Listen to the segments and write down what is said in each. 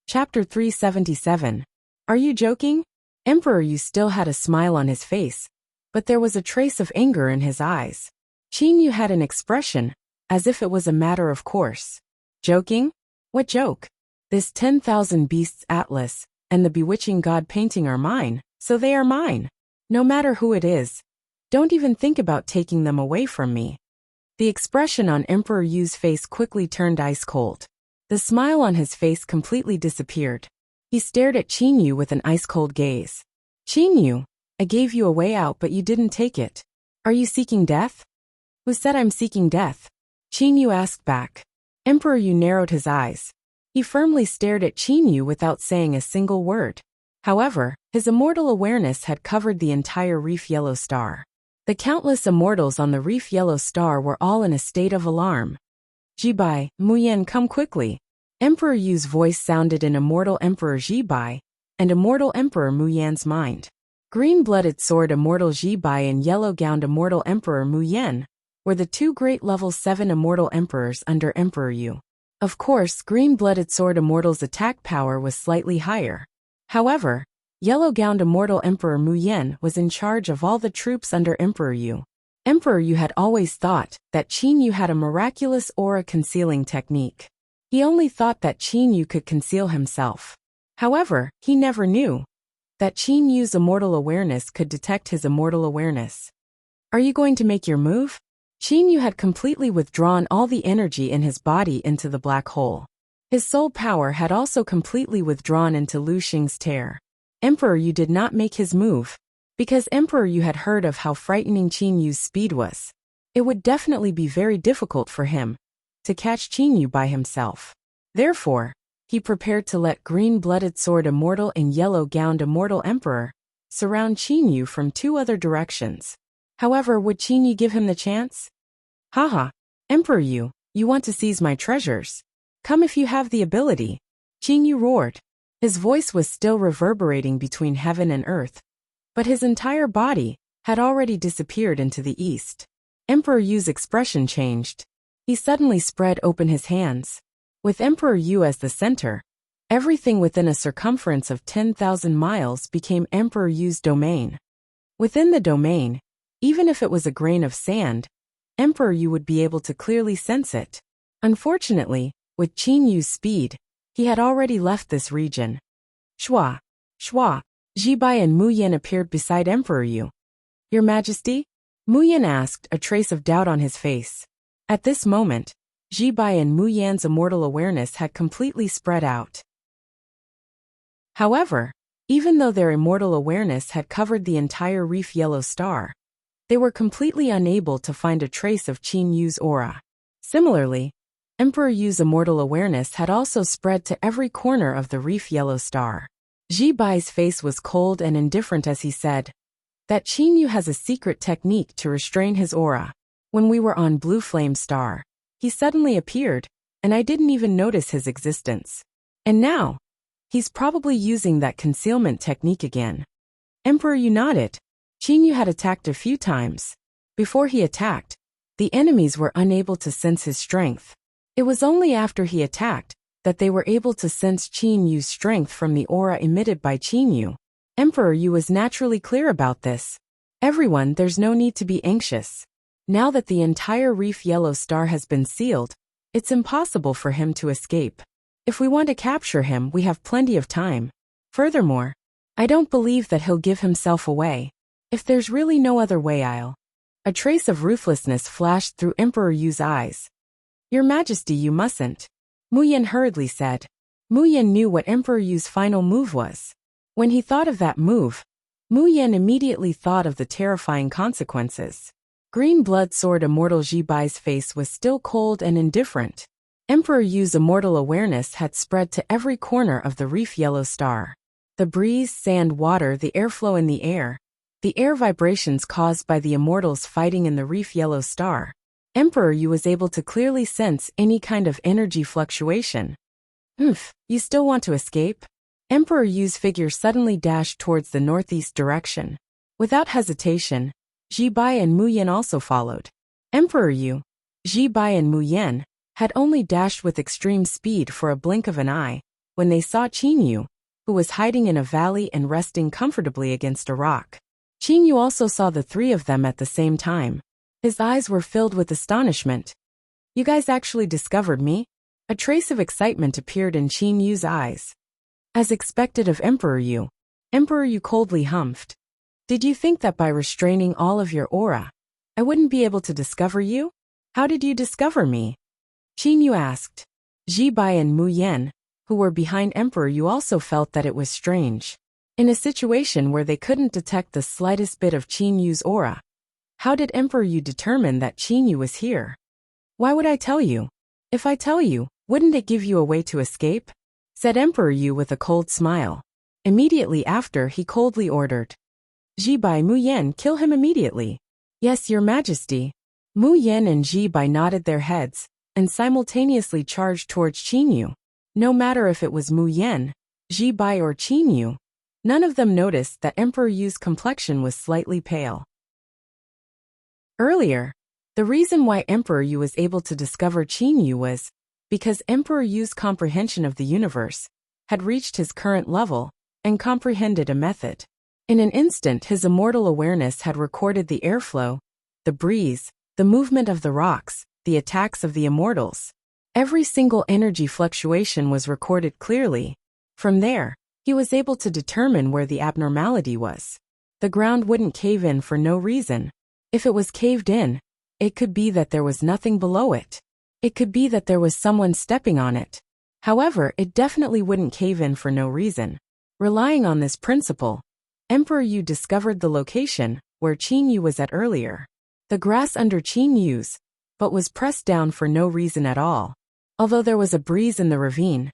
Chapter 377. Are you joking? Emperor Yu still had a smile on his face, but there was a trace of anger in his eyes. Qin Yu had an expression, as if it was a matter of course. Joking? What joke? This 10,000 beasts atlas, and the bewitching god painting are mine, so they are mine. No matter who it is. Don't even think about taking them away from me. The expression on Emperor Yu's face quickly turned ice cold. The smile on his face completely disappeared. He stared at Qin Yu with an ice-cold gaze. Qin Yu, I gave you a way out but you didn't take it. Are you seeking death? Who said I'm seeking death? Qin Yu asked back. Emperor Yu narrowed his eyes. He firmly stared at Qin Yu without saying a single word. However, his immortal awareness had covered the entire Reef Yellow Star. The countless immortals on the Reef Yellow Star were all in a state of alarm. Jibai, Muyan, come quickly. Emperor Yu's voice sounded in Immortal Emperor Jibai and Immortal Emperor Muyan's mind. Green-blooded sword Immortal Jibai and yellow-gowned Immortal Emperor Muyan were the two great level 7 Immortal Emperors under Emperor Yu. Of course, green-blooded sword Immortal's attack power was slightly higher. However, yellow-gowned Immortal Emperor Muyan was in charge of all the troops under Emperor Yu. Emperor Yu had always thought that Qin Yu had a miraculous aura concealing technique. He only thought that Qin Yu could conceal himself. However, he never knew that Qin Yu's immortal awareness could detect his immortal awareness. Are you going to make your move? Qin Yu had completely withdrawn all the energy in his body into the black hole. His soul power had also completely withdrawn into Lu Xing's tear. Emperor Yu did not make his move, because Emperor Yu had heard of how frightening Qin Yu's speed was. It would definitely be very difficult for him to catch Qin Yu by himself. Therefore, he prepared to let green-blooded sword Immortal and yellow-gowned Immortal Emperor surround Qin Yu from two other directions. However, would Qin Yu give him the chance? Haha, Emperor Yu, you want to seize my treasures? Come if you have the ability. Qin Yu roared. His voice was still reverberating between heaven and earth, but his entire body had already disappeared into the east. Emperor Yu's expression changed. He suddenly spread open his hands. With Emperor Yu as the center, everything within a circumference of 10,000 miles became Emperor Yu's domain. Within the domain, even if it was a grain of sand, Emperor Yu would be able to clearly sense it. Unfortunately, with Qin Yu's speed, he had already left this region. Shua, Shua, Jibai and Muyan appeared beside Emperor Yu. Your Majesty? Muyan asked, a trace of doubt on his face. At this moment, Jibai and Muyan's immortal awareness had completely spread out. However, even though their immortal awareness had covered the entire Reef Yellow Star, they were completely unable to find a trace of Qin Yu's aura. Similarly, Emperor Yu's immortal awareness had also spread to every corner of the Reef Yellow Star. Jibai's face was cold and indifferent as he said that Qin Yu has a secret technique to restrain his aura. When we were on Blue Flame Star, he suddenly appeared, and I didn't even notice his existence. And now, he's probably using that concealment technique again. Emperor Yu nodded. Qin Yu had attacked a few times. Before he attacked, the enemies were unable to sense his strength. It was only after he attacked that they were able to sense Qin Yu's strength from the aura emitted by Qin Yu. Emperor Yu was naturally clear about this. Everyone, there's no need to be anxious. Now that the entire Reef Yellow Star has been sealed, it's impossible for him to escape. If we want to capture him, we have plenty of time. Furthermore, I don't believe that he'll give himself away. If there's really no other way, A trace of ruthlessness flashed through Emperor Yu's eyes. Your Majesty, you mustn't. Muyan hurriedly said. Muyan knew what Emperor Yu's final move was. When he thought of that move, Muyan immediately thought of the terrifying consequences. Green blood sword Immortal Jibai's face was still cold and indifferent. Emperor Yu's immortal awareness had spread to every corner of the Reef Yellow Star. The breeze, sand, water, the airflow in the air vibrations caused by the immortals fighting in the Reef Yellow Star. Emperor Yu was able to clearly sense any kind of energy fluctuation. You still want to escape? Emperor Yu's figure suddenly dashed towards the northeast direction. Without hesitation, Jibai and Muyan also followed. Emperor Yu, Jibai and Muyan had only dashed with extreme speed for a blink of an eye, when they saw Qin Yu, who was hiding in a valley and resting comfortably against a rock. Qin Yu also saw the three of them at the same time. His eyes were filled with astonishment. "You guys actually discovered me?" A trace of excitement appeared in Qin Yu's eyes. As expected of Emperor Yu, Emperor Yu coldly humphed. "Did you think that by restraining all of your aura, I wouldn't be able to discover you? How did you discover me?" Qin Yu asked. Ji Bai and Mu Yan, who were behind Emperor Yu, also felt that it was strange. In a situation where they couldn't detect the slightest bit of Qin Yu's aura, how did Emperor Yu determine that Qin Yu was here? "Why would I tell you? If I tell you, wouldn't it give you a way to escape?" said Emperor Yu with a cold smile. Immediately after, he coldly ordered, "Ji Bai, Mu Yan, kill him immediately." "Yes, Your Majesty." Mu Yan and Ji Bai nodded their heads and simultaneously charged towards Qin Yu. No matter if it was Mu Yan, Ji Bai or Qin Yu, none of them noticed that Emperor Yu's complexion was slightly pale. Earlier, the reason why Emperor Yu was able to discover Qin Yu was because Emperor Yu's comprehension of the universe had reached his current level and comprehended a method. In an instant, his immortal awareness had recorded the airflow, the breeze, the movement of the rocks, the attacks of the immortals. Every single energy fluctuation was recorded clearly. From there, he was able to determine where the abnormality was. The ground wouldn't cave in for no reason. If it was caved in, it could be that there was nothing below it. It could be that there was someone stepping on it. However, it definitely wouldn't cave in for no reason. Relying on this principle, Emperor Yu discovered the location where Qin Yu was at earlier. The grass under Qin Yu's, but was pressed down for no reason at all. Although there was a breeze in the ravine,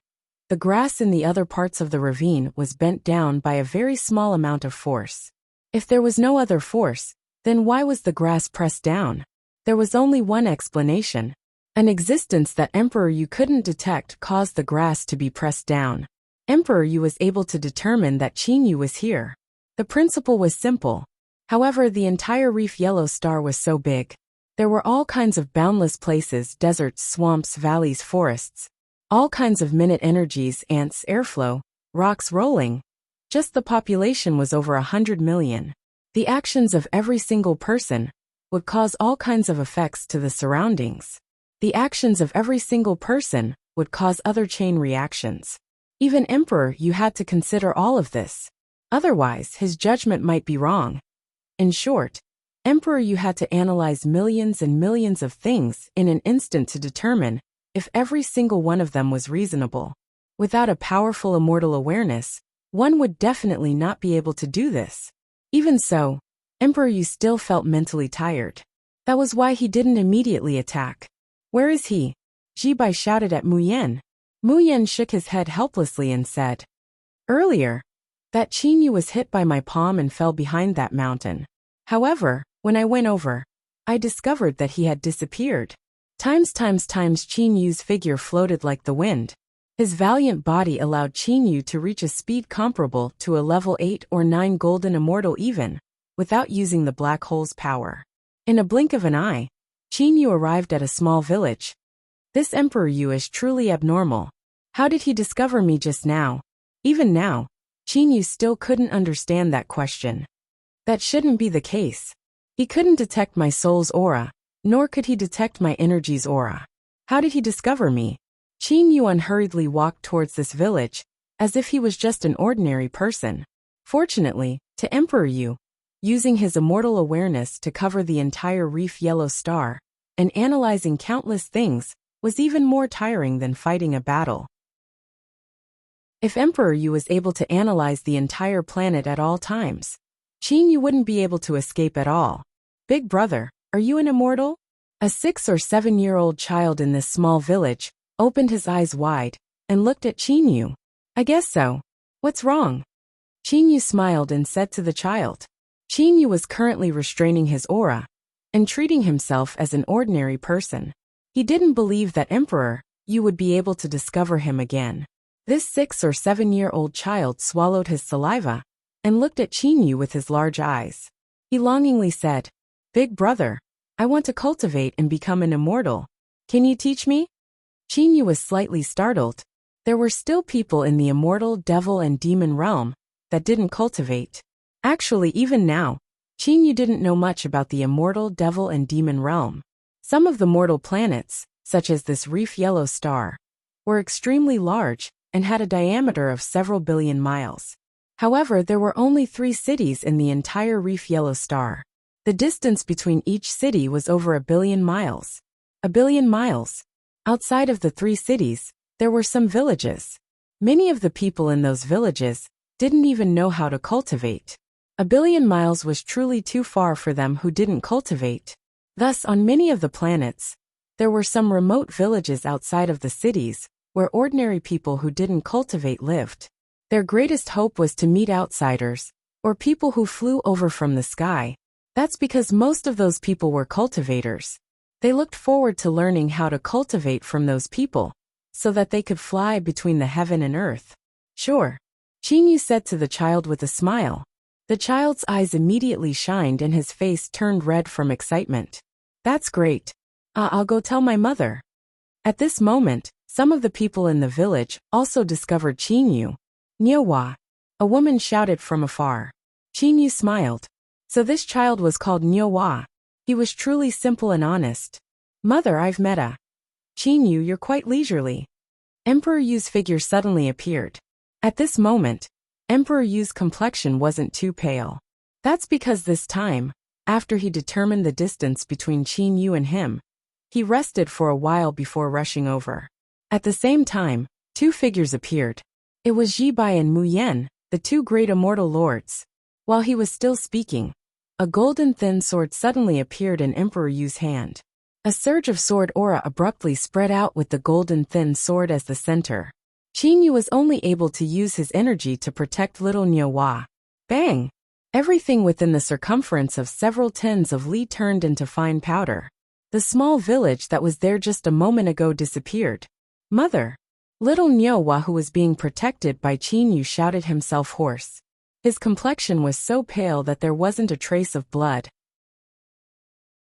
the grass in the other parts of the ravine was bent down by a very small amount of force. If there was no other force, then why was the grass pressed down? There was only one explanation. An existence that Emperor Yu couldn't detect caused the grass to be pressed down. Emperor Yu was able to determine that Qin Yu was here. The principle was simple. However, the entire reef yellow star was so big. There were all kinds of boundless places, deserts, swamps, valleys, forests. All kinds of minute energies, ants, airflow, rocks rolling. Just the population was over 100 million. The actions of every single person would cause all kinds of effects to the surroundings. The actions of every single person would cause other chain reactions. Even Emperor Yu had to consider all of this. Otherwise, his judgment might be wrong. In short, Emperor Yu had to analyze millions and millions of things in an instant to determine if every single one of them was reasonable. Without a powerful immortal awareness, one would definitely not be able to do this. Even so, Emperor Yu still felt mentally tired. That was why he didn't immediately attack. "Where is he?" Ji Bai shouted at Mu Yan. Mu Yan shook his head helplessly and said, "Earlier, that Qin Yu was hit by my palm and fell behind that mountain. However, when I went over, I discovered that he had disappeared." Times Qin Yu's figure floated like the wind. His valiant body allowed Qin Yu to reach a speed comparable to a level 8 or 9 golden immortal even, without using the black hole's power. In a blink of an eye, Qin Yu arrived at a small village. This Emperor Yu is truly abnormal. How did he discover me just now? Even now, Qin Yu still couldn't understand that question. That shouldn't be the case. He couldn't detect my soul's aura, nor could he detect my energy's aura. How did he discover me? Qin Yu unhurriedly walked towards this village, as if he was just an ordinary person. Fortunately, to Emperor Yu, using his immortal awareness to cover the entire reef yellow star, and analyzing countless things, was even more tiring than fighting a battle. If Emperor Yu was able to analyze the entire planet at all times, Qin Yu wouldn't be able to escape at all. "Big brother, are you an immortal?" A 6 or 7-year-old child in this small village opened his eyes wide and looked at Qin Yu. "I guess so. What's wrong?" Qin Yu smiled and said to the child. Qin Yu was currently restraining his aura and treating himself as an ordinary person. He didn't believe that Emperor Yu would be able to discover him again. This 6 or 7-year-old child swallowed his saliva and looked at Qin Yu with his large eyes. He longingly said, "Big brother, I want to cultivate and become an immortal. Can you teach me?" Qin Yu was slightly startled. There were still people in the immortal devil and demon realm that didn't cultivate. Actually, even now, Qin Yu didn't know much about the immortal devil and demon realm. Some of the mortal planets, such as this reef yellow star, were extremely large and had a diameter of several billion miles. However, there were only 3 cities in the entire reef yellow star. The distance between each city was over 1 billion miles. 1 billion miles. Outside of the 3 cities, there were some villages. Many of the people in those villages didn't even know how to cultivate. 1 billion miles was truly too far for them who didn't cultivate. Thus, on many of the planets, there were some remote villages outside of the cities where ordinary people who didn't cultivate lived. Their greatest hope was to meet outsiders, or people who flew over from the sky. That's because most of those people were cultivators. They looked forward to learning how to cultivate from those people, so that they could fly between the heaven and earth. Sure, Qin Yu said to the child with a smile. The child's eyes immediately shined and his face turned red from excitement. That's great. I'll go tell my mother. At this moment, some of the people in the village also discovered Qin Yu. Nyowa, a woman shouted from afar. Qin Yu smiled. So this child was called Nyowa. He was truly simple and honest. Mother, I've met a. Qin Yu, you're quite leisurely. Emperor Yu's figure suddenly appeared. At this moment, Emperor Yu's complexion wasn't too pale. That's because this time, after he determined the distance between Qin Yu and him, he rested for a while before rushing over. At the same time, 2 figures appeared. It was Ji Bai and Mu Yan, the 2 great immortal lords. While he was still speaking, a golden thin sword suddenly appeared in Emperor Yu's hand. A surge of sword aura abruptly spread out with the golden thin sword as the center. Qin Yu was only able to use his energy to protect little Nyowa. Bang! Everything within the circumference of several tens of li turned into fine powder. The small village that was there just a moment ago disappeared. Mother! Little Nyowa, who was being protected by Qin Yu, shouted himself hoarse. His complexion was so pale that there wasn't a trace of blood.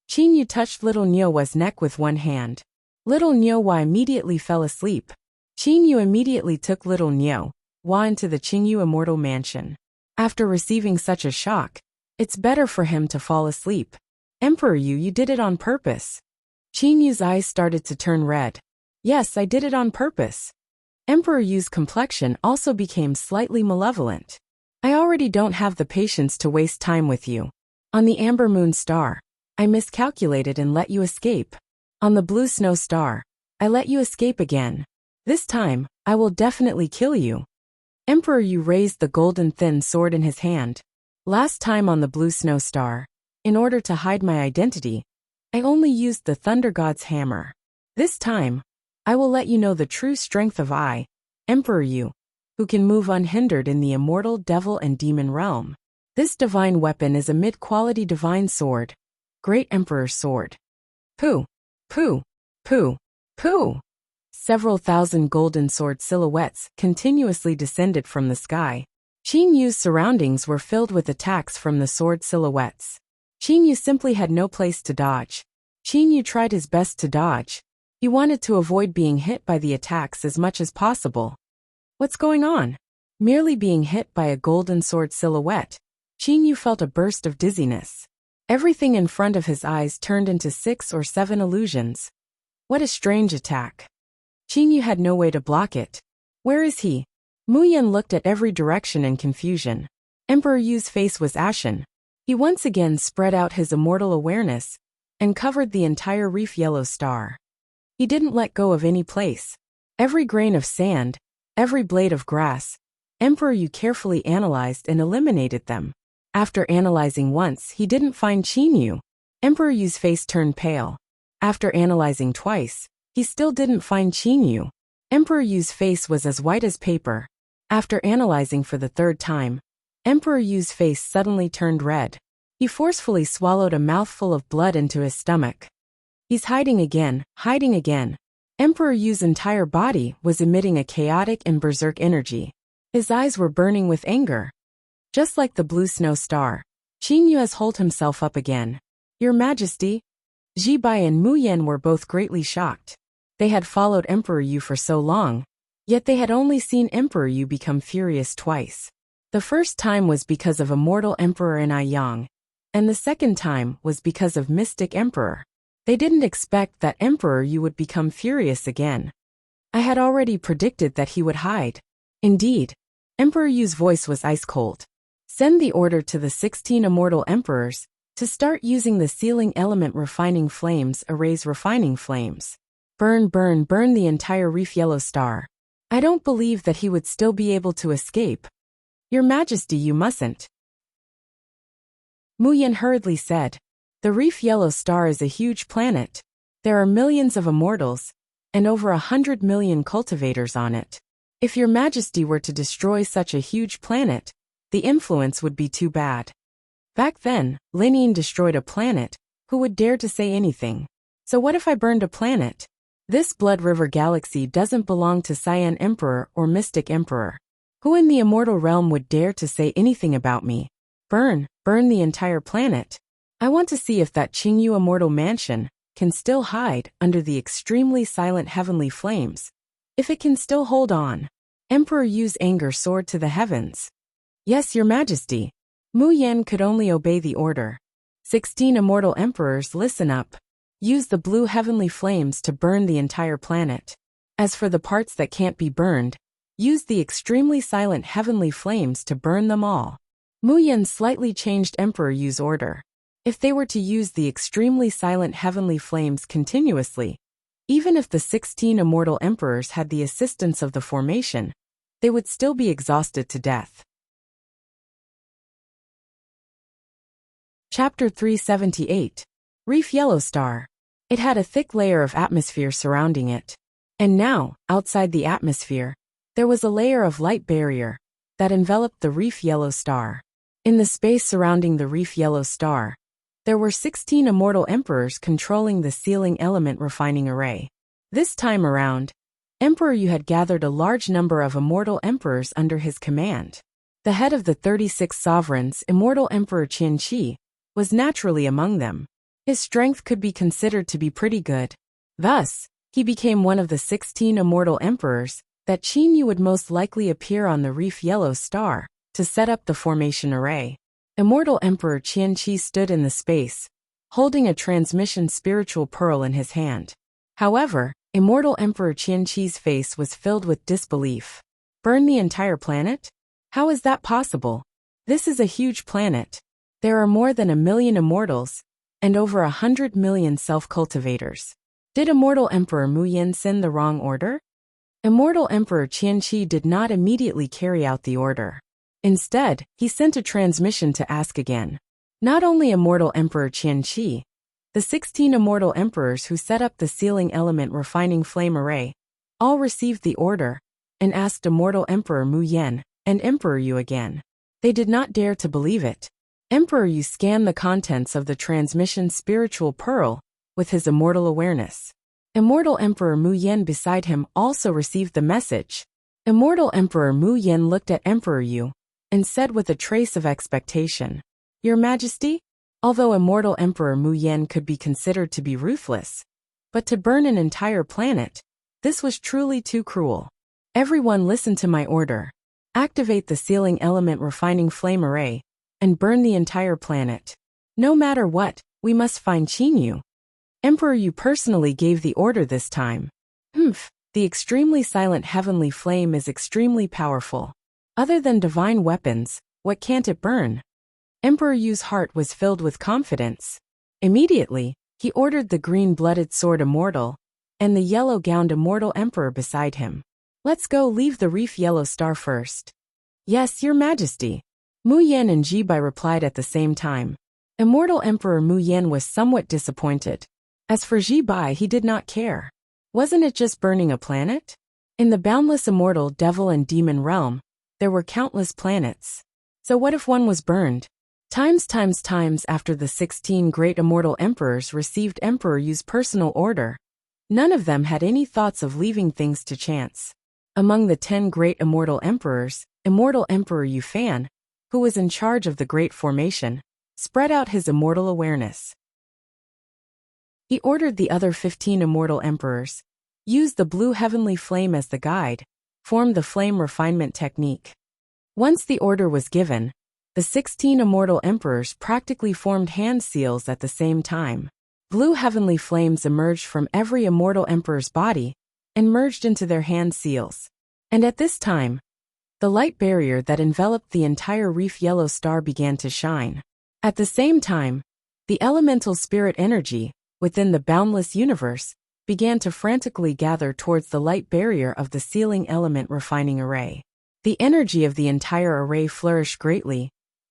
Qin Yu touched little Nyowa's neck with one hand. Little Nyowa immediately fell asleep. Qin Yu immediately took little Nyowa into the Qingyu Immortal Mansion. After receiving such a shock, it's better for him to fall asleep. Emperor Yu, you did it on purpose. Qin Yu's eyes started to turn red. Yes, I did it on purpose. Emperor Yu's complexion also became slightly malevolent. I already don't have the patience to waste time with you. On the Amber Moon Star, I miscalculated and let you escape. On the Blue Snow Star, I let you escape again. This time, I will definitely kill you. Emperor Yu raised the golden thin sword in his hand. Last time on the Blue Snow Star, in order to hide my identity, I only used the Thunder God's hammer. This time, I will let you know the true strength of I, Emperor Yu, who can move unhindered in the immortal devil and demon realm. This divine weapon is a mid-quality divine sword. Great Emperor's sword. Pooh! Pooh! Pooh! Pooh! Several thousand golden sword silhouettes continuously descended from the sky. Qin Yu's surroundings were filled with attacks from the sword silhouettes. Qin Yu simply had no place to dodge. Qin Yu tried his best to dodge. He wanted to avoid being hit by the attacks as much as possible. What's going on? Merely being hit by a golden sword silhouette, Qin Yu felt a burst of dizziness. Everything in front of his eyes turned into 6 or 7 illusions. What a strange attack. Qin Yu had no way to block it. Where is he? Mu Yan looked at every direction in confusion. Emperor Yu's face was ashen. He once again spread out his immortal awareness and covered the entire reef yellow star. He didn't let go of any place. Every grain of sand, every blade of grass, Emperor Yu carefully analyzed and eliminated them. After analyzing once, he didn't find Qin Yu. Emperor Yu's face turned pale. After analyzing twice, he still didn't find Qin Yu. Emperor Yu's face was as white as paper. After analyzing for the 3rd time, Emperor Yu's face suddenly turned red. He forcefully swallowed a mouthful of blood into his stomach. He's hiding again, hiding again. Emperor Yu's entire body was emitting a chaotic and berserk energy. His eyes were burning with anger. Just like the Blue Snow Star, Qin Yu has holed himself up again. Your Majesty? Ji Bai and Mu Yan were both greatly shocked. They had followed Emperor Yu for so long, Yet they had only seen Emperor Yu become furious twice. The first time was because of Immortal Emperor in Yang, and the second time was because of Mystic Emperor. They didn't expect that Emperor Yu would become furious again. I had already predicted that he would hide. Indeed, Emperor Yu's voice was ice cold. Send the order to the 16 Immortal Emperors to start using the sealing element refining flames erase refining flames. Burn, burn, burn the entire reef yellow star. I don't believe that he would still be able to escape. Your Majesty, you mustn't. Mu Yan hurriedly said. The reef yellow star is a huge planet. There are millions of immortals, and over 100 million cultivators on it. If your Majesty were to destroy such a huge planet, the influence would be too bad. Back then, Linian destroyed a planet. Who would dare to say anything? So what if I burned a planet? This Blood River Galaxy doesn't belong to Cyan Emperor or Mystic Emperor. Who in the immortal realm would dare to say anything about me? Burn, burn the entire planet. I want to see if that Qingyu Immortal Mansion can still hide under the extremely silent heavenly flames. If it can still hold on. Emperor Yu's anger soared to the heavens. Yes, your Majesty. Mu Yan could only obey the order. 16 Immortal Emperors, listen up. Use the blue heavenly flames to burn the entire planet. As for the parts that can't be burned, use the extremely silent heavenly flames to burn them all. Mu Yan slightly changed Emperor Yu's order. If they were to use the extremely silent heavenly flames continuously, even if the 16 Immortal Emperors had the assistance of the formation, they would still be exhausted to death. Chapter 378. Reef Yellow Star. It had a thick layer of atmosphere surrounding it. And now, outside the atmosphere, there was a layer of light barrier that enveloped the Reef Yellow Star. In the space surrounding the Reef Yellow Star, there were 16 Immortal Emperors controlling the sealing element refining array. This time around, Emperor Yu had gathered a large number of Immortal Emperors under his command. The head of the 36 sovereigns, Immortal Emperor Qianqi, was naturally among them. His strength could be considered to be pretty good. Thus, he became one of the 16 Immortal Emperors that Qin Yu would most likely appear on the Reef Yellow Star to set up the formation array. Immortal Emperor Qianqi stood in the space, holding a transmission spiritual pearl in his hand. However, Immortal Emperor Qianqi's face was filled with disbelief. Burn the entire planet? How is that possible? This is a huge planet. There are more than 1 million immortals, and over 100 million self-cultivators. Did Immortal Emperor Mu Yan send the wrong order? Immortal Emperor Qianqi did not immediately carry out the order. Instead, he sent a transmission to ask again. Not only Immortal Emperor Qianqi, the 16 Immortal Emperors who set up the sealing element refining flame array, all received the order, and asked Immortal Emperor Mu Yan and Emperor Yu again. They did not dare to believe it. Emperor Yu scanned the contents of the transmission spiritual pearl with his immortal awareness. Immortal Emperor Mu Yan beside him also received the message. Immortal Emperor Mu Yan looked at Emperor Yu and said with a trace of expectation, Your Majesty? Although Immortal Emperor Mu Yan could be considered to be ruthless, but to burn an entire planet, this was truly too cruel. Everyone listen to my order. Activate the sealing element refining flame array and burn the entire planet. No matter what, we must find Qin Yu. Emperor Yu personally gave the order this time. The extremely silent heavenly flame is extremely powerful. Other than divine weapons, what can't it burn? Emperor Yu's heart was filled with confidence. Immediately, he ordered the green-blooded sword immortal and the yellow-gowned immortal emperor beside him. Let's go leave the Reef Yellow Star first. Yes, your Majesty. Mu Yan and Ji Bai replied at the same time. Immortal Emperor Mu Yan was somewhat disappointed. As for Ji Bai, he did not care. Wasn't it just burning a planet? In the boundless immortal devil and demon realm, there were countless planets. So what if one was burned? Times after the 16 great immortal emperors received Emperor Yu's personal order, none of them had any thoughts of leaving things to chance. Among the 10 great immortal emperors, Immortal Emperor Yu Fan, who was in charge of the Great Formation, spread out his immortal awareness. He ordered the other 15 immortal emperors, use the blue heavenly flame as the guide, formed the flame refinement technique. Once the order was given, the 16 immortal emperors practically formed hand seals at the same time. Blue heavenly flames emerged from every immortal emperor's body and merged into their hand seals. And at this time, the light barrier that enveloped the entire reef yellow star began to shine. At the same time, the elemental spirit energy within the boundless universe began to frantically gather towards the light barrier of the sealing element refining array. The energy of the entire array flourished greatly,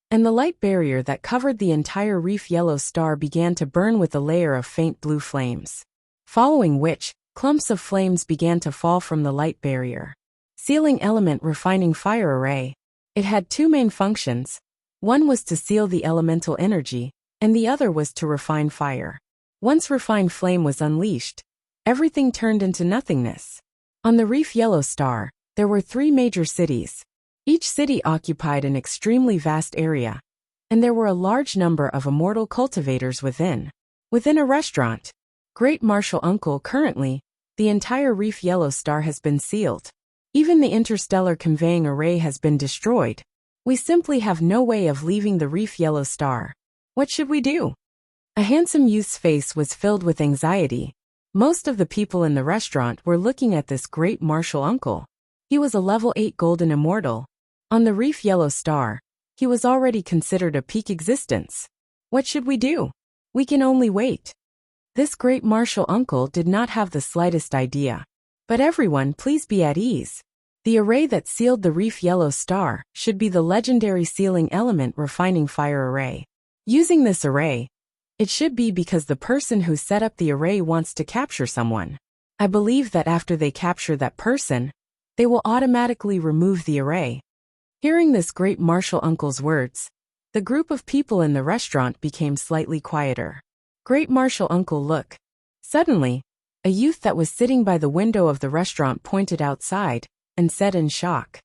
and the light barrier that covered the entire reef yellow star began to burn with a layer of faint blue flames. Following which, clumps of flames began to fall from the light barrier. Sealing element refining fire array. It had two main functions. One was to seal the elemental energy, and the other was to refine fire. Once refined flame was unleashed, everything turned into nothingness. On the reef yellow star, there were 3 major cities. Each city occupied an extremely vast area, and there were a large number of immortal cultivators within. Within a restaurant, Great Martial Uncle, currently, the entire reef yellow star has been sealed. Even the interstellar conveying array has been destroyed. We simply have no way of leaving the reef yellow star. What should we do? A handsome youth's face was filled with anxiety. Most of the people in the restaurant were looking at this Great Martial Uncle. He was a level 8 golden immortal. On the reef yellow star, he was already considered a peak existence. What should we do? We can only wait. This Great Martial Uncle did not have the slightest idea. But everyone, please be at ease. The array that sealed the reef yellow star should be the legendary sealing element refining fire array. Using this array, it should be because the person who set up the array wants to capture someone. I believe that after they capture that person, they will automatically remove the array. Hearing this Great Martial Uncle's words, the group of people in the restaurant became slightly quieter. Great Martial Uncle, look. Suddenly, a youth that was sitting by the window of the restaurant pointed outside and said in shock,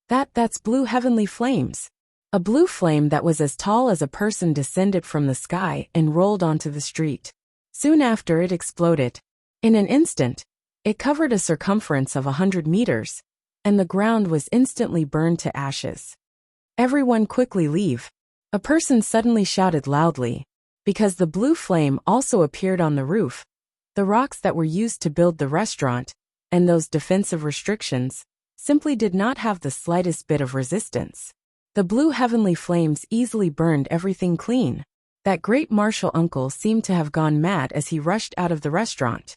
That's blue heavenly flames. A blue flame that was as tall as a person descended from the sky and rolled onto the street. Soon after, it exploded. In an instant, it covered a circumference of 100 meters, and the ground was instantly burned to ashes. Everyone quickly leave. A person suddenly shouted loudly, because the blue flame also appeared on the roof. The rocks that were used to build the restaurant, and those defensive restrictions, simply did not have the slightest bit of resistance. The blue heavenly flames easily burned everything clean. That Great Martial Uncle seemed to have gone mad as he rushed out of the restaurant.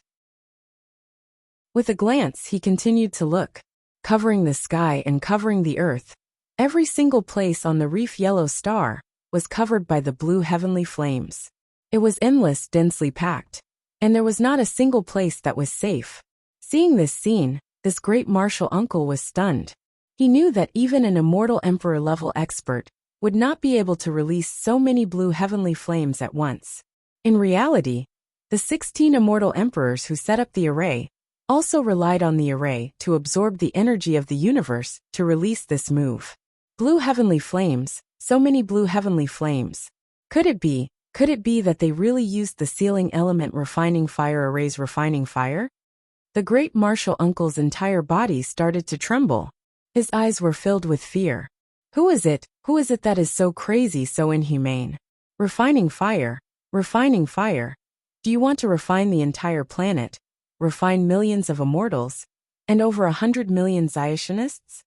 With a glance, he continued to look, covering the sky and covering the earth. Every single place on the reef yellow star was covered by the blue heavenly flames. It was endless, densely packed, and there was not a single place that was safe. Seeing this scene, this Great Martial Uncle was stunned. He knew that even an immortal emperor-level expert would not be able to release so many blue heavenly flames at once. In reality, the 16 immortal emperors who set up the array also relied on the array to absorb the energy of the universe to release this move. Blue heavenly flames, so many blue heavenly flames. Could it be that they really used the sealing element refining fire array's refining fire? The Great Martial Uncle's entire body started to tremble. His eyes were filled with fear. Who is it that is so crazy, so inhumane? Refining fire. Refining fire. Do you want to refine the entire planet? Refine millions of immortals? And over 100 million Zyationists?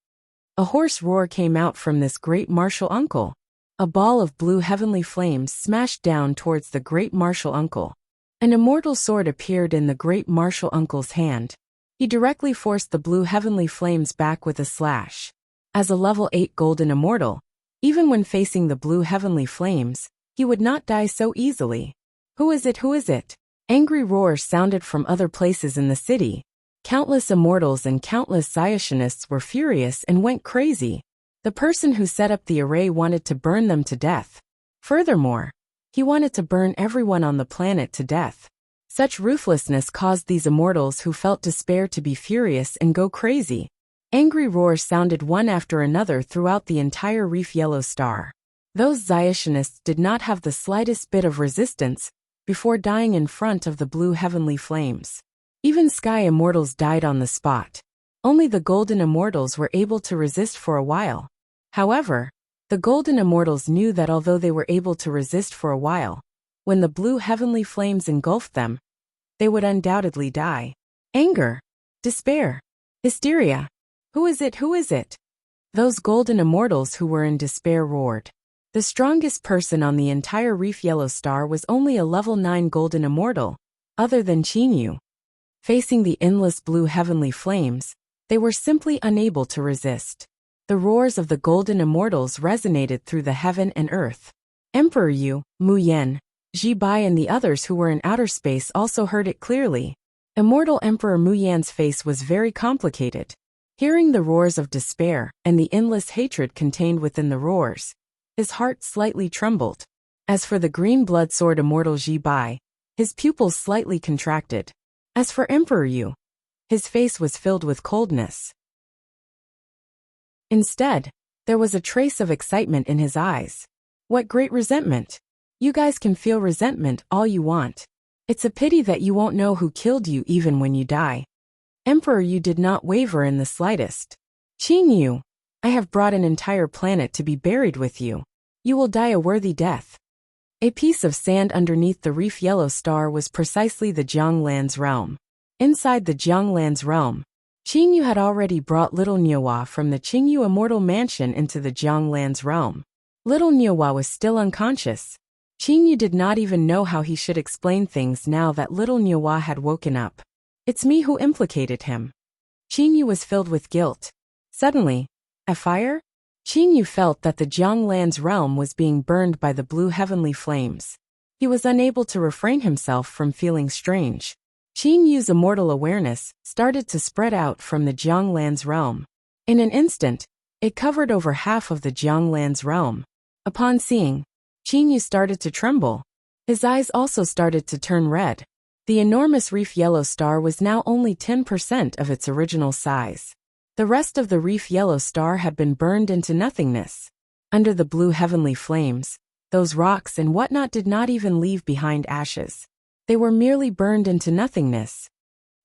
A hoarse roar came out from this Great Martial Uncle. A ball of blue heavenly flames smashed down towards the Great Martial Uncle. An immortal sword appeared in the Great Martial Uncle's hand. He directly forced the blue heavenly flames back with a slash. As a level 8 golden immortal, even when facing the blue heavenly flames, he would not die so easily. Who is it? Who is it? Angry roars sounded from other places in the city. Countless immortals and countless Zyationists were furious and went crazy. The person who set up the array wanted to burn them to death. Furthermore, he wanted to burn everyone on the planet to death. Such ruthlessness caused these immortals who felt despair to be furious and go crazy. Angry roars sounded one after another throughout the entire reef yellow star. Those Zyationists did not have the slightest bit of resistance before dying in front of the blue heavenly flames. Even sky immortals died on the spot. Only the golden immortals were able to resist for a while. However, the golden immortals knew that although they were able to resist for a while, when the blue heavenly flames engulfed them, they would undoubtedly die. Anger, despair, hysteria. Who is it? Who is it? Those golden immortals who were in despair roared. The strongest person on the entire reef yellow star was only a level 9 golden immortal, other than Chinyu. Facing the endless blue heavenly flames, they were simply unable to resist. The roars of the golden immortals resonated through the heaven and earth. Emperor Yu, Mu Yen, Ji Bai and the others who were in outer space also heard it clearly. Immortal Emperor Mu Yan's face was very complicated. Hearing the roars of despair and the endless hatred contained within the roars, his heart slightly trembled. As for the green blood sword immortal Ji Bai, his pupils slightly contracted. As for Emperor Yu, his face was filled with coldness. Instead, there was a trace of excitement in his eyes. What great resentment! You guys can feel resentment all you want. It's a pity that you won't know who killed you even when you die. Emperor Yu did not waver in the slightest. Qin Yu, I have brought an entire planet to be buried with you. You will die a worthy death. A piece of sand underneath the reef yellow star was precisely the Jianglan's realm. Inside the Jianglan's realm, Qin Yu had already brought little Niuhua from the Qingyu Immortal Mansion into the Jianglan's realm. Little Niuhua was still unconscious. Qin Yu did not even know how he should explain things now that little Niuhua had woken up. It's me who implicated him. Qin Yu was filled with guilt. Suddenly, a fire? Qin Yu felt that the Jianglan's realm was being burned by the blue heavenly flames. He was unable to refrain himself from feeling strange. Qin Yu's immortal awareness started to spread out from the Jianglan's realm. In an instant, it covered over half of the Jianglan's realm. Upon seeing, Qin Yu started to tremble. His eyes also started to turn red. The enormous reef yellow star was now only 10% of its original size. The rest of the reef yellow star had been burned into nothingness. Under the blue heavenly flames, those rocks and whatnot did not even leave behind ashes. They were merely burned into nothingness.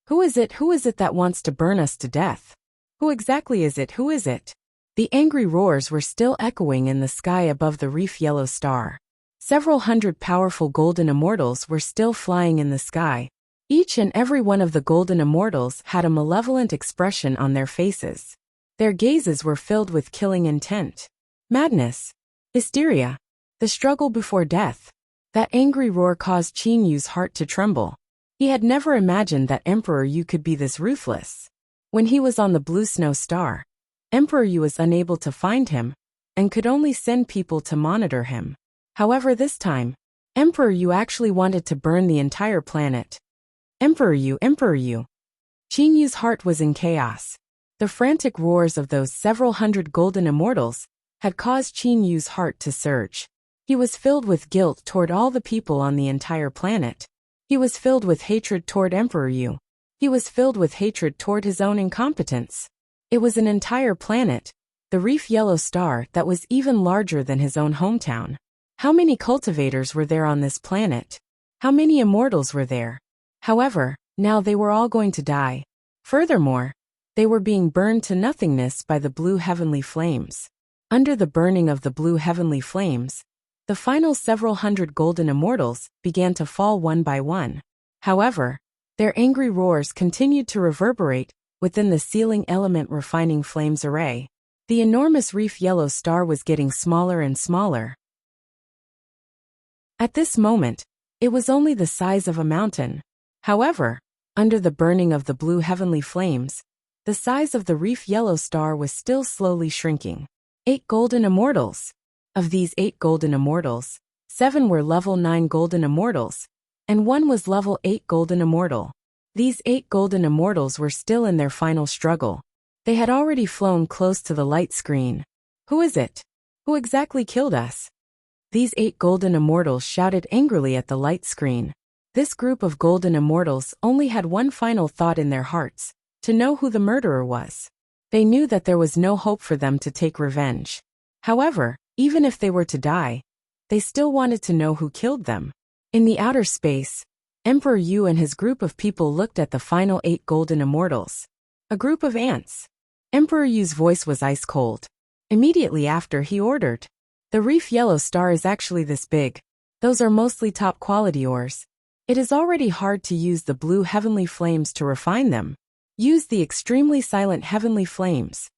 Who is it that wants to burn us to death? Who exactly is it? Who is it? The angry roars were still echoing in the sky above the reef yellow star. Several hundred powerful golden immortals were still flying in the sky. Each and every one of the golden immortals had a malevolent expression on their faces. Their gazes were filled with killing intent. Madness. Hysteria. The struggle before death. That angry roar caused Qin Yu's heart to tremble. He had never imagined that Emperor Yu could be this ruthless. When he was on the blue snow star, Emperor Yu was unable to find him, and could only send people to monitor him. However, this time, Emperor Yu actually wanted to burn the entire planet. Emperor Yu, Emperor Yu. Qin Yu's heart was in chaos. The frantic roars of those several hundred golden immortals had caused Qin Yu's heart to surge. He was filled with guilt toward all the people on the entire planet. He was filled with hatred toward Emperor Yu. He was filled with hatred toward his own incompetence. It was an entire planet, the reef yellow star, that was even larger than his own hometown. How many cultivators were there on this planet? How many immortals were there? However, now they were all going to die. Furthermore, they were being burned to nothingness by the blue heavenly flames. Under the burning of the blue heavenly flames, the final several hundred golden immortals began to fall one by one. However, their angry roars continued to reverberate within the sealing element refining flames array. The enormous reef yellow star was getting smaller and smaller. At this moment, it was only the size of a mountain. However, under the burning of the blue heavenly flames, the size of the reef yellow star was still slowly shrinking. 8 golden immortals. Of these 8 golden immortals, 7 were level 9 golden immortals, and 1 was level 8 golden immortal. These 8 golden immortals were still in their final struggle. They had already flown close to the light screen. Who is it? Who exactly killed us? These 8 golden immortals shouted angrily at the light screen. This group of golden immortals only had one final thought in their hearts: to know who the murderer was. They knew that there was no hope for them to take revenge. However, even if they were to die, they still wanted to know who killed them. In the outer space, Emperor Yu and his group of people looked at the final 8 golden immortals. A group of ants. Emperor Yu's voice was ice cold. Immediately after, he ordered. The reef yellow star is actually this big. Those are mostly top quality ores. It is already hard to use the blue heavenly flames to refine them. Use the extremely silent heavenly flames.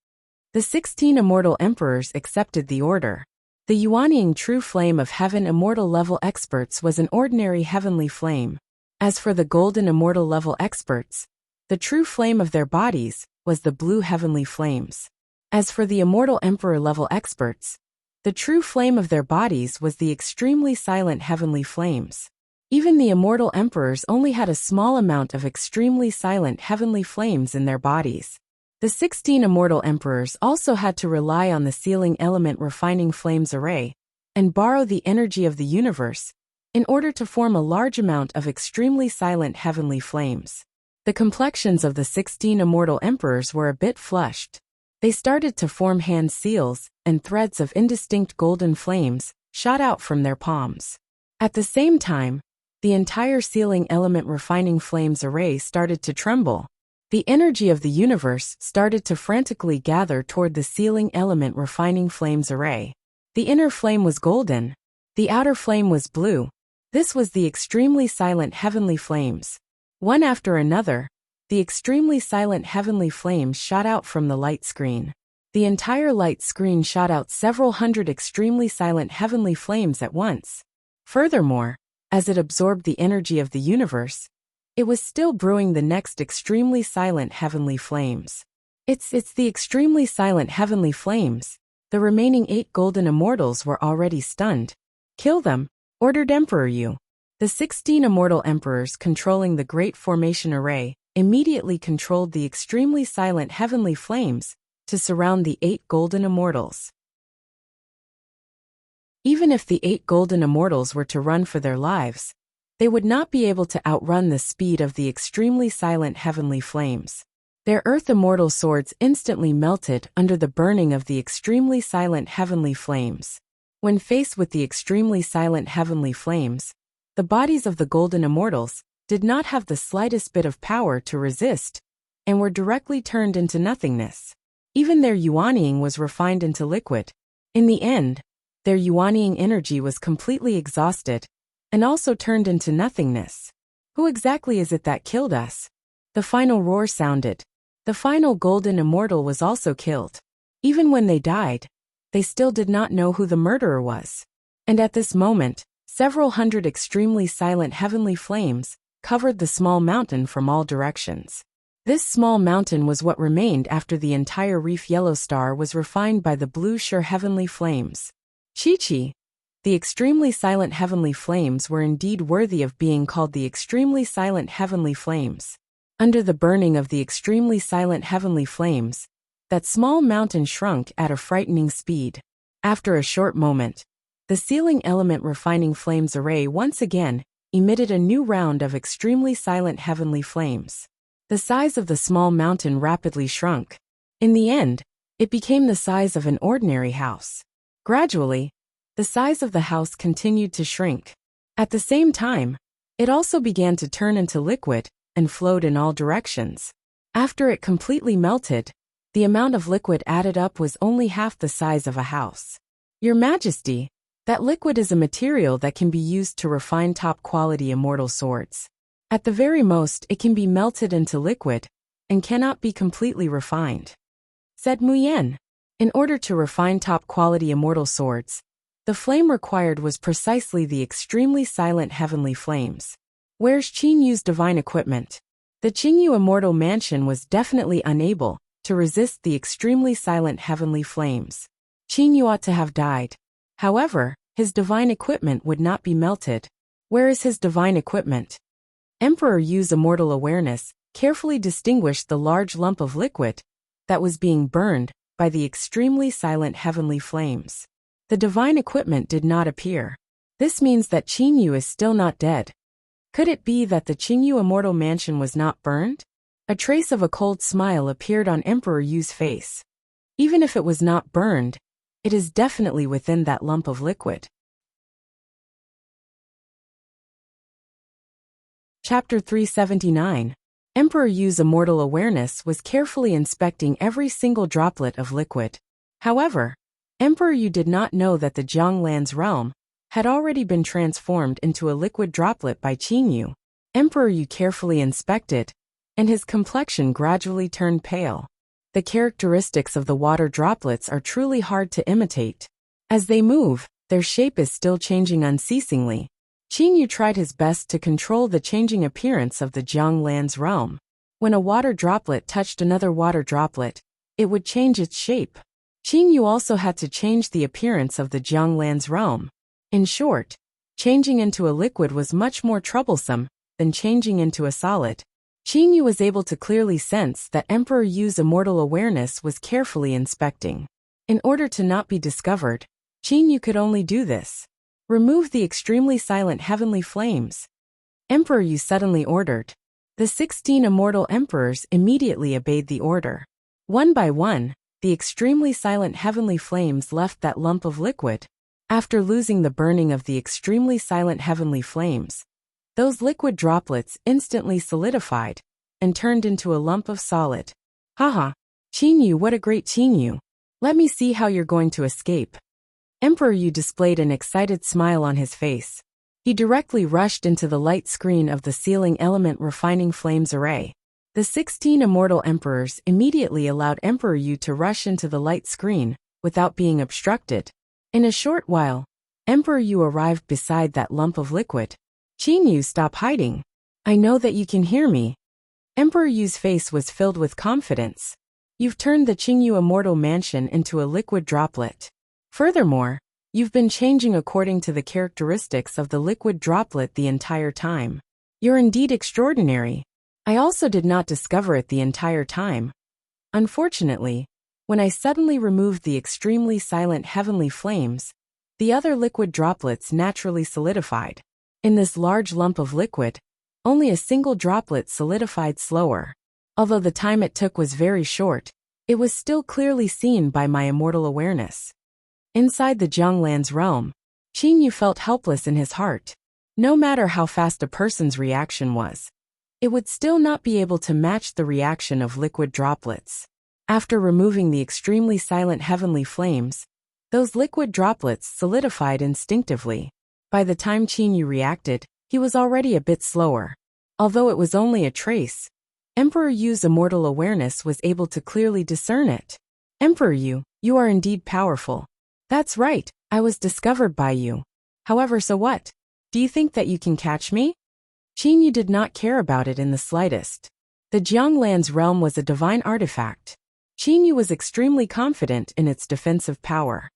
The 16 immortal emperors accepted the order. The Yuanying true flame of heaven immortal level experts was an ordinary heavenly flame. As for the golden immortal level experts, the true flame of their bodies was the blue heavenly flames. As for the immortal emperor level experts, the true flame of their bodies was the extremely silent heavenly flames. Even the immortal emperors only had a small amount of extremely silent heavenly flames in their bodies. The 16 immortal emperors also had to rely on the sealing element refining flames array and borrow the energy of the universe in order to form a large amount of extremely silent heavenly flames. The complexions of the 16 immortal emperors were a bit flushed. They started to form hand seals, and threads of indistinct golden flames shot out from their palms. At the same time, the entire sealing element refining flames array started to tremble. The energy of the universe started to frantically gather toward the sealing element refining flames array. The inner flame was golden. The outer flame was blue. This was the extremely silent heavenly flames. One after another, the extremely silent heavenly flames shot out from the light screen. The entire light screen shot out several hundred extremely silent heavenly flames at once. Furthermore, as it absorbed the energy of the universe, it was still brewing the next extremely silent heavenly flames. It's the extremely silent heavenly flames. The remaining 8 golden immortals were already stunned. Kill them, ordered Emperor Yu. The 16 immortal emperors controlling the Great Formation Array immediately controlled the extremely silent heavenly flames to surround the 8 golden immortals. Even if the 8 golden immortals were to run for their lives, they would not be able to outrun the speed of the extremely silent heavenly flames. Their earth immortal swords instantly melted under the burning of the extremely silent heavenly flames. When faced with the extremely silent heavenly flames, the bodies of the golden immortals did not have the slightest bit of power to resist, and were directly turned into nothingness. Even their yuanying was refined into liquid. In the end, their yuanying energy was completely exhausted, and also turned into nothingness. Who exactly is it that killed us? The final roar sounded. The final golden immortal was also killed. Even when they died, they still did not know who the murderer was. And at this moment, several hundred extremely silent heavenly flames covered the small mountain from all directions. This small mountain was what remained after the entire reef yellow star was refined by the blue sure heavenly flames. Chi-Chi. The extremely silent heavenly flames were indeed worthy of being called the extremely silent heavenly flames. Under the burning of the extremely silent heavenly flames, that small mountain shrunk at a frightening speed. After a short moment, the sealing element refining flames array once again emitted a new round of extremely silent heavenly flames. The size of the small mountain rapidly shrunk. In the end, it became the size of an ordinary house. Gradually, the size of the house continued to shrink. At the same time, it also began to turn into liquid and flowed in all directions. After it completely melted, the amount of liquid added up was only half the size of a house. Your Majesty, that liquid is a material that can be used to refine top-quality immortal swords. At the very most, it can be melted into liquid and cannot be completely refined, said Muyen. In order to refine top-quality immortal swords, the flame required was precisely the extremely silent heavenly flames. Where's Qin Yu's divine equipment? The Qingyu immortal mansion was definitely unable to resist the extremely silent heavenly flames. Qin Yu ought to have died. However, his divine equipment would not be melted. Where is his divine equipment? Emperor Yu's immortal awareness carefully distinguished the large lump of liquid that was being burned by the extremely silent heavenly flames. The divine equipment did not appear. This means that Qin Yu is still not dead. Could it be that the Qingyu immortal mansion was not burned? A trace of a cold smile appeared on Emperor Yu's face. Even if it was not burned, it is definitely within that lump of liquid. Chapter 379. Emperor Yu's immortal awareness was carefully inspecting every single droplet of liquid. However, Emperor Yu did not know that the Jianglan's realm had already been transformed into a liquid droplet by Qin Yu. Emperor Yu carefully inspected, and his complexion gradually turned pale. The characteristics of the water droplets are truly hard to imitate. As they move, their shape is still changing unceasingly. Qin Yu tried his best to control the changing appearance of the Jianglan's realm. When a water droplet touched another water droplet, it would change its shape. Qin Yu also had to change the appearance of the Jianglan's realm. In short, changing into a liquid was much more troublesome than changing into a solid. Qin Yu was able to clearly sense that Emperor Yu's immortal awareness was carefully inspecting. In order to not be discovered, Qin Yu could only do this. Remove the extremely silent heavenly flames. Emperor Yu suddenly ordered. The 16 immortal emperors immediately obeyed the order. One by one, the extremely silent heavenly flames left that lump of liquid. After losing the burning of the extremely silent heavenly flames, those liquid droplets instantly solidified and turned into a lump of solid. Haha, Qin Yu, what a great Qin Yu. Let me see how you're going to escape. Emperor Yu displayed an excited smile on his face. He directly rushed into the light screen of the sealing element refining flames array. The 16 immortal emperors immediately allowed Emperor Yu to rush into the light screen without being obstructed. In a short while, Emperor Yu arrived beside that lump of liquid. Qin Yu, stop hiding. I know that you can hear me. Emperor Yu's face was filled with confidence. You've turned the Qin Yu immortal mansion into a liquid droplet. Furthermore, you've been changing according to the characteristics of the liquid droplet the entire time. You're indeed extraordinary. I also did not discover it the entire time. Unfortunately, when I suddenly removed the extremely silent heavenly flames, the other liquid droplets naturally solidified. In this large lump of liquid, only a single droplet solidified slower. Although the time it took was very short, it was still clearly seen by my immortal awareness. Inside the Jianglan's realm, Qin Yu felt helpless in his heart. No matter how fast a person's reaction was, it would still not be able to match the reaction of liquid droplets. After removing the extremely silent heavenly flames, those liquid droplets solidified instinctively. By the time Qin Yu reacted, he was already a bit slower. Although it was only a trace, Emperor Yu's immortal awareness was able to clearly discern it. Emperor Yu, you are indeed powerful. That's right, I was discovered by you. However, so what? Do you think that you can catch me? Qin Yu did not care about it in the slightest. The Jianglan's realm was a divine artifact. Qin Yu was extremely confident in its defensive power.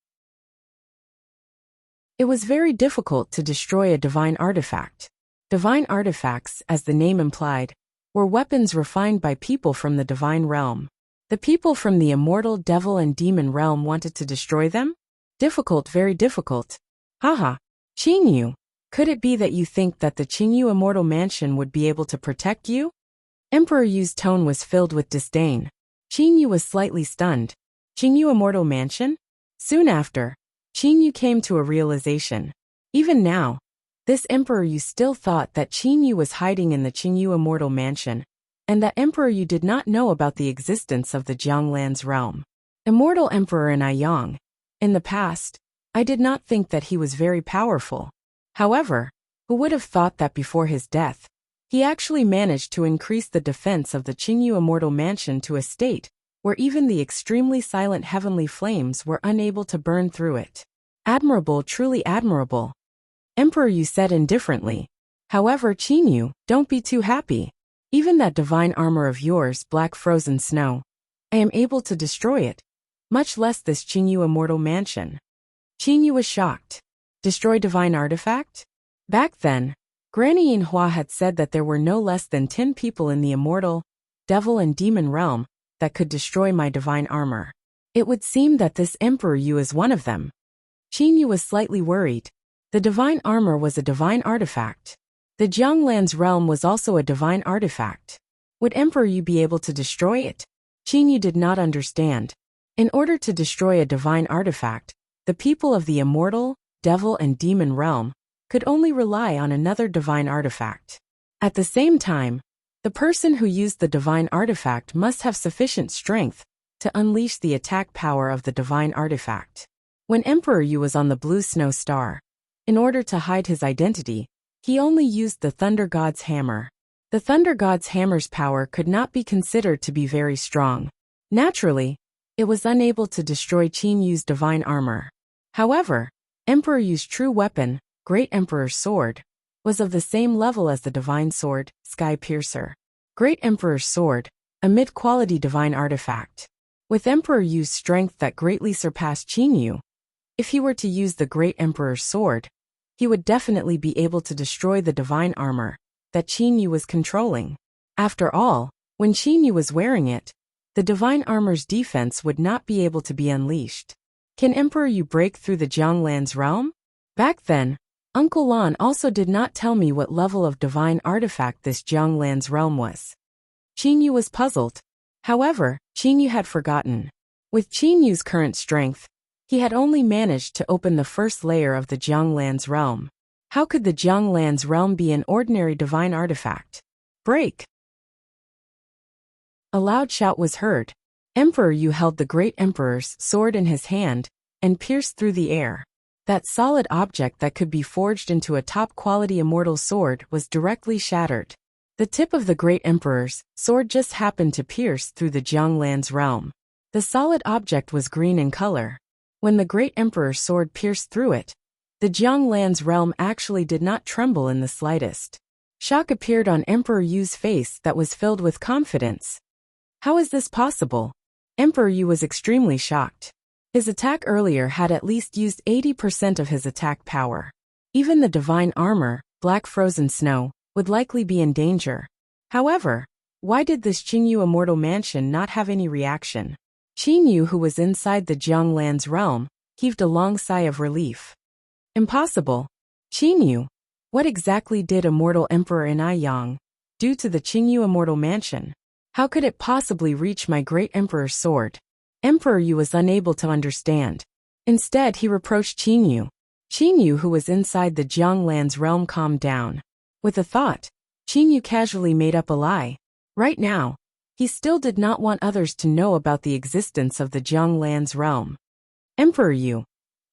It was very difficult to destroy a divine artifact. Divine artifacts, as the name implied, were weapons refined by people from the divine realm. The people from the immortal devil and demon realm wanted to destroy them? Difficult, very difficult. Haha. Qin Yu, could it be that you think that the Qin Yu immortal mansion would be able to protect you? Emperor Yu's tone was filled with disdain. Qin Yu was slightly stunned. Qin Yu immortal mansion? Soon after, Qin Yu came to a realization. Even now, this Emperor Yu still thought that Qin Yu was hiding in the Qin Yu immortal mansion, and that Emperor Yu did not know about the existence of the Jianglan's realm. Immortal Emperor in Aiyang. In the past, I did not think that he was very powerful. However, who would have thought that before his death, he actually managed to increase the defense of the Qin Yu immortal mansion to a state where even the extremely silent heavenly flames were unable to burn through it. Admirable, truly admirable. Emperor Yu said indifferently. However, Qin Yu, don't be too happy. Even that divine armor of yours, black frozen snow, I am able to destroy it, much less this Qin Yu immortal mansion. Qin Yu was shocked. Destroy divine artifact? Back then, Granny Yinhua had said that there were no less than 10 people in the immortal, devil and demon realm that could destroy my divine armor. It would seem that this Emperor Yu is one of them. Qin Yu was slightly worried. The divine armor was a divine artifact. The Jianglan's realm was also a divine artifact. Would Emperor Yu be able to destroy it? Qin Yu did not understand. In order to destroy a divine artifact, the people of the immortal, devil and demon realm could only rely on another divine artifact. At the same time, The person who used the divine artifact must have sufficient strength to unleash the attack power of the divine artifact. When Emperor Yu was on the blue snow star, in order to hide his identity, he only used the Thunder God's hammer. The Thunder God's hammer's power could not be considered to be very strong. Naturally, it was unable to destroy Qin Yu's divine armor. However, Emperor Yu's true weapon, Great Emperor's Sword, was of the same level as the divine sword, Sky Piercer. Great Emperor's Sword, a mid-quality divine artifact. With Emperor Yu's strength that greatly surpassed Qin Yu, if he were to use the Great Emperor's Sword, he would definitely be able to destroy the divine armor that Qin Yu was controlling. After all, when Qin Yu was wearing it, the divine armor's defense would not be able to be unleashed. Can Emperor Yu break through the Jianglan's realm? Back then, Uncle Lan also did not tell me what level of divine artifact this Jianglan's realm was. Qin Yu was puzzled. However, Qin Yu had forgotten. With Qin Yu's current strength, he had only managed to open the first layer of the Jianglan's realm. How could the Jianglan's realm be an ordinary divine artifact? Break! A loud shout was heard. Emperor Yu held the Great Emperor's sword in his hand and pierced through the air. That solid object that could be forged into a top-quality immortal sword was directly shattered. The tip of the Great Emperor's sword just happened to pierce through the Jianglan's realm. The solid object was green in color. When the Great Emperor's sword pierced through it, the Jianglan's realm actually did not tremble in the slightest. Shock appeared on Emperor Yu's face that was filled with confidence. How is this possible? Emperor Yu was extremely shocked. His attack earlier had at least used 80% of his attack power. Even the divine armor, Black Frozen Snow, would likely be in danger. However, why did this Qin Yu immortal mansion not have any reaction? Qin Yu, who was inside the Jianglan's realm, heaved a long sigh of relief. Impossible. Qin Yu. What exactly did Immortal Emperor Yang do to the Qin Yu immortal mansion? How could it possibly reach my Great Emperor's sword? Emperor Yu was unable to understand. Instead, he reproached Qin Yu. Qin Yu, who was inside the Jianglan's realm, calmed down. With a thought, Qin Yu casually made up a lie. Right now, he still did not want others to know about the existence of the Jianglan's realm. Emperor Yu.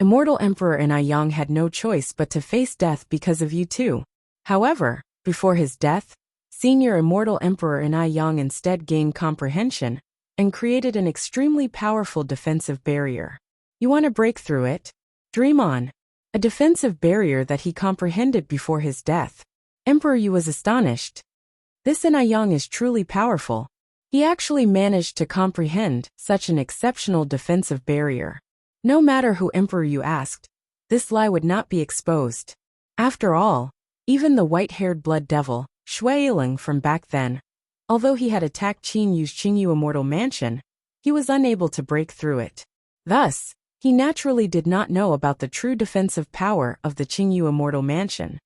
Immortal Emperor Yang had no choice but to face death because of you too. However, before his death, Senior Immortal Emperor Yang instead gained comprehension and created an extremely powerful defensive barrier. You want to break through it? Dream on. A defensive barrier that he comprehended before his death. Emperor Yu was astonished. This Yang is truly powerful. He actually managed to comprehend such an exceptional defensive barrier. No matter who Emperor Yu asked, this lie would not be exposed. After all, even the white-haired blood devil, Shui Yiling from back then, although he had attacked Qin Yu's Qin Yu immortal mansion, he was unable to break through it. Thus, he naturally did not know about the true defensive power of the Qin Yu immortal mansion.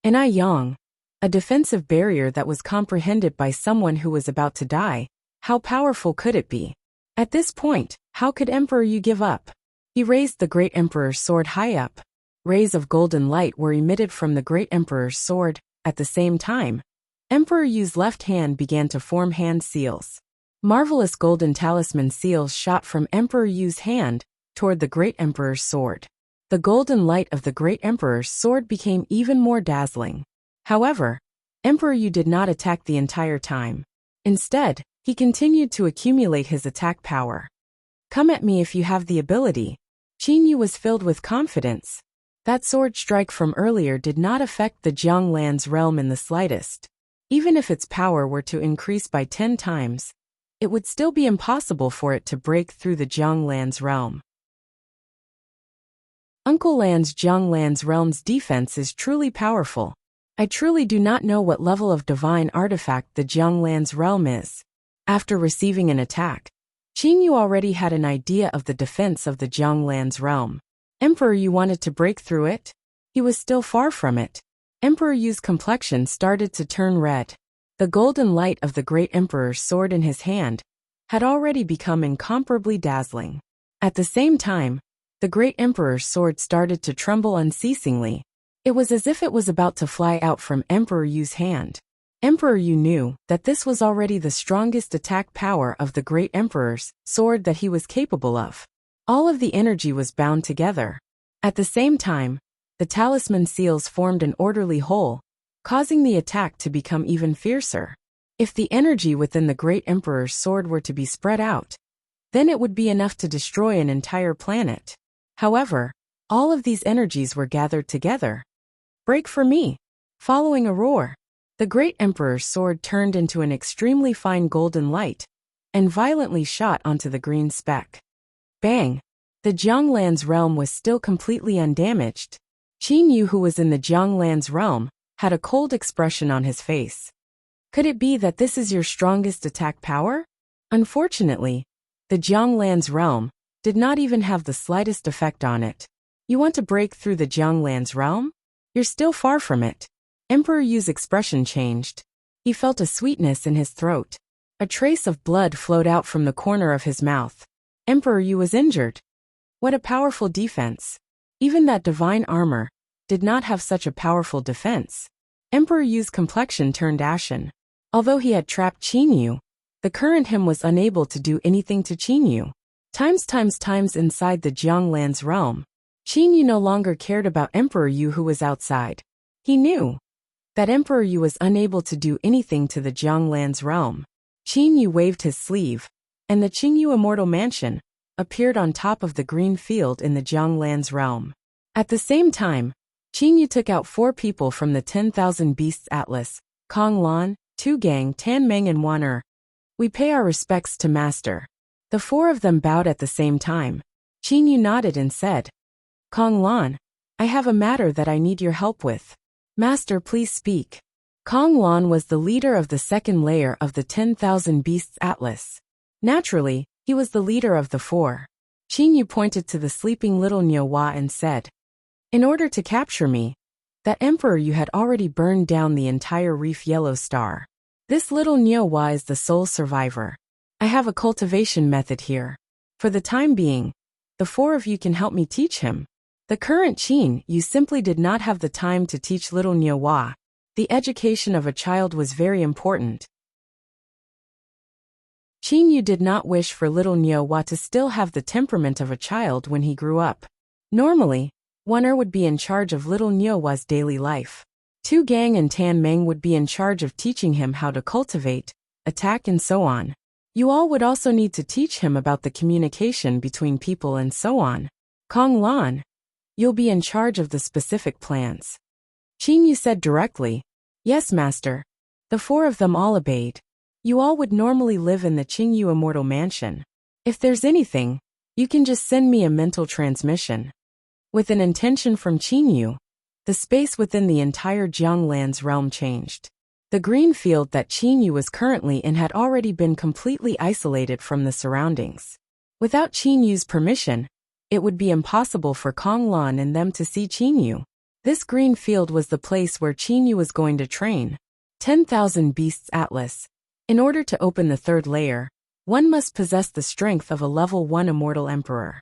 Yang, a defensive barrier that was comprehended by someone who was about to die, how powerful could it be? At this point, how could Emperor Yu give up? He raised the Great Emperor's sword high up. Rays of golden light were emitted from the Great Emperor's sword. At the same time, Emperor Yu's left hand began to form hand seals. Marvelous golden talisman seals shot from Emperor Yu's hand toward the Great Emperor's sword. The golden light of the Great Emperor's sword became even more dazzling. However, Emperor Yu did not attack the entire time. Instead, he continued to accumulate his attack power. Come at me if you have the ability. Qin Yu was filled with confidence. That sword strike from earlier did not affect the Jianglan's realm in the slightest. Even if its power were to increase by 10 times, it would still be impossible for it to break through the Jianglan's realm. Uncle Lan's Jianglan's realm's defense is truly powerful. I truly do not know what level of divine artifact the Jianglan's realm is. After receiving an attack, Qin Yu already had an idea of the defense of the Jianglan's realm. Emperor Yu wanted to break through it? He was still far from it. Emperor Yu's complexion started to turn red. The golden light of the Great Emperor's sword in his hand had already become incomparably dazzling. At the same time, the Great Emperor's sword started to tremble unceasingly. It was as if it was about to fly out from Emperor Yu's hand. Emperor Yu knew that this was already the strongest attack power of the great emperor's sword that he was capable of. All of the energy was bound together. At the same time, the talisman seals formed an orderly whole, causing the attack to become even fiercer. If the energy within the great emperor's sword were to be spread out, then it would be enough to destroy an entire planet. However, all of these energies were gathered together. Break for me! Following a roar, the great emperor's sword turned into an extremely fine golden light and violently shot onto the green speck. Bang! The Jianglan's realm was still completely undamaged. Qin Yu, who was in the Jianglan's realm, had a cold expression on his face. Could it be that this is your strongest attack power? Unfortunately, the Jianglan's realm did not even have the slightest effect on it. You want to break through the Jianglan's realm? You're still far from it. Emperor Yu's expression changed. He felt a sweetness in his throat. A trace of blood flowed out from the corner of his mouth. Emperor Yu was injured. What a powerful defense. Even that divine armor did not have such a powerful defense. Emperor Yu's complexion turned ashen. Although he had trapped Qin Yu, the current him was unable to do anything to Qin Yu. Times inside the Jianglan's realm, Qin Yu no longer cared about Emperor Yu, who was outside. He knew that Emperor Yu was unable to do anything to the Jianglan's realm. Qin Yu waved his sleeve, and the Qingyu Immortal Mansion appeared on top of the green field in the Jianglan's realm. At the same time, Qin Yu took out 4 people from the 10,000 Beasts Atlas: Kong Lan, Tu Gang, Tan Meng and Wan Er. We pay our respects to Master. The 4 of them bowed at the same time. Qin Yu nodded and said, Kong Lan, I have a matter that I need your help with. Master, please speak. Kong Lan was the leader of the second layer of the 10,000 Beasts Atlas. Naturally, he was the leader of the 4. Qin Yu pointed to the sleeping little Nyowa and said, in order to capture me, that Emperor Yu had already burned down the entire reef Yellow Star. This little Nyowa is the sole survivor. I have a cultivation method here. For the time being, the 4 of you can help me teach him. The current Qin Yu simply did not have the time to teach little Nyowa. The education of a child was very important. Qin Yu did not wish for little Nyowa to still have the temperament of a child when he grew up. Normally, Wan Er would be in charge of little Nyowa's daily life. Tu Gang and Tan Meng would be in charge of teaching him how to cultivate, attack and so on. You all would also need to teach him about the communication between people and so on. Kong Lan, you'll be in charge of the specific plans. Qin Yu said directly, yes, Master. The 4 of them all obeyed. You all would normally live in the Qingyu Immortal Mansion. If there's anything, you can just send me a mental transmission. With an intention from Qin Yu, the space within the entire Jianglan's realm changed. The green field that Qin Yu was currently in had already been completely isolated from the surroundings. Without Qin Yu's permission, it would be impossible for Kong Lan and them to see Qin Yu. This green field was the place where Qin Yu was going to train. 10,000 Beasts Atlas. In order to open the 3rd layer, one must possess the strength of a level 1 immortal emperor.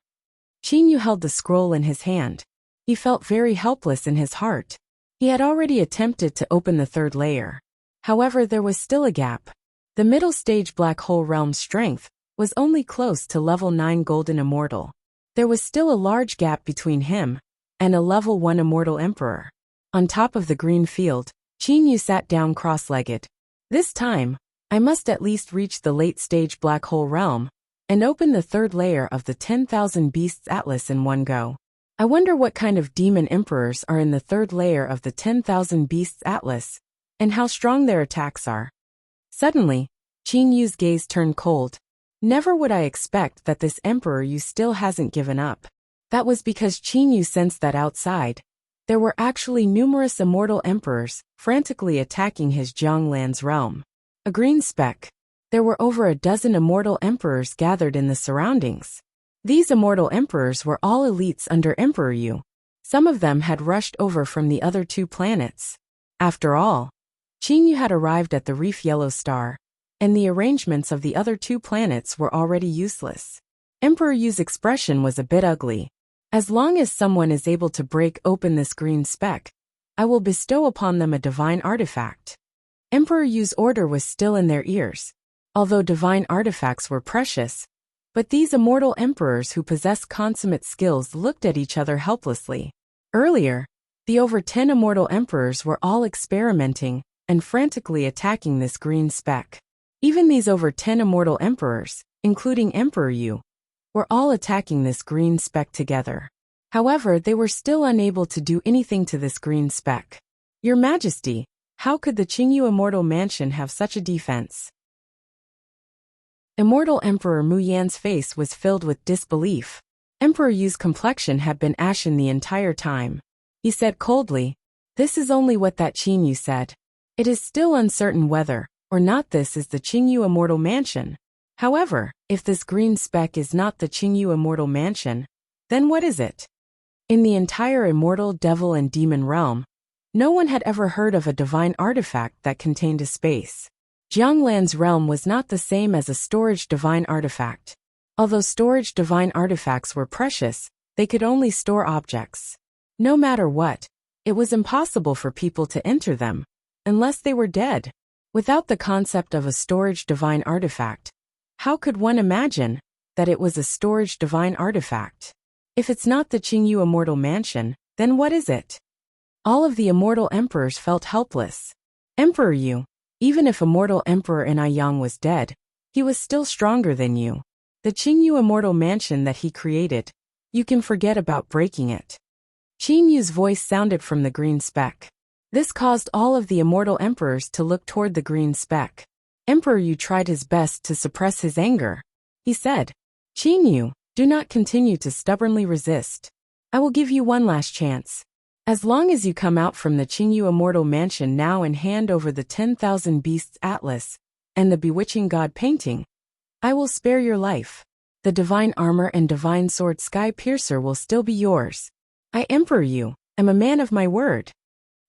Qin Yu held the scroll in his hand. He felt very helpless in his heart. He had already attempted to open the 3rd layer. However, there was still a gap. The middle stage black hole realm's strength was only close to level 9 golden immortal. There was still a large gap between him and a level 1 immortal emperor. On top of the green field, Qin Yu sat down cross-legged. This time, I must at least reach the late stage black hole realm and open the 3rd layer of the 10,000 Beasts Atlas in one go. I wonder what kind of demon emperors are in the 3rd layer of the 10,000 Beasts Atlas, and how strong their attacks are. Suddenly, Qin Yu's gaze turned cold. Never would I expect that this Emperor Yu still hasn't given up. That was because Qin Yu sensed that outside, there were actually numerous immortal emperors frantically attacking his Jianglan's realm. A green speck. There were over a dozen immortal emperors gathered in the surroundings. These immortal emperors were all elites under Emperor Yu. Some of them had rushed over from the other 2 planets. After all, Qin Yu had arrived at the reef Yellow Star, and the arrangements of the other 2 planets were already useless. Emperor Yu's expression was a bit ugly. As long as someone is able to break open this green speck, I will bestow upon them a divine artifact. Emperor Yu's order was still in their ears, although divine artifacts were precious. But these immortal emperors who possessed consummate skills looked at each other helplessly. Earlier, the over 10 immortal emperors were all experimenting and frantically attacking this green speck. Even these over 10 immortal emperors, including Emperor Yu, were all attacking this green speck together. However, they were still unable to do anything to this green speck. Your Majesty, how could the Qingyu Immortal Mansion have such a defense? Immortal Emperor Mu Yan's face was filled with disbelief. Emperor Yu's complexion had been ashen the entire time. He said coldly, "This is only what that Qingyu said. It is still uncertain whether or not this is the Qingyu Immortal Mansion. However, if this green speck is not the Qingyu Immortal Mansion, then what is it?" In the entire immortal devil and demon realm, no one had ever heard of a divine artifact that contained a space. Jianglan's realm was not the same as a storage divine artifact. Although storage divine artifacts were precious, they could only store objects. No matter what, it was impossible for people to enter them, unless they were dead. Without the concept of a storage divine artifact, how could one imagine that it was a storage divine artifact? If it's not the Qingyu Immortal Mansion, then what is it? All of the immortal emperors felt helpless. Emperor Yu, even if Immortal Emperor Yang was dead, he was still stronger than you. The Qingyu Immortal Mansion that he created, you can forget about breaking it. Qin Yu's voice sounded from the green speck. This caused all of the immortal emperors to look toward the green speck. Emperor Yu tried his best to suppress his anger. He said, "Qin Yu, do not continue to stubbornly resist. I will give you one last chance. As long as you come out from the Qingyu Immortal Mansion now and hand over the 10,000 Beasts Atlas and the Bewitching God painting, I will spare your life. The divine armor and divine sword Sky Piercer will still be yours. I, Emperor Yu, am a man of my word."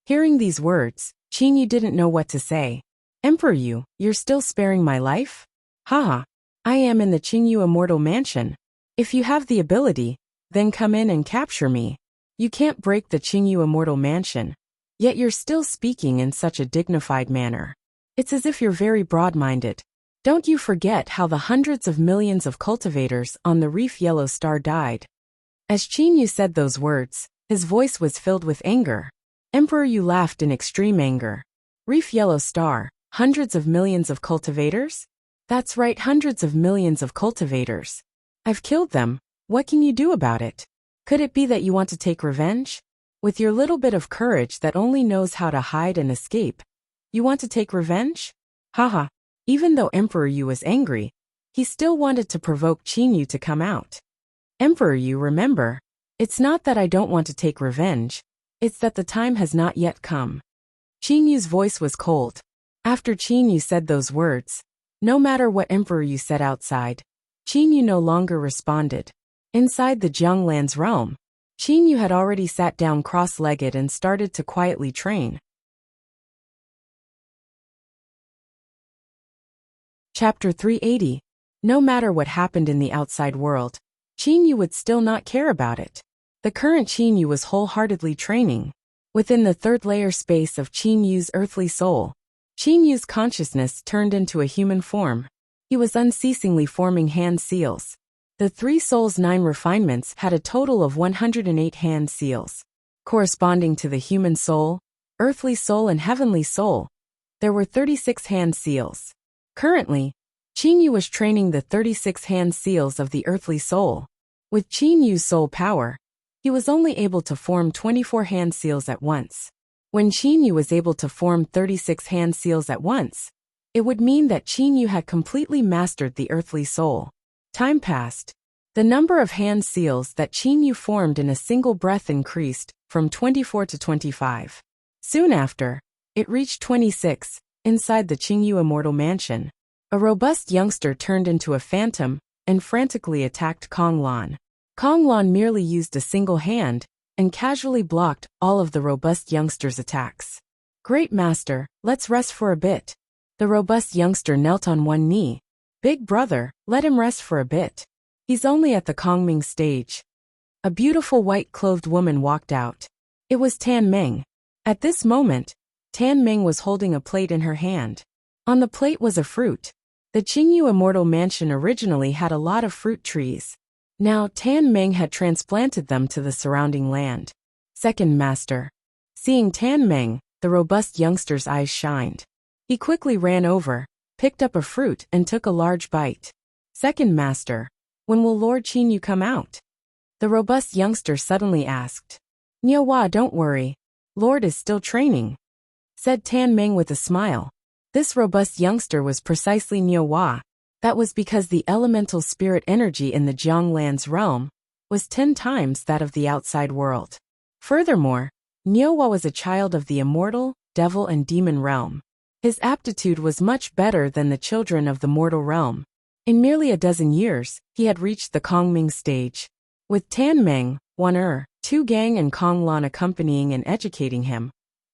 Hearing these words, Qin Yu didn't know what to say. "Emperor Yu, you're still sparing my life? Haha, I am in the Qingyu Immortal Mansion. If you have the ability, then come in and capture me. You can't break the Qingyu Immortal Mansion, yet you're still speaking in such a dignified manner. It's as if you're very broad-minded. Don't you forget how the hundreds of millions of cultivators on the reef Yellow Star died?" As Qin Yu said those words, his voice was filled with anger. Emperor Yu laughed in extreme anger. "Reef Yellow Star, hundreds of millions of cultivators? That's right, hundreds of millions of cultivators. I've killed them. What can you do about it? Could it be that you want to take revenge? With your little bit of courage that only knows how to hide and escape, you want to take revenge? Haha." Even though Emperor Yu was angry, he still wanted to provoke Qin Yu to come out. "Emperor Yu, remember, it's not that I don't want to take revenge, it's that the time has not yet come." Qin Yu's voice was cold. After Qin Yu said those words, no matter what Emperor Yu said outside, Qin Yu no longer responded. Inside the Jianglan's realm, Qin Yu had already sat down cross-legged and started to quietly train. Chapter 380. No matter what happened in the outside world, Qin Yu would still not care about it. The current Qin Yu was wholeheartedly training. Within the third layer space of Qin Yu's earthly soul, Qin Yu's consciousness turned into a human form. He was unceasingly forming hand seals. The three souls' 9 refinements had a total of 108 hand seals. Corresponding to the human soul, earthly soul and heavenly soul, there were 36 hand seals. Currently, Qin Yu was training the 36 hand seals of the earthly soul. With Qin Yu's soul power, he was only able to form 24 hand seals at once. When Qin Yu was able to form 36 hand seals at once, it would mean that Qin Yu had completely mastered the earthly soul. Time passed. The number of hand seals that Qin Yu formed in a single breath increased from 24 to 25. Soon after, it reached 26. Inside the Qingyu Immortal Mansion, a robust youngster turned into a phantom and frantically attacked Kong Lan. Kong Lan merely used a single hand and casually blocked all of the robust youngster's attacks. "Great master, let's rest for a bit." The robust youngster knelt on one knee. "Big brother, let him rest for a bit. He's only at the Kongming stage." A beautiful white-clothed woman walked out. It was Tan Meng. At this moment, Tan Meng was holding a plate in her hand. On the plate was a fruit. The Qingyu Immortal Mansion originally had a lot of fruit trees. Now Tan Meng had transplanted them to the surrounding land. Second Master. Seeing Tan Meng, the robust youngster's eyes shined. He quickly ran over, picked up a fruit and took a large bite. Second Master. When will Lord Qingyu come out? The robust youngster suddenly asked. Niuhua, don't worry. Lord is still training, said Tan Meng with a smile. This robust youngster was precisely Niuhua. That was because the elemental spirit energy in the Jianglan's realm was 10 times that of the outside world. Furthermore, Niuhua was a child of the immortal, devil and demon realm. His aptitude was much better than the children of the mortal realm. In merely a dozen years, he had reached the Kongming stage. With Tan Meng, Wan Tu Gang and Kong Lan accompanying and educating him.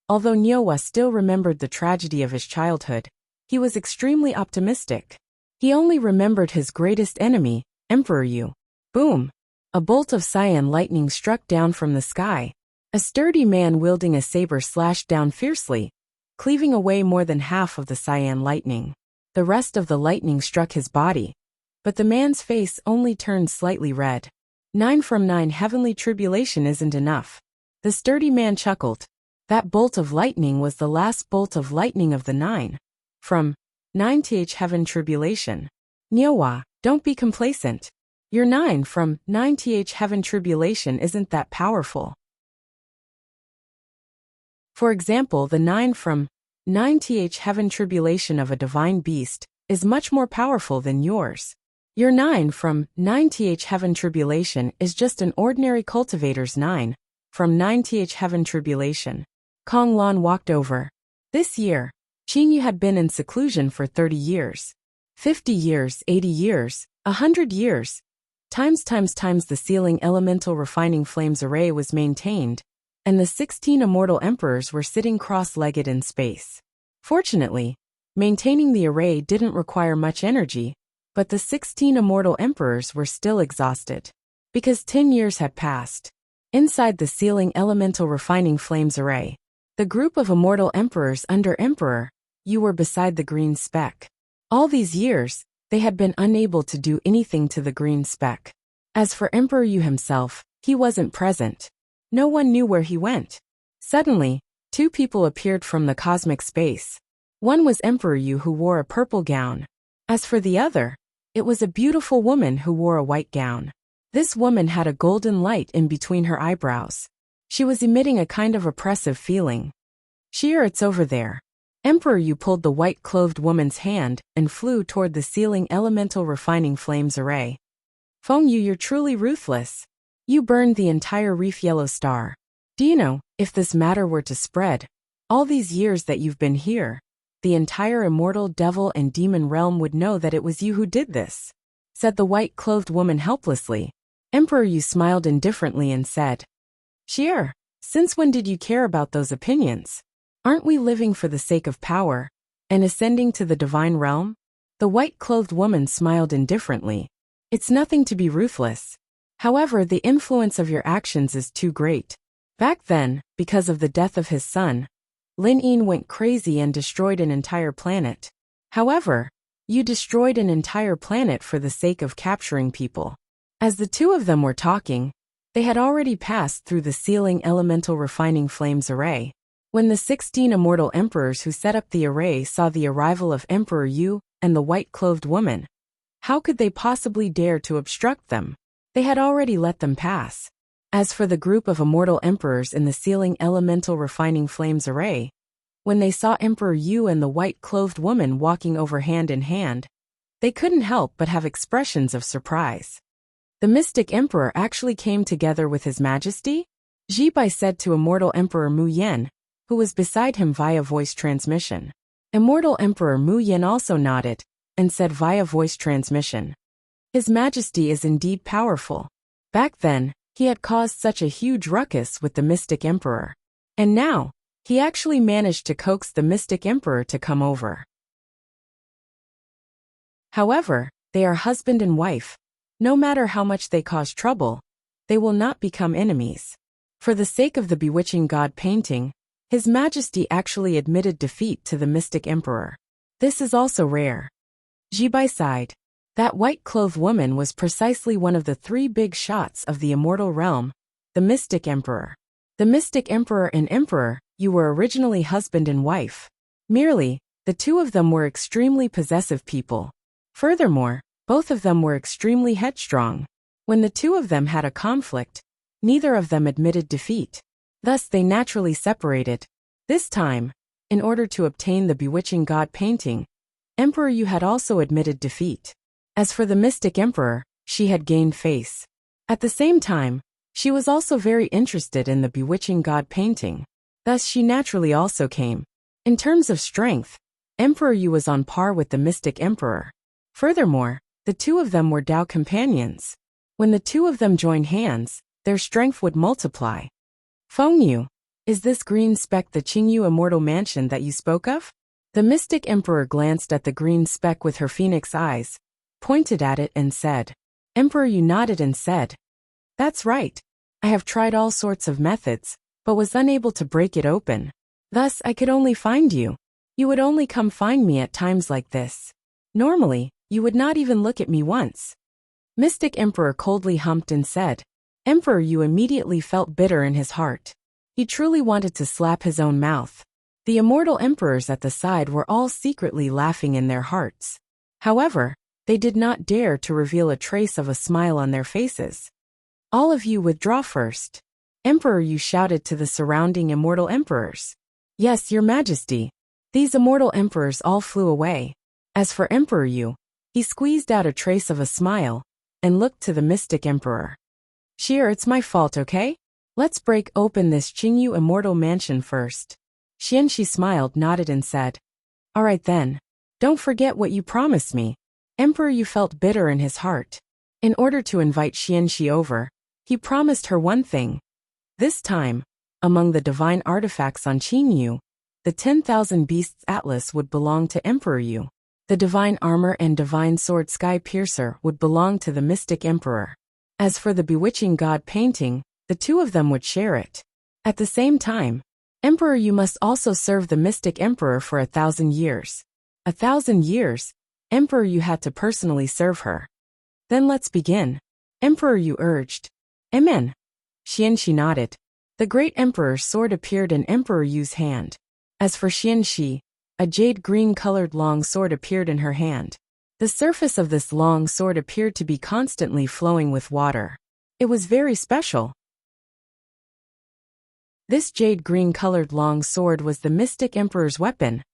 Although Niuhua still remembered the tragedy of his childhood, he was extremely optimistic. He only remembered his greatest enemy, Emperor Yu. Boom! A bolt of cyan lightning struck down from the sky. A sturdy man wielding a saber slashed down fiercely, cleaving away more than half of the cyan lightning. The rest of the lightning struck his body, but the man's face only turned slightly red. 9 from 9 heavenly tribulation isn't enough. The sturdy man chuckled. That bolt of lightning was the last bolt of lightning of the 9 from 9th heaven tribulation. Niuhua, don't be complacent. Your 9 from 9th heaven tribulation isn't that powerful. For example, the 9 from 9th heaven tribulation of a divine beast is much more powerful than yours. Your 9 from 9th heaven tribulation is just an ordinary cultivator's 9 from 9th heaven tribulation. Kong Lan walked over. This year, Qingyu had been in seclusion for 30 years. 50 years, 80 years, 100 years. Times the sealing elemental refining flames array was maintained, and the 16 immortal emperors were sitting cross-legged in space. Fortunately, maintaining the array didn't require much energy, but the 16 immortal emperors were still exhausted. Because 10 years had passed. Inside the sealing elemental refining flames array, the group of immortal emperors under Emperor Yu were beside the green speck. All these years, they had been unable to do anything to the green speck. As for Emperor Yu himself, he wasn't present. No one knew where he went. Suddenly, 2 people appeared from the cosmic space. One was Emperor Yu, who wore a purple gown. As for the other, it was a beautiful woman who wore a white gown. This woman had a golden light in between her eyebrows. She was emitting a kind of oppressive feeling. Sheer, it's over there. Emperor Yu pulled the white-clothed woman's hand and flew toward the sealing elemental refining flames array. Feng Yu, you're truly ruthless. You burned the entire reef yellow star. Do you know, if this matter were to spread, all these years that you've been here, the entire immortal devil and demon realm would know that it was you who did this, said the white-clothed woman helplessly. Emperor Yu smiled indifferently and said, Sheer, since when did you care about those opinions? Aren't we living for the sake of power and ascending to the divine realm? The white-clothed woman smiled indifferently. It's nothing to be ruthless. However, the influence of your actions is too great. Back then, because of the death of his son, Lin Yin went crazy and destroyed an entire planet. However, you destroyed an entire planet for the sake of capturing people. As the 2 of them were talking, they had already passed through the sealing elemental refining flames array. When the 16 immortal emperors who set up the array saw the arrival of Emperor Yu and the white-clothed woman, how could they possibly dare to obstruct them? They had already let them pass. As for the group of immortal emperors in the sealing elemental refining flames array, when they saw Emperor Yu and the white-clothed woman walking over hand in hand, they couldn't help but have expressions of surprise. The mystic emperor actually came together with his majesty? Ji Bai said to immortal Emperor Mu Yan, who was beside him via voice transmission. Immortal Emperor Mu Yan also nodded and said via voice transmission, His Majesty is indeed powerful. Back then, he had caused such a huge ruckus with the mystic emperor. And now, he actually managed to coax the mystic emperor to come over. However, they are husband and wife. No matter how much they cause trouble, they will not become enemies. For the sake of the bewitching god painting, His Majesty actually admitted defeat to the mystic emperor. This is also rare. Jibai sighed. That white-clothed woman was precisely one of the three big shots of the immortal realm, the mystic emperor. The mystic emperor and emperor, you were originally husband and wife. Merely, the two of them were extremely possessive people. Furthermore, both of them were extremely headstrong. When the two of them had a conflict, neither of them admitted defeat. Thus they naturally separated. This time, in order to obtain the bewitching god painting, Emperor Yu had also admitted defeat. As for the mystic emperor, she had gained face. At the same time, she was also very interested in the bewitching god painting. Thus she naturally also came. In terms of strength, Emperor Yu was on par with the mystic emperor. Furthermore, the two of them were Dao companions. When the two of them joined hands, their strength would multiply. Feng Yu, is this green speck the Qingyu immortal mansion that you spoke of? The mystic emperor glanced at the green speck with her phoenix eyes, pointed at it and said. Emperor Yu nodded and said, "That's right. I have tried all sorts of methods, but was unable to break it open. Thus I could only find you. You would only come find me at times like this. Normally, you would not even look at me once." Mystic Emperor coldly humped and said. Emperor Yu immediately felt bitter in his heart. He truly wanted to slap his own mouth. The immortal emperors at the side were all secretly laughing in their hearts. However, they did not dare to reveal a trace of a smile on their faces. "All of you withdraw first." Emperor Yu shouted to the surrounding immortal emperors. "Yes, your majesty." These immortal emperors all flew away. As for Emperor Yu, he squeezed out a trace of a smile and looked to the mystic emperor. "Sheer, it's my fault, okay? Let's break open this Qingyu immortal mansion first." Xianxi smiled, nodded and said, "All right then. Don't forget what you promised me." Emperor Yu felt bitter in his heart. In order to invite Xianxi over, he promised her one thing. This time, among the divine artifacts on Qingyu, the 10,000 Beasts Atlas would belong to Emperor Yu. The divine armor and divine sword Sky Piercer would belong to the mystic emperor. As for the bewitching god painting, the two of them would share it. At the same time, Emperor Yu must also serve the mystic emperor for 1,000 years. 1,000 years, Emperor Yu had to personally serve her. "Then let's begin," Emperor Yu urged. "Amen." Xianxi nodded. The great emperor's sword appeared in Emperor Yu's hand. As for Xianxi, a jade green-colored long sword appeared in her hand. The surface of this long sword appeared to be constantly flowing with water. It was very special. This jade green-colored long sword was the mystic emperor's weapon,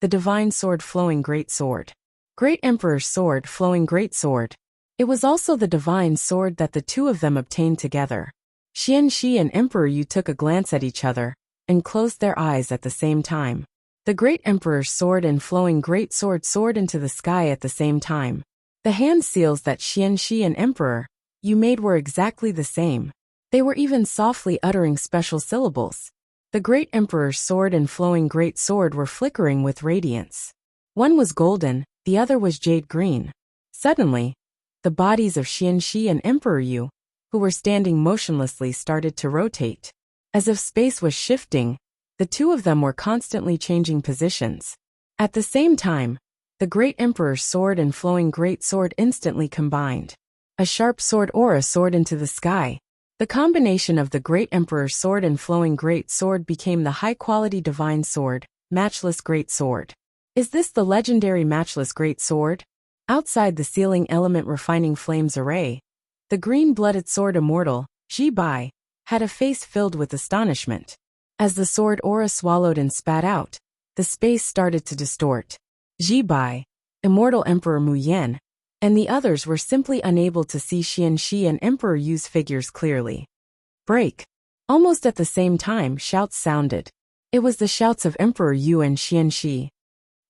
the divine sword flowing great sword. Great emperor's sword flowing great sword. It was also the divine sword that the two of them obtained together. Xianxi and Emperor Yu took a glance at each other and closed their eyes at the same time. The great emperor's sword and flowing great sword soared into the sky at the same time. The hand seals that Xianxi and Emperor Yu made were exactly the same. They were even softly uttering special syllables. The great emperor's sword and flowing great sword were flickering with radiance. One was golden, the other was jade green. Suddenly, the bodies of Xianxi and Emperor Yu, who were standing motionlessly, started to rotate. As if space was shifting, the two of them were constantly changing positions. At the same time, the great emperor's sword and flowing great sword instantly combined. A sharp sword aura soared into the sky. The combination of the great emperor's sword and flowing great sword became the high-quality divine sword, matchless great sword. Is this the legendary matchless great sword? Outside the sealing element refining flames array, the green-blooded sword immortal, Ji Bai, had a face filled with astonishment. As the sword aura swallowed and spat out, the space started to distort. Ji Bai, immortal Emperor Mu Yan, and the others were simply unable to see Xianxi and Emperor Yu's figures clearly. Break! Almost at the same time, shouts sounded. It was the shouts of Emperor Yu and Xianxi.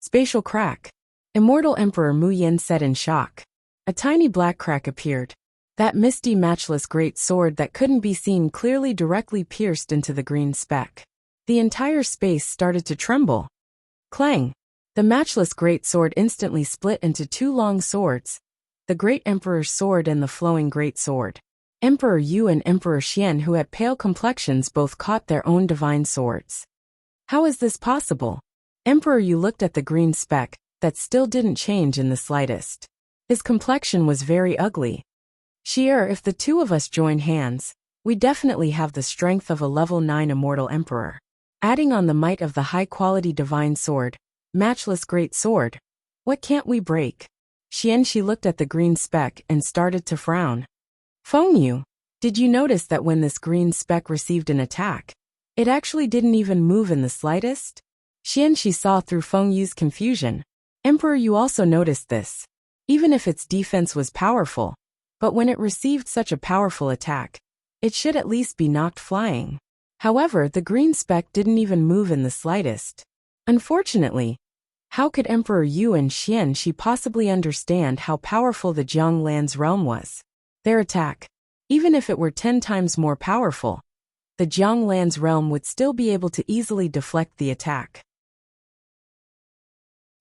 Spatial crack. Immortal Emperor Mu Yan said in shock. A tiny black crack appeared. That misty matchless great sword that couldn't be seen clearly directly pierced into the green speck. The entire space started to tremble. Clang! The matchless great sword instantly split into two long swords, the great emperor's sword and the flowing great sword. Emperor Yu and Emperor Xian, who had pale complexions, both caught their own divine swords. How is this possible? Emperor Yu looked at the green speck that still didn't change in the slightest. His complexion was very ugly. Sheer, if the two of us join hands, we definitely have the strength of a level 9 immortal emperor. Adding on the might of the high-quality divine sword, matchless great sword, what can't we break? Xianxi looked at the green speck and started to frown. Feng Yu, did you notice that when this green speck received an attack, it actually didn't even move in the slightest? Xianxi saw through Feng Yu's confusion. Emperor Yu also noticed this. Even if its defense was powerful, but when it received such a powerful attack, it should at least be knocked flying. However, the green speck didn't even move in the slightest. Unfortunately, how could Emperor Yu and Xianxi possibly understand how powerful the Jiang Lan's realm was? Their attack, even if it were 10 times more powerful, the Jiang Lan's realm would still be able to easily deflect the attack.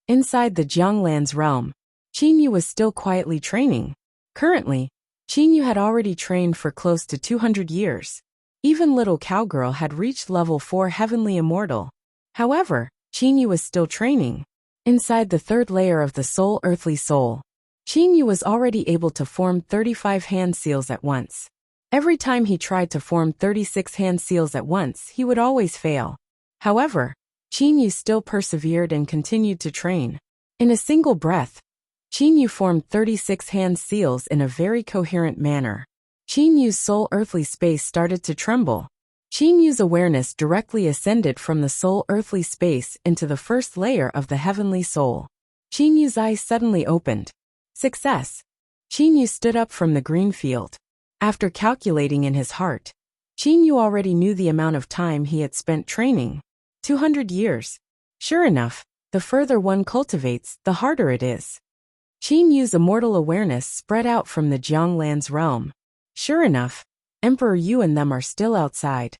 Inside the Jiang Lan's realm, Qin Yu was still quietly training. Currently, Qin Yu had already trained for close to 200 years. Even little cowgirl had reached level 4 heavenly immortal. However, Qin Yu was still training. Inside the third layer of the soul earthly soul, Qin Yu was already able to form 35 hand seals at once. Every time he tried to form 36 hand seals at once, he would always fail. However, Qin Yu still persevered and continued to train. In a single breath, Qin Yu formed 36 hand seals in a very coherent manner. Qin Yu's soul earthly space started to tremble. Qin Yu's awareness directly ascended from the soul earthly space into the first layer of the heavenly soul. Qin Yu's eyes suddenly opened. Success! Qin Yu stood up from the green field. After calculating in his heart, Qin Yu already knew the amount of time he had spent training. 200 years. Sure enough, the further one cultivates, the harder it is. Qin Yu's immortal awareness spread out from the Jiang Lan's realm. Sure enough, Emperor Yu and them are still outside.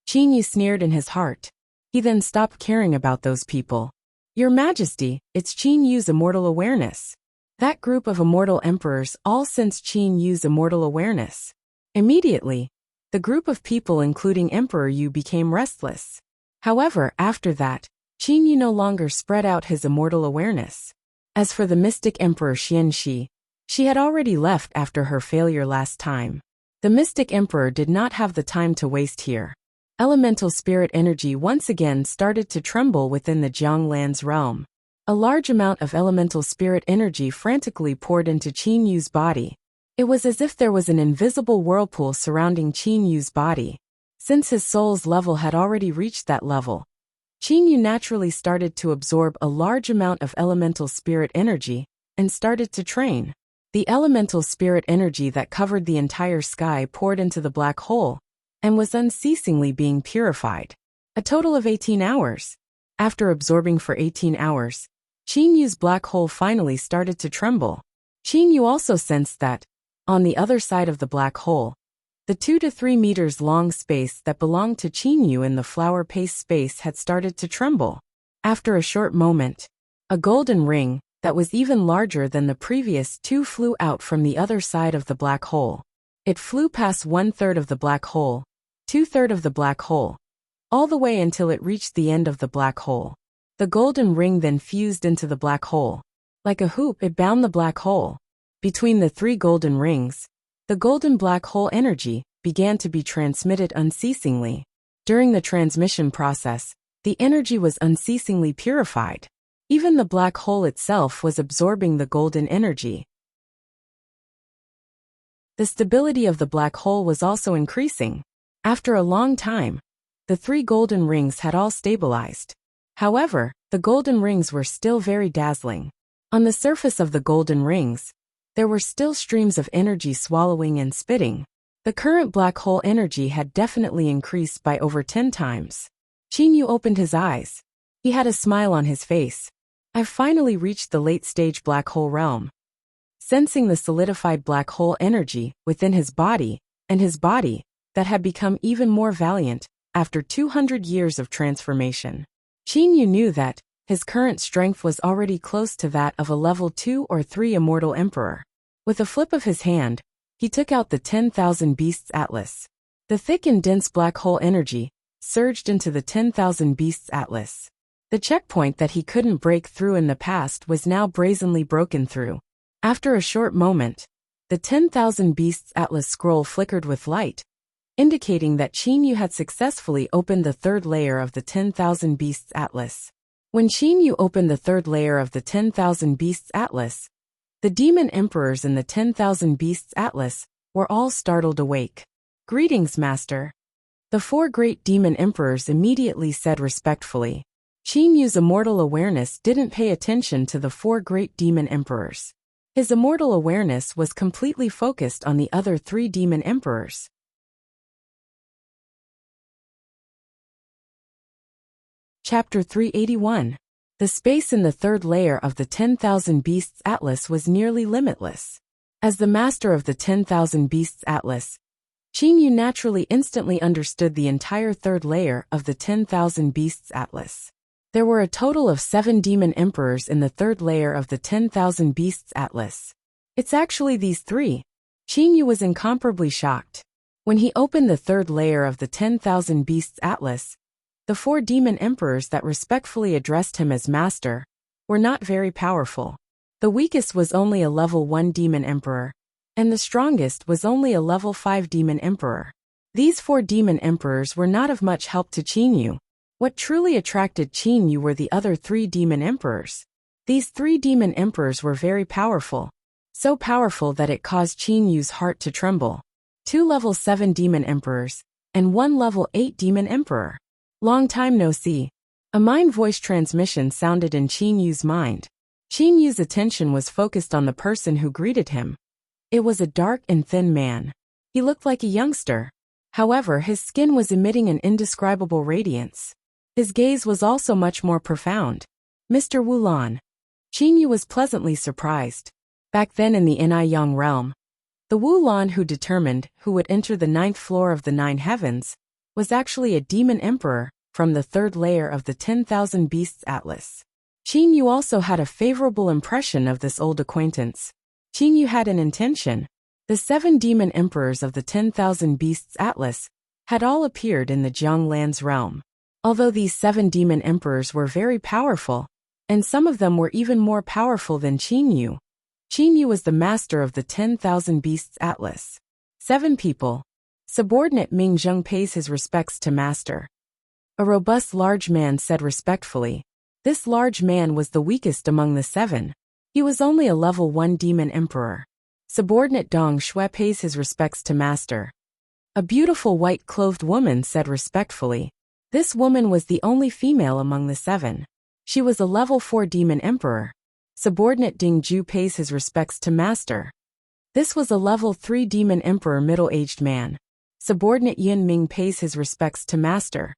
Qin Yu sneered in his heart. He then stopped caring about those people. Your Majesty, it's Qin Yu's immortal awareness. That group of immortal emperors all sensed Qin Yu's immortal awareness. Immediately, the group of people including Emperor Yu became restless. However, after that, Qin Yu no longer spread out his immortal awareness. As for the mystic Emperor Xianxi, she had already left after her failure last time. The mystic emperor did not have the time to waste here. Elemental spirit energy once again started to tremble within the Jiang Lan's realm. A large amount of elemental spirit energy frantically poured into Qin Yu's body. It was as if there was an invisible whirlpool surrounding Qin Yu's body. Since his soul's level had already reached that level, Qin Yu naturally started to absorb a large amount of elemental spirit energy and started to train. The elemental spirit energy that covered the entire sky poured into the black hole and was unceasingly being purified. A total of 18 hours. After absorbing for 18 hours, Qin Yu's black hole finally started to tremble. Qin Yu also sensed that, on the other side of the black hole, the 2 to 3 meters long space that belonged to Qin Yu in the flower paste space had started to tremble. After a short moment, a golden ring that was even larger than the previous 2 flew out from the other side of the black hole. It flew past 1/3 of the black hole, 2/3 of the black hole, all the way until it reached the end of the black hole. The golden ring then fused into the black hole. Like a hoop, it bound the black hole. Between the 3 golden rings, the golden black hole energy began to be transmitted unceasingly. During the transmission process, the energy was unceasingly purified. Even the black hole itself was absorbing the golden energy. The stability of the black hole was also increasing. After a long time, the 3 golden rings had all stabilized. However, the golden rings were still very dazzling. On the surface of the golden rings, there were still streams of energy swallowing and spitting. The current black hole energy had definitely increased by over 10 times. Qin Yu opened his eyes. He had a smile on his face. I've finally reached the late-stage black hole realm. Sensing the solidified black hole energy within his body, and his body, that had become even more valiant after 200 years of transformation, Qin Yu knew that his current strength was already close to that of a level 2 or 3 immortal emperor. With a flip of his hand, he took out the 10,000 Beasts Atlas. The thick and dense black hole energy surged into the 10,000 Beasts Atlas. The checkpoint that he couldn't break through in the past was now brazenly broken through. After a short moment, the 10,000 Beasts Atlas scroll flickered with light, indicating that Qin Yu had successfully opened the third layer of the 10,000 Beasts Atlas. When Qin Yu opened the third layer of the 10,000 Beasts Atlas, the demon emperors in the 10,000 Beasts Atlas were all startled awake. "Greetings, Master." The four great demon emperors immediately said respectfully. Qin Yu's immortal awareness didn't pay attention to the four great demon emperors. His immortal awareness was completely focused on the other three demon emperors. Chapter 381. The space in the third layer of the 10,000 Beasts Atlas was nearly limitless. As the master of the 10,000 Beasts Atlas, Qin Yu naturally instantly understood the entire third layer of the 10,000 Beasts Atlas. There were a total of 7 demon emperors in the third layer of the 10,000 Beasts Atlas. It's actually these 3. Qin Yu was incomparably shocked. When he opened the third layer of the 10,000 Beasts Atlas, the 4 demon emperors that respectfully addressed him as master were not very powerful. The weakest was only a level 1 demon emperor, and the strongest was only a level 5 demon emperor. These 4 demon emperors were not of much help to Qin Yu. What truly attracted Qin Yu were the other 3 demon emperors. These 3 demon emperors were very powerful, so powerful that it caused Qin Yu's heart to tremble. 2 level 7 demon emperors, and 1 level 8 demon emperor. Long time no see. A mind voice transmission sounded in Qin Yu's mind. Qin Yu's attention was focused on the person who greeted him. It was a dark and thin man. He looked like a youngster. However, his skin was emitting an indescribable radiance. His gaze was also much more profound. "Mr. Wulan." Qin Yu was pleasantly surprised. Back then in the Inai realm, the Wulan who determined who would enter the 9th floor of the 9 heavens was actually a demon emperor from the third layer of the 10,000 Beasts Atlas. Qin Yu also had a favorable impression of this old acquaintance. Qin Yu had an intention. The 7 demon emperors of the 10,000 Beasts Atlas had all appeared in the Jianglan's realm. Although these 7 demon emperors were very powerful, and some of them were even more powerful than Qin Yu was the master of the 10,000 Beasts Atlas. 7 people. Subordinate Ming Zheng pays his respects to master. A robust large man said respectfully. This large man was the weakest among the 7. He was only a level 1 demon emperor. Subordinate Dong Shui pays his respects to master. A beautiful white-clothed woman said respectfully. This woman was the only female among the 7. She was a level 4 demon emperor. Subordinate Ding Ju pays his respects to master. This was a level 3 demon emperor middle-aged man. Subordinate Yin Ming pays his respects to master.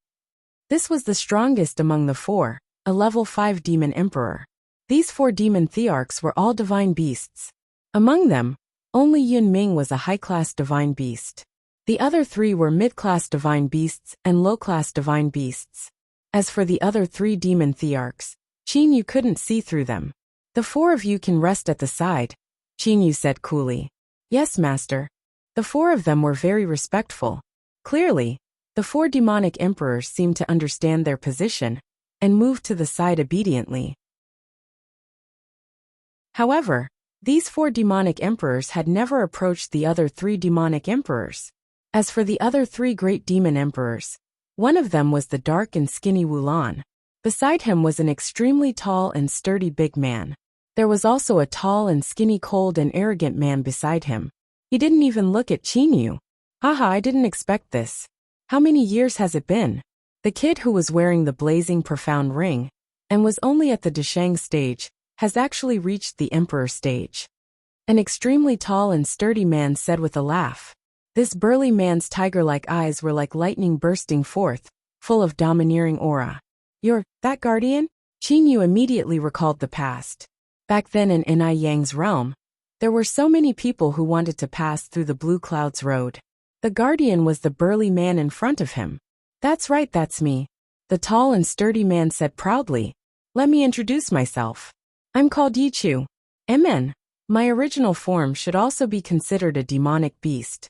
This was the strongest among the 4, a level 5 demon emperor. These 4 demon thearchs were all divine beasts. Among them, only Yin Ming was a high-class divine beast. The other 3 were mid-class divine beasts and low-class divine beasts. As for the other 3 demon thearchs, Qin Yu couldn't see through them. "The 4 of you can rest at the side," Qin Yu said coolly. "Yes, master." The 4 of them were very respectful. Clearly, the 4 demonic emperors seemed to understand their position and moved to the side obediently. However, these 4 demonic emperors had never approached the other 3 demonic emperors. As for the other 3 great demon emperors, one of them was the dark and skinny Wulan. Beside him was an extremely tall and sturdy big man. There was also a tall and skinny cold and arrogant man beside him. He didn't even look at Qin Yu. "Haha, I didn't expect this. How many years has it been?" The kid who was wearing the blazing profound ring, and was only at the Deshang stage, has actually reached the emperor stage. An extremely tall and sturdy man said with a laugh. This burly man's tiger-like eyes were like lightning bursting forth, full of domineering aura. "You're that guardian?" Qin Yu immediately recalled the past. Back then in Inai Yang's realm, there were so many people who wanted to pass through the Blue Clouds Road. The guardian was the burly man in front of him. "That's right, that's me," the tall and sturdy man said proudly. "Let me introduce myself. I'm called Yichu. Amen. My original form should also be considered a demonic beast."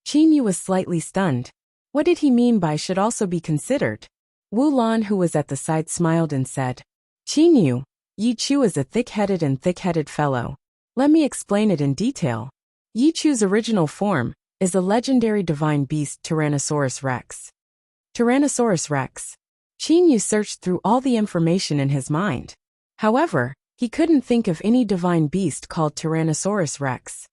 Qin Yu was slightly stunned. What did he mean by should also be considered? Wu Lan, who was at the side, smiled and said, Qin Yu, Yi Chu is a thick-headed fellow. Let me explain it in detail. Yi Chu's original form is a legendary divine beast, Tyrannosaurus Rex. Tyrannosaurus Rex. Qin Yu searched through all the information in his mind. However, he couldn't think of any divine beast called Tyrannosaurus Rex.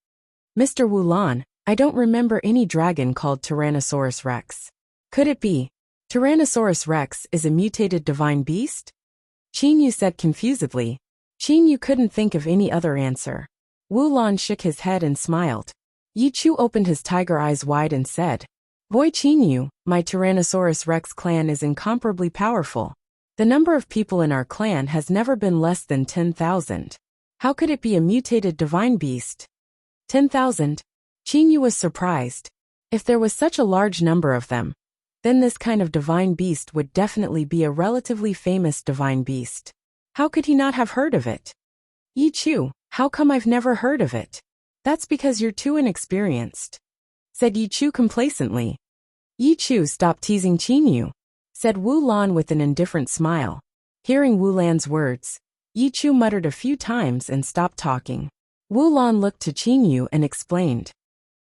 Mr. Wu Lan, I don't remember any dragon called Tyrannosaurus Rex. Could it be? Tyrannosaurus Rex is a mutated divine beast? Qin Yu said confusedly. Qin Yu couldn't think of any other answer. Wu Lan shook his head and smiled. Yi Chu opened his tiger eyes wide and said, Boy Qin Yu, my Tyrannosaurus Rex clan is incomparably powerful. The number of people in our clan has never been less than 10,000. How could it be a mutated divine beast? 10,000? Qin Yu was surprised. If there was such a large number of them, then this kind of divine beast would definitely be a relatively famous divine beast. How could he not have heard of it? Yi Chu, how come I've never heard of it? That's because you're too inexperienced, said Yi Chu complacently. Yi Chu, stop teasing Qin Yu, said Wu Lan with an indifferent smile. Hearing Wu Lan's words, Yi Chu muttered a few times and stopped talking. Wu Lan looked to Qin Yu and explained.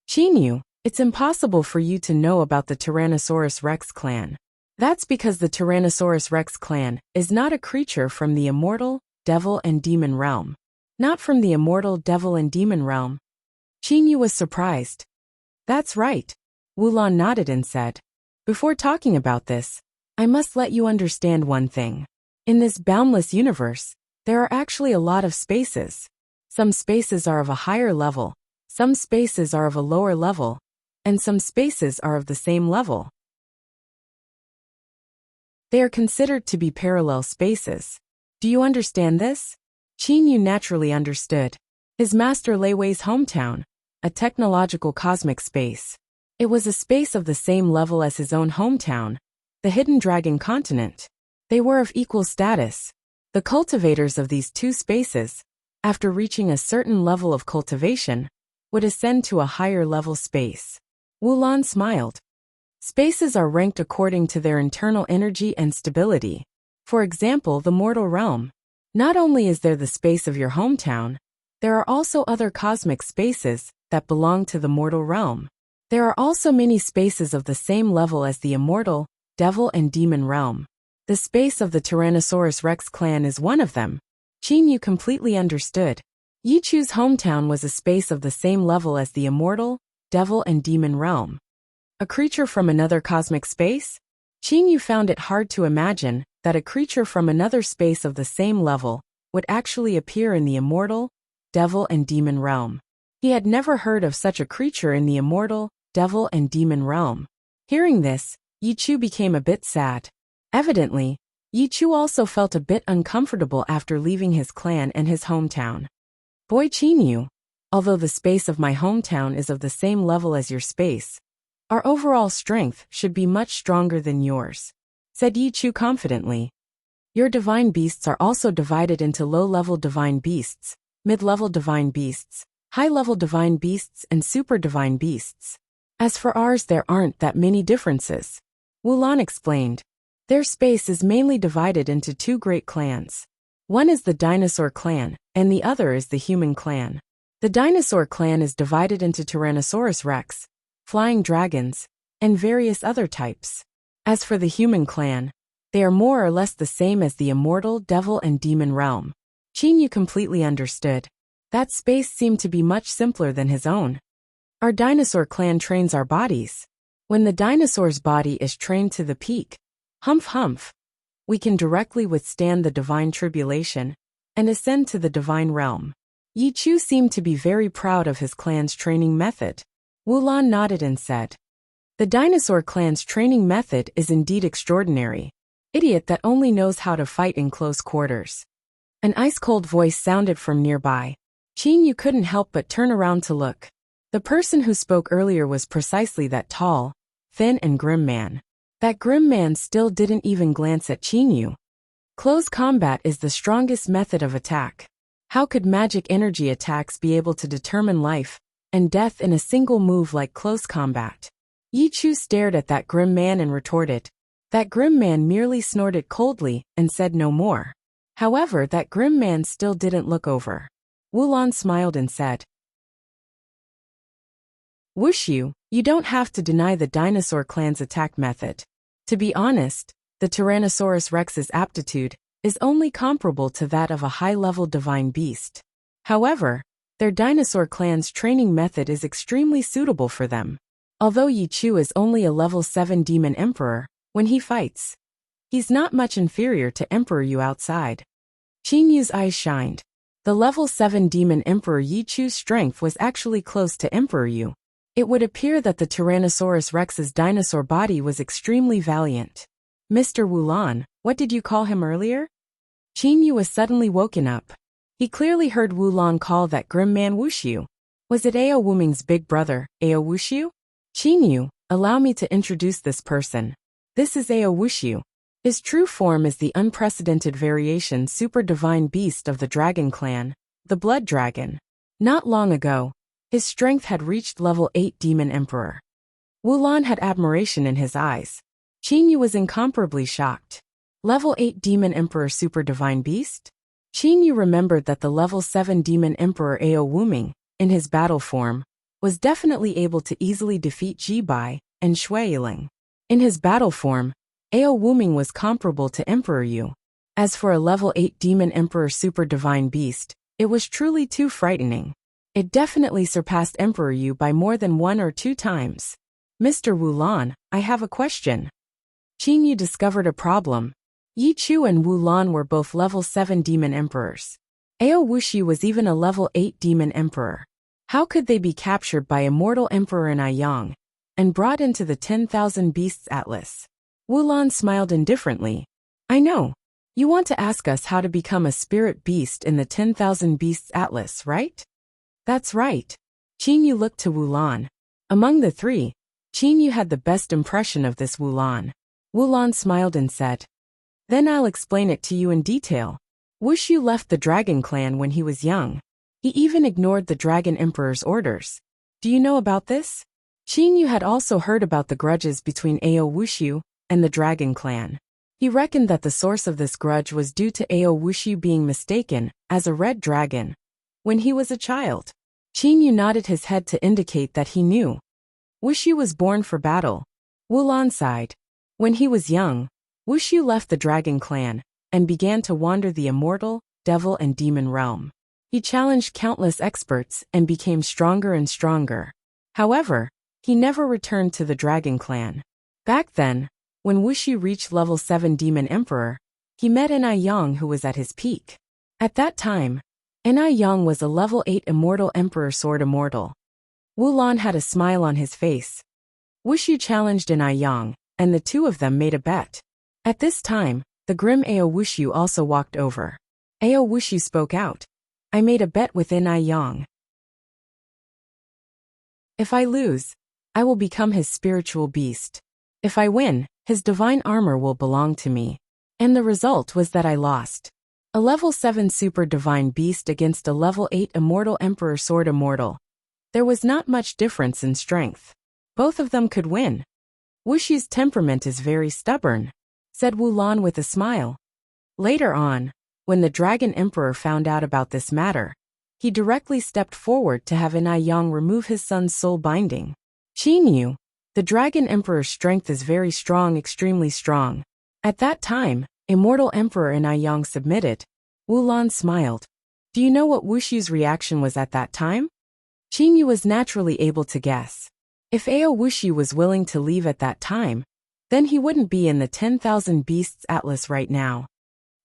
Qin Yu, it's impossible for you to know about the Tyrannosaurus Rex clan. That's because the Tyrannosaurus Rex clan is not a creature from the immortal, devil and demon realm. Not from the immortal, devil and demon realm. Qin Yu was surprised. That's right. Wu Lan nodded and said, Before talking about this, I must let you understand one thing. In this boundless universe, there are actually a lot of spaces. Some spaces are of a higher level, some spaces are of a lower level, and some spaces are of the same level. They are considered to be parallel spaces. Do you understand this? Qin Yu naturally understood. His master Lei Wei's hometown, a technological cosmic space. It was a space of the same level as his own hometown, the Hidden Dragon continent. They were of equal status. The cultivators of these two spaces, after reaching a certain level of cultivation, would ascend to a higher level space. Wu Lan smiled. Spaces are ranked according to their internal energy and stability. For example, the mortal realm. Not only is there the space of your hometown, there are also other cosmic spaces that belong to the mortal realm. There are also many spaces of the same level as the immortal, devil and demon realm. The space of the Tyrannosaurus Rex clan is one of them. Qin Yu completely understood. Yi Chu's hometown was a space of the same level as the immortal, devil and demon realm. A creature from another cosmic space? Qin Yu found it hard to imagine that a creature from another space of the same level would actually appear in the immortal, devil and demon realm. He had never heard of such a creature in the immortal, devil and demon realm. Hearing this, Yi Chu became a bit sad. Evidently, Yi Chu also felt a bit uncomfortable after leaving his clan and his hometown. Boy Qin Yu, although the space of my hometown is of the same level as your space, our overall strength should be much stronger than yours, said Yi Chu confidently. Your divine beasts are also divided into low-level divine beasts, mid-level divine beasts, high-level divine beasts and super divine beasts. As for ours, there aren't that many differences, Wu Lan explained. Their space is mainly divided into two great clans. One is the dinosaur clan, and the other is the human clan. The dinosaur clan is divided into Tyrannosaurus Rex, flying dragons, and various other types. As for the human clan, they are more or less the same as the immortal, devil and demon realm. Qin Yu completely understood. That space seemed to be much simpler than his own. Our dinosaur clan trains our bodies. When the dinosaur's body is trained to the peak, humph, we can directly withstand the divine tribulation and ascend to the divine realm. Yi Chu seemed to be very proud of his clan's training method. Wu Lan nodded and said, The dinosaur clan's training method is indeed extraordinary. Idiot that only knows how to fight in close quarters. An ice-cold voice sounded from nearby. Qin Yu couldn't help but turn around to look. The person who spoke earlier was precisely that tall, thin and grim man. That grim man still didn't even glance at Qin Yu. Close combat is the strongest method of attack. How could magic energy attacks be able to determine life and death in a single move like close combat? Yi Chu stared at that grim man and retorted. That grim man merely snorted coldly and said no more. However, that grim man still didn't look over. Wulan smiled and said, Wushu, you don't have to deny the dinosaur clan's attack method. To be honest, the Tyrannosaurus Rex's aptitude is only comparable to that of a high-level divine beast. However, their dinosaur clan's training method is extremely suitable for them. Although Yi Chu is only a level 7 demon emperor, when he fights, he's not much inferior to Emperor Yu outside. Qin Yu's eyes shined. The level 7 demon emperor Yi Chu's strength was actually close to Emperor Yu. It would appear that the Tyrannosaurus Rex's dinosaur body was extremely valiant. Mr. Wulan, what did you call him earlier? Qin Yu was suddenly woken up. He clearly heard Wulan call that grim man Wushu. Was it Ao Wuming's big brother, Ao Wushu? Qin Yu, allow me to introduce this person. This is Ao Wushu. His true form is the unprecedented variation super divine beast of the dragon clan, the blood dragon. Not long ago, his strength had reached level 8 demon emperor. Wulan had admiration in his eyes. Qin Yu was incomparably shocked. Level 8 demon emperor super divine beast? Qin Yu remembered that the level 7 demon emperor Ao Wuming, in his battle form, was definitely able to easily defeat Ji Bai and Shui Yiling. In his battle form, Ao Wuming was comparable to Emperor Yu. As for a level 8 demon emperor super divine beast, it was truly too frightening. It definitely surpassed Emperor Yu by more than 1 or 2 times. Mr. Wulan, I have a question. Qin Yu discovered a problem. Yi Chu and Wulan were both level 7 demon emperors. Ao Wushu was even a level 8 demon emperor. How could they be captured by immortal Emperor Yang and brought into the 10,000 Beasts Atlas? Wulan smiled indifferently. I know. You want to ask us how to become a spirit beast in the 10,000 Beasts Atlas, right? That's right. Qin Yu looked to Wulan. Among the three, Qin Yu had the best impression of this Wulan. Wulan smiled and said, Then I'll explain it to you in detail. Wushu left the Dragon Clan when he was young. He even ignored the Dragon Emperor's orders. Do you know about this? Qin Yu had also heard about the grudges between Ao Wushu and the Dragon Clan. He reckoned that the source of this grudge was due to Ao Wushu being mistaken as a red dragon when he was a child. Qin Yu nodded his head to indicate that he knew. Wushu was born for battle. Wulan sighed. When he was young, Wushu left the Dragon Clan and began to wander the immortal, devil and demon realm. He challenged countless experts and became stronger and stronger. However, he never returned to the Dragon Clan. Back then, when Wushu reached level 7 demon emperor, he met Yang who was at his peak. At that time, Yang was a level 8 immortal emperor sword immortal. Wulan had a smile on his face. Wushu challenged Yang, and the two of them made a bet. At this time, the grim Ao Wushu also walked over. Ao Wushu spoke out. I made a bet with Yang. If I lose, I will become his spiritual beast. If I win, his divine armor will belong to me. And the result was that I lost. A level 7 super divine beast against a level 8 immortal emperor sword immortal. There was not much difference in strength. Both of them could win. Wushu's temperament is very stubborn, said Wulan with a smile. Later on, when the Dragon Emperor found out about this matter, he directly stepped forward to have Yang remove his son's soul binding. Qin Yu, the Dragon Emperor's strength is very strong, extremely strong. At that time, Immortal Emperor Yang submitted. Wulan smiled. Do you know what Wushu's reaction was at that time? Qin Yu was naturally able to guess. If Ao Wushu was willing to leave at that time, then he wouldn't be in the 10,000 Beasts Atlas right now.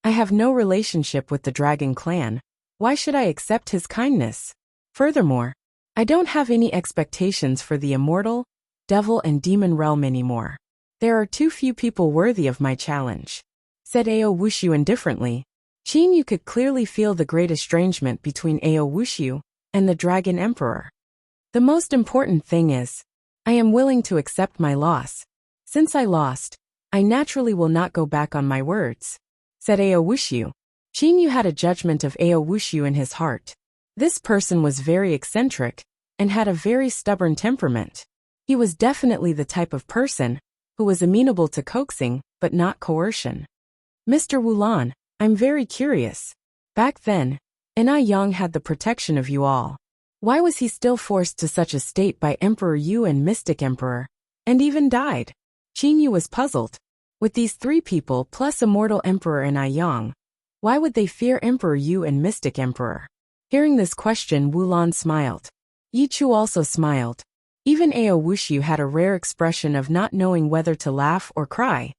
I have no relationship with the Dragon Clan. Why should I accept his kindness? Furthermore, I don't have any expectations for the immortal, devil and demon realm anymore. There are too few people worthy of my challenge, said Ao Wushu indifferently. Qin Yu could clearly feel the great estrangement between Ao Wushu and the Dragon Emperor. The most important thing is, I am willing to accept my loss. Since I lost, I naturally will not go back on my words, said Ao Wushu. Qin Yu had a judgment of Ao Wushu in his heart. This person was very eccentric and had a very stubborn temperament. He was definitely the type of person who was amenable to coaxing, but not coercion. Mr. Wulan, I'm very curious. Back then, Enai Yang had the protection of you all. Why was he still forced to such a state by Emperor Yu and Mystic Emperor, and even died? Qin Yu was puzzled. With these three people plus Immortal Emperor Enai Yang, why would they fear Emperor Yu and Mystic Emperor? Hearing this question, Wulan smiled. Yi Chu also smiled. Even Ao Wushu had a rare expression of not knowing whether to laugh or cry.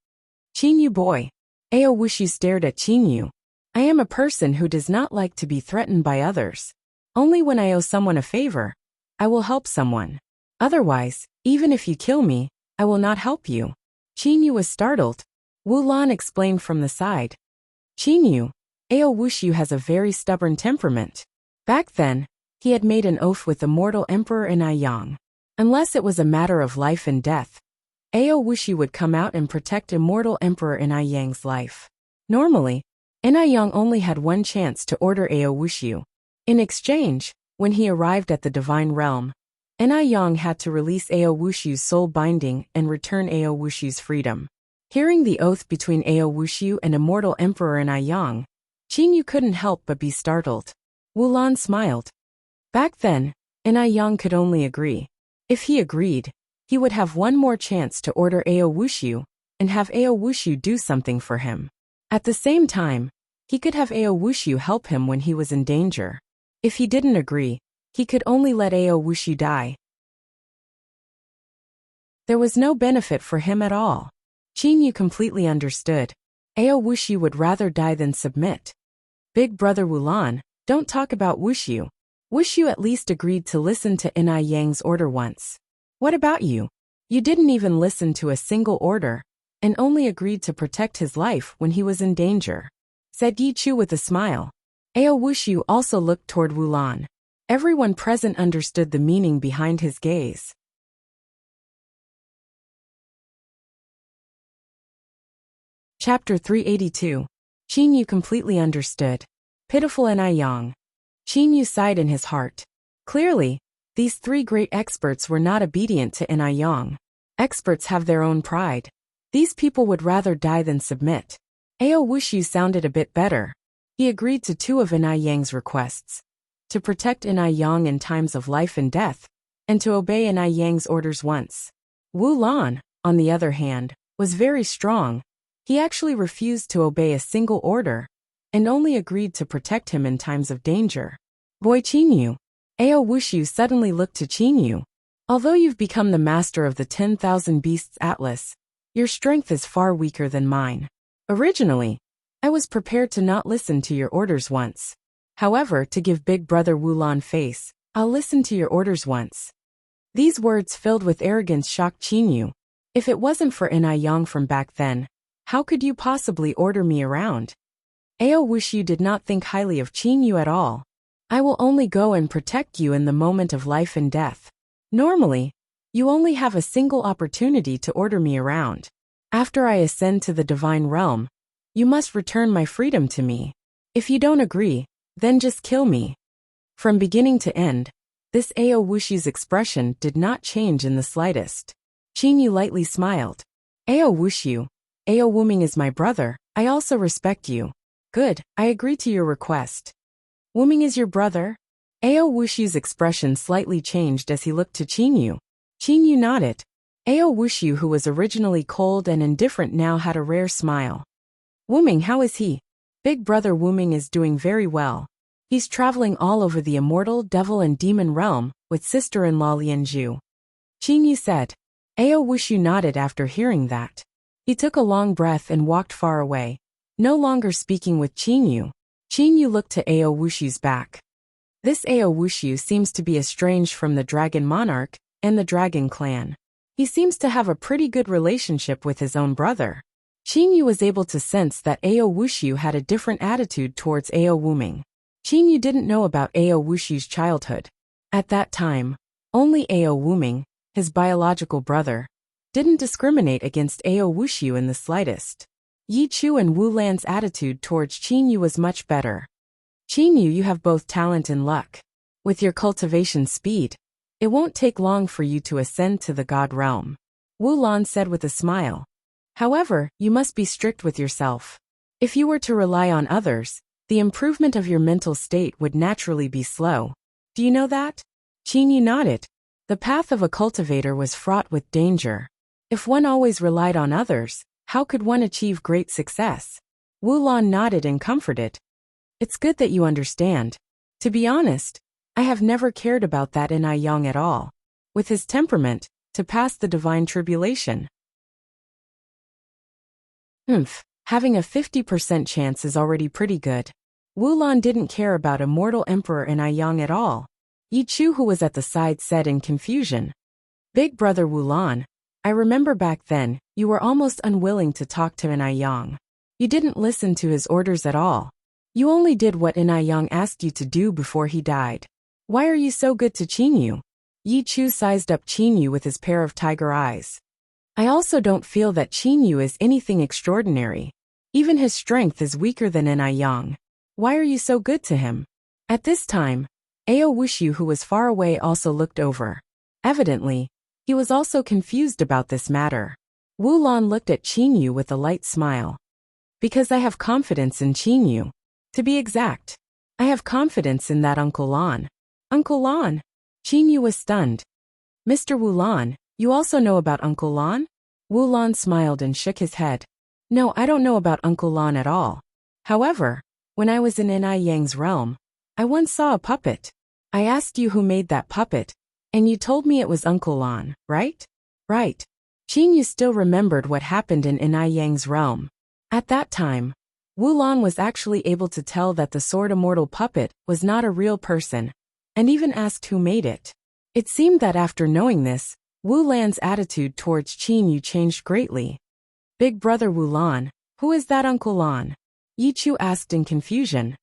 Qin Yu boy. Ao Wushu stared at Qin Yu. I am a person who does not like to be threatened by others. Only when I owe someone a favor, I will help someone. Otherwise, even if you kill me, I will not help you. Qin Yu was startled. Wulan explained from the side. Qin Yu, Ao Wushu has a very stubborn temperament. Back then, he had made an oath with Immortal Emperor Enai Yang. Unless it was a matter of life and death, Ao Wushu would come out and protect Immortal Emperor Enai Yang's life. Normally, Enai Yang only had one chance to order Ao Wushu. In exchange, when he arrived at the Divine Realm, Enai Yang had to release Ao Wushu's soul binding and return Ao Wushu's freedom. Hearing the oath between Ao Wushu and Immortal Emperor Enai Yang, Qin Yu couldn't help but be startled. Wulan smiled. Back then, Enai Yang could only agree. If he agreed, he would have one more chance to order Ao Wushu and have Ao Wushu do something for him. At the same time, he could have Ao Wushu help him when he was in danger. If he didn't agree, he could only let Ao Wushu die. There was no benefit for him at all. Qin Yu completely understood. Ao Wushu would rather die than submit. Big brother Wulan, don't talk about Wushu. Wushu at least agreed to listen to Enai Yang's order once. What about you? You didn't even listen to a single order, and only agreed to protect his life when he was in danger, said Yi Chu with a smile. Ao Wushu also looked toward Wulan. Everyone present understood the meaning behind his gaze. Chapter 382. Qin Yu completely understood. Pitiful Enai Yang. Qin Yu sighed in his heart. Clearly, these three great experts were not obedient to Enai Yang. Experts have their own pride. These people would rather die than submit. Ao Wushu sounded a bit better. He agreed to two of Enai Yang's requests. To protect Enai Yang in times of life and death, and to obey Enai Yang's orders once. Wulan, on the other hand, was very strong. He actually refused to obey a single order, and only agreed to protect him in times of danger. Boy Qin Yu. Ao Wushu suddenly looked to Qin Yu. Although you've become the master of the 10,000 Beasts Atlas, your strength is far weaker than mine. Originally, I was prepared to not listen to your orders once. However, to give big brother Wulan face, I'll listen to your orders once. These words filled with arrogance shocked Qin Yu. If it wasn't for Enai Yang from back then, how could you possibly order me around? Ao Wushu did not think highly of Qin Yu at all. I will only go and protect you in the moment of life and death. Normally, you only have a single opportunity to order me around. After I ascend to the Divine Realm, you must return my freedom to me. If you don't agree, then just kill me. From beginning to end, this Ao Wushu's expression did not change in the slightest. Qin Yu lightly smiled. Ao Wushu, Ao Wuming is my brother, I also respect you. Good, I agree to your request. Wuming is your brother? Ao Wushu's expression slightly changed as he looked to Qin Yu. Qin Yu nodded. Ao Wushu, who was originally cold and indifferent, now had a rare smile. Wuming, how is he? Big brother Wuming is doing very well. He's traveling all over the immortal, devil and demon realm, with sister-in-law Lianzhu. Qin Yu said. Ao Wushu nodded after hearing that. He took a long breath and walked far away, no longer speaking with Qin Yu. Qin Yu looked to Ao Wushu's back. This Ao Wushu seems to be estranged from the Dragon Monarch and the Dragon Clan. He seems to have a pretty good relationship with his own brother. Qin Yu was able to sense that Ao Wushu had a different attitude towards Ao Wuming. Qin Yu didn't know about Ao Wushu's childhood. At that time, only Ao Wuming, his biological brother, didn't discriminate against Ao Wushu in the slightest. Yi Chu and Wu Lan's attitude towards Qin Yu was much better. Qin Yu, you have both talent and luck. With your cultivation speed, It won't take long for you to ascend to the God realm, Wu Lan said with a smile. However, you must be strict with yourself. If you were to rely on others, the improvement of your mental state would naturally be slow. Do you know that? Qin Yu nodded. The path of a cultivator was fraught with danger. If one always relied on others, how could one achieve great success? Wu Lan nodded and comforted. It's good that you understand. To be honest, I have never cared about that in I Yang at all. With his temperament, to pass the divine tribulation. Having a 50% chance is already pretty good. Wu Lan didn't care about immortal emperor in I Yang at all. Yi Chu, who was at the side, said in confusion. Big brother Wu Lan, I remember back then, you were almost unwilling to talk to I Yang. You didn't listen to his orders at all. You only did what I Yang asked you to do before he died. Why are you so good to Qin Yu? Yi Chu sized up Qin Yu with his pair of tiger eyes. I also don't feel that Qin Yu is anything extraordinary. Even his strength is weaker than I Yang. Why are you so good to him? At this time, Ao Wushu, who was far away, also looked over. Evidently, he was also confused about this matter. Wu Lan looked at Qin Yu with a light smile. Because I have confidence in Qin Yu. To be exact, I have confidence in that Uncle Lan. Uncle Lan? Qin Yu was stunned. Mr. Wu Lan, you also know about Uncle Lan? Wu Lan smiled and shook his head. No, I don't know about Uncle Lan at all. However, when I was in I Yang's realm, I once saw a puppet. I asked you who made that puppet, and you told me it was Uncle Lan, right? Right. Qin Yu still remembered what happened in I Yang's realm. At that time, Wu Lan was actually able to tell that the sword immortal puppet was not a real person, and even asked who made it. It seemed that after knowing this, Wu Lan's attitude towards Qin Yu changed greatly. Big brother Wu Lan, who is that Uncle Lan? Yi Chu asked in confusion.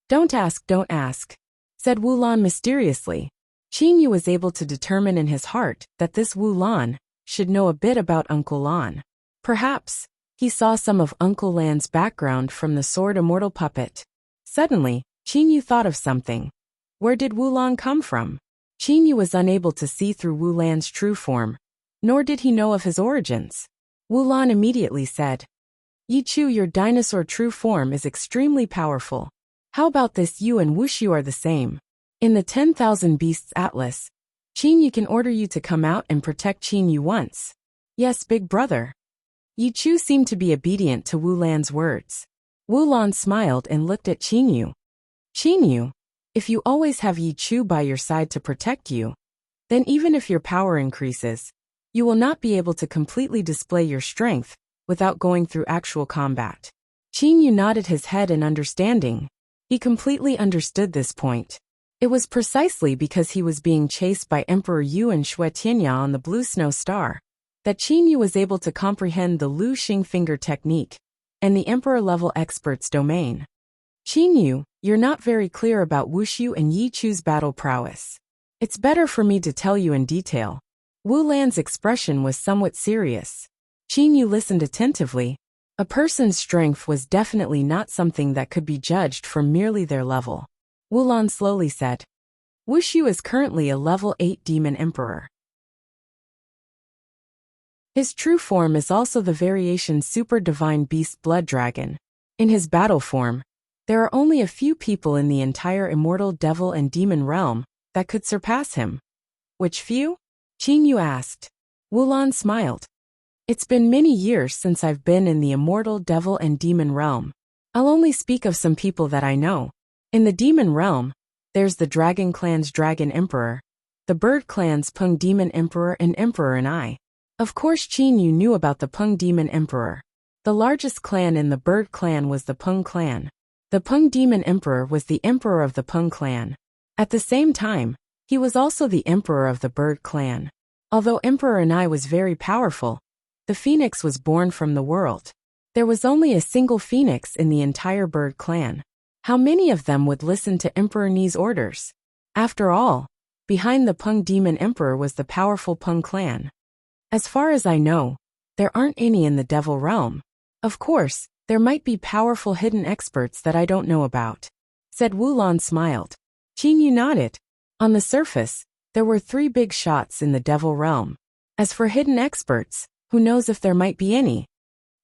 Don't ask, said Wu Lan mysteriously. Qin Yu was able to determine in his heart that this Wu Lan should know a bit about Uncle Lan. Perhaps he saw some of Uncle Lan's background from the sword immortal puppet. Suddenly, Qin Yu thought of something. Where did Wu Lan come from? Qin Yu was unable to see through Wu Lan's true form, nor did he know of his origins. Wu Lan immediately said, Yi Chu, your dinosaur true form is extremely powerful. How about this? You and Wushu are the same. In the 10,000 Beasts Atlas, Qin Yu can order you to come out and protect Qin Yu once. Yes, big brother. Yi Chu seemed to be obedient to Wu Lan's words. Wu Lan smiled and looked at Qin Yu. Qin Yu, if you always have Yi Chu by your side to protect you, then even if your power increases, you will not be able to completely display your strength without going through actual combat. Qin Yu nodded his head in understanding. He completely understood this point. It was precisely because he was being chased by Emperor Yu and Xue Tianya on the Blue Snow Star that Qin Yu was able to comprehend the Lu Xing finger technique and the Emperor-level expert's domain. Qin Yu, you're not very clear about Wushu and Yi Chu's battle prowess. It's better for me to tell you in detail. Wu Lan's expression was somewhat serious. Qin Yu listened attentively. A person's strength was definitely not something that could be judged from merely their level. Wu Lan slowly said, Wushu is currently a level 8 demon emperor. His true form is also the variation super divine beast blood dragon. In his battle form, there are only a few people in the entire immortal devil and demon realm that could surpass him. Which few? Qin Yu asked. Wu Lan smiled. It's been many years since I've been in the immortal devil and demon realm. I'll only speak of some people that I know. In the demon realm, there's the Dragon Clan's Dragon Emperor, the Bird Clan's Peng Demon Emperor and I. Of course Qin Yu knew about the Peng Demon Emperor. The largest clan in the Bird Clan was the Peng Clan. The Peng Demon Emperor was the emperor of the Peng Clan. At the same time, he was also the emperor of the Bird Clan. Although Emperor I was very powerful, the phoenix was born from the world. There was only a single phoenix in the entire Bird Clan. How many of them would listen to Emperor Ni's orders? After all, behind the Peng Demon Emperor was the powerful Peng Clan. As far as I know, there aren't any in the Devil Realm. Of course, there might be powerful hidden experts that I don't know about, said Wu Lan smiled. Qin Yu nodded. On the surface, There were 3 big shots in the devil realm. As for hidden experts, who knows if there might be any?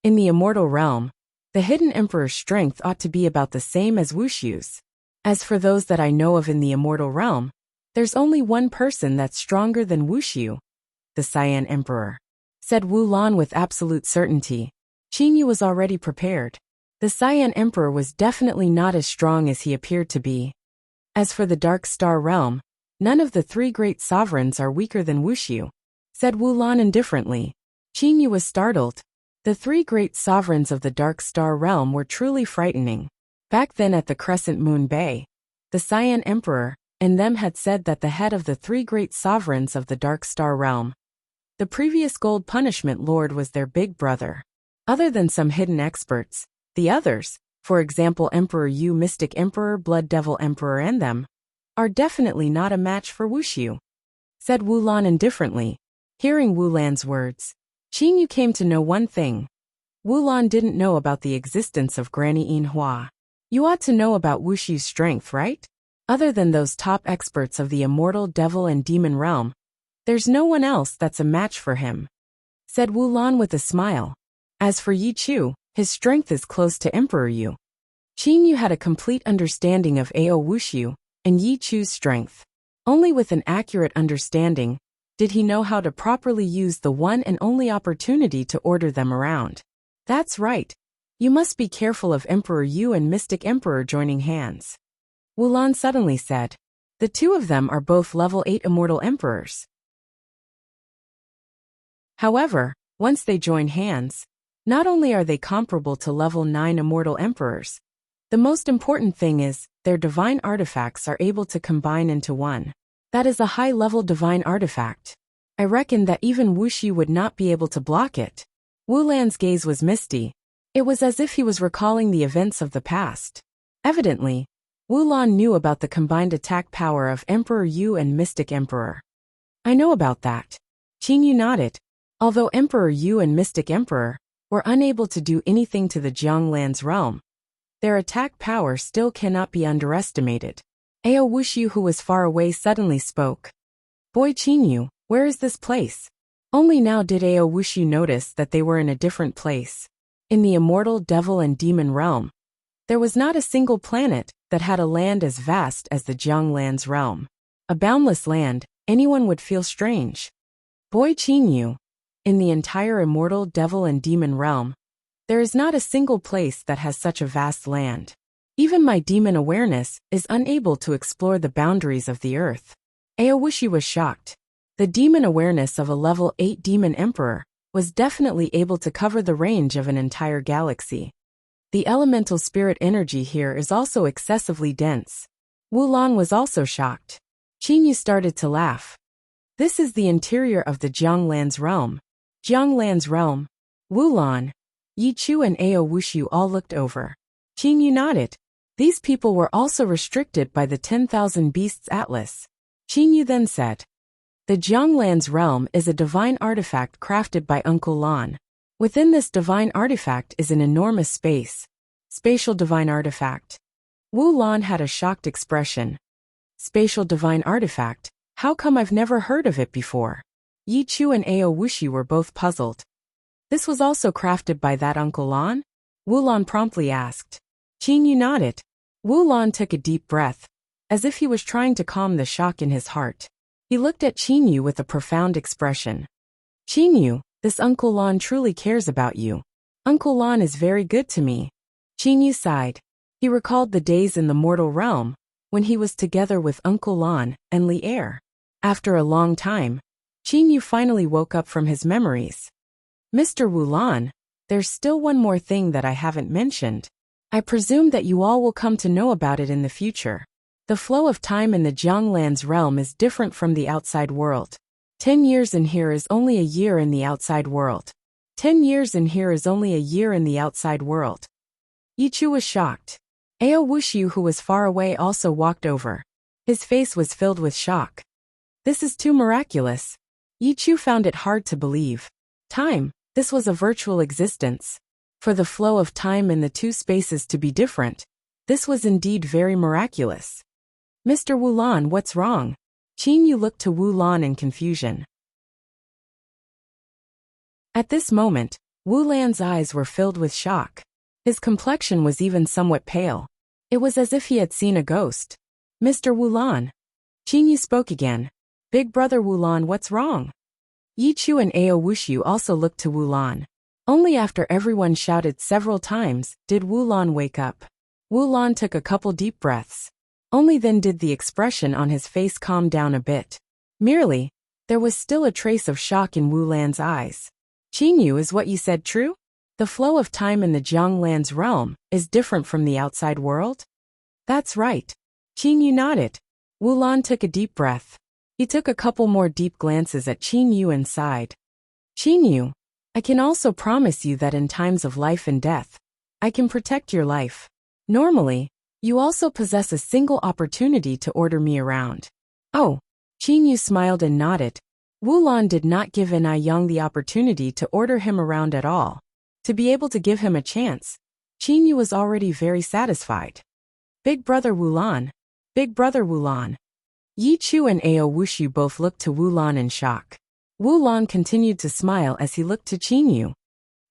In the immortal realm, the hidden emperor's strength ought to be about the same as Wushu's. As for those that I know of in the immortal realm, there's only one person that's stronger than Wushu. The Cyan Emperor, said Wu Lan with absolute certainty. Qingyu was already prepared. The Cyan Emperor was definitely not as strong as he appeared to be. As for the Dark Star Realm, none of the 3 great sovereigns are weaker than Wushu, said Wu Lan indifferently. Qingyu was startled. The 3 great sovereigns of the Dark Star Realm were truly frightening. Back then at the Crescent Moon Bay, the Cyan Emperor and them had said that the head of the 3 great sovereigns of the Dark Star Realm, the previous Gold Punishment Lord, was their big brother. Other than some hidden experts, the others, for example Emperor Yu, Mystic Emperor, Blood Devil Emperor and them, are definitely not a match for Wushu, said Wu Lan indifferently. Hearing Wu Lan's words, Qingyu came to know one thing. Wu Lan didn't know about the existence of Granny Yinhua. You ought to know about Wushu's strength, right? Other than those top experts of the immortal devil and demon realm, there's no one else that's a match for him, said Wu Lan with a smile. As for Yi Chu, his strength is close to Emperor Yu. Qingyu had a complete understanding of Ao Wushu and Yi Chu's strength. Only with an accurate understanding did he know how to properly use the one and only opportunity to order them around. That's right. You must be careful of Emperor Yu and Mystic Emperor joining hands, Wu Lan suddenly said. The 2 of them are both level 8 immortal emperors. However, once they join hands, not only are they comparable to level 9 immortal emperors, the most important thing is, their divine artifacts are able to combine into one. That is a high-level divine artifact. I reckon that even Wushu would not be able to block it. Wu Lan's gaze was misty. It was as if he was recalling the events of the past. Evidently, Wu Lan knew about the combined attack power of Emperor Yu and Mystic Emperor. I know about that. Qingyu nodded. Although Emperor Yu and Mystic Emperor were unable to do anything to the Jianglan's realm, their attack power still cannot be underestimated. Ao Wushu, who was far away, suddenly spoke. Boy Qingyu, where is this place? Only now did Ao Wushu notice that they were in a different place. In the immortal devil and demon realm, there was not a single planet that had a land as vast as the Jianglan's realm. A boundless land, anyone would feel strange. Boy Qingyu, in the entire immortal devil and demon realm, there is not a single place that has such a vast land. Even my demon awareness is unable to explore the boundaries of the earth. Ao Wushu was shocked. The demon awareness of a level 8 demon emperor was definitely able to cover the range of an entire galaxy. The elemental spirit energy here is also excessively dense. Wu Lan was also shocked. Qingyu started to laugh. This is the interior of the Jianglan's realm. Jianglan's realm. Wu Lan, Yi Chu and Ao Wushu all looked over. Qingyu nodded. These people were also restricted by the 10,000 Beasts Atlas. Qingyu then said, the Jianglan's realm is a divine artifact crafted by Uncle Lan. Within this divine artifact is an enormous space. Spatial divine artifact. Wu Lan had a shocked expression. Spatial divine artifact? How come I've never heard of it before? Yi Chu and Ao Wushu were both puzzled. This was also crafted by that Uncle Lan? Wu Lan promptly asked. Qingyu nodded. Wu Lan took a deep breath, as if he was trying to calm the shock in his heart. He looked at Qingyu with a profound expression. Qingyu, this Uncle Lan truly cares about you. Uncle Lan is very good to me. Qingyu sighed. He recalled the days in the mortal realm, when he was together with Uncle Lan and Li Er. After a long time, Qingyu finally woke up from his memories. Mr. Wu Lan, there's still one more thing that I haven't mentioned. I presume that you all will come to know about it in the future. The flow of time in the Jianglan's realm is different from the outside world. 10 years in here is only a year in the outside world. 10 years in here is only a year in the outside world. Yi Chu was shocked. Ao Wushu, who was far away, also walked over. His face was filled with shock. This is too miraculous. Yi Chu found it hard to believe. Time, this was a virtual existence. For the flow of time in the 2 spaces to be different, this was indeed very miraculous. Mr. Wu Lan, what's wrong? Qin Yu looked to Wu Lan in confusion. At this moment, Wu Lan's eyes were filled with shock. His complexion was even somewhat pale. It was as if he had seen a ghost. Mr. Wu Lan. Qin Yu spoke again. Big brother Wu Lan, what's wrong? Yi Chu and Ao Wushu also looked to Wu Lan. Only after everyone shouted several times did Wu Lan wake up. Wu Lan took a couple deep breaths. Only then did the expression on his face calm down a bit. Merely, there was still a trace of shock in Wu Lan's eyes. Qin Yu, is what you said true? The flow of time in the Jianglan's realm is different from the outside world? That's right. Qin Yu nodded. Wu Lan took a deep breath. He took a couple more deep glances at Qin Yu and sighed. Qin Yu, I can also promise you that in times of life and death, I can protect your life. Normally, you also possess a single opportunity to order me around. Oh, Qin Yu smiled and nodded. Wu Lan did not give Ai Yang the opportunity to order him around at all. To be able to give him a chance, Qin Yu was already very satisfied. Big brother Wu Lan. Big brother Wu Lan. Yi Chu and Ao Wushu both looked to Wu Lan in shock. Wu Lan continued to smile as he looked to Qin Yu.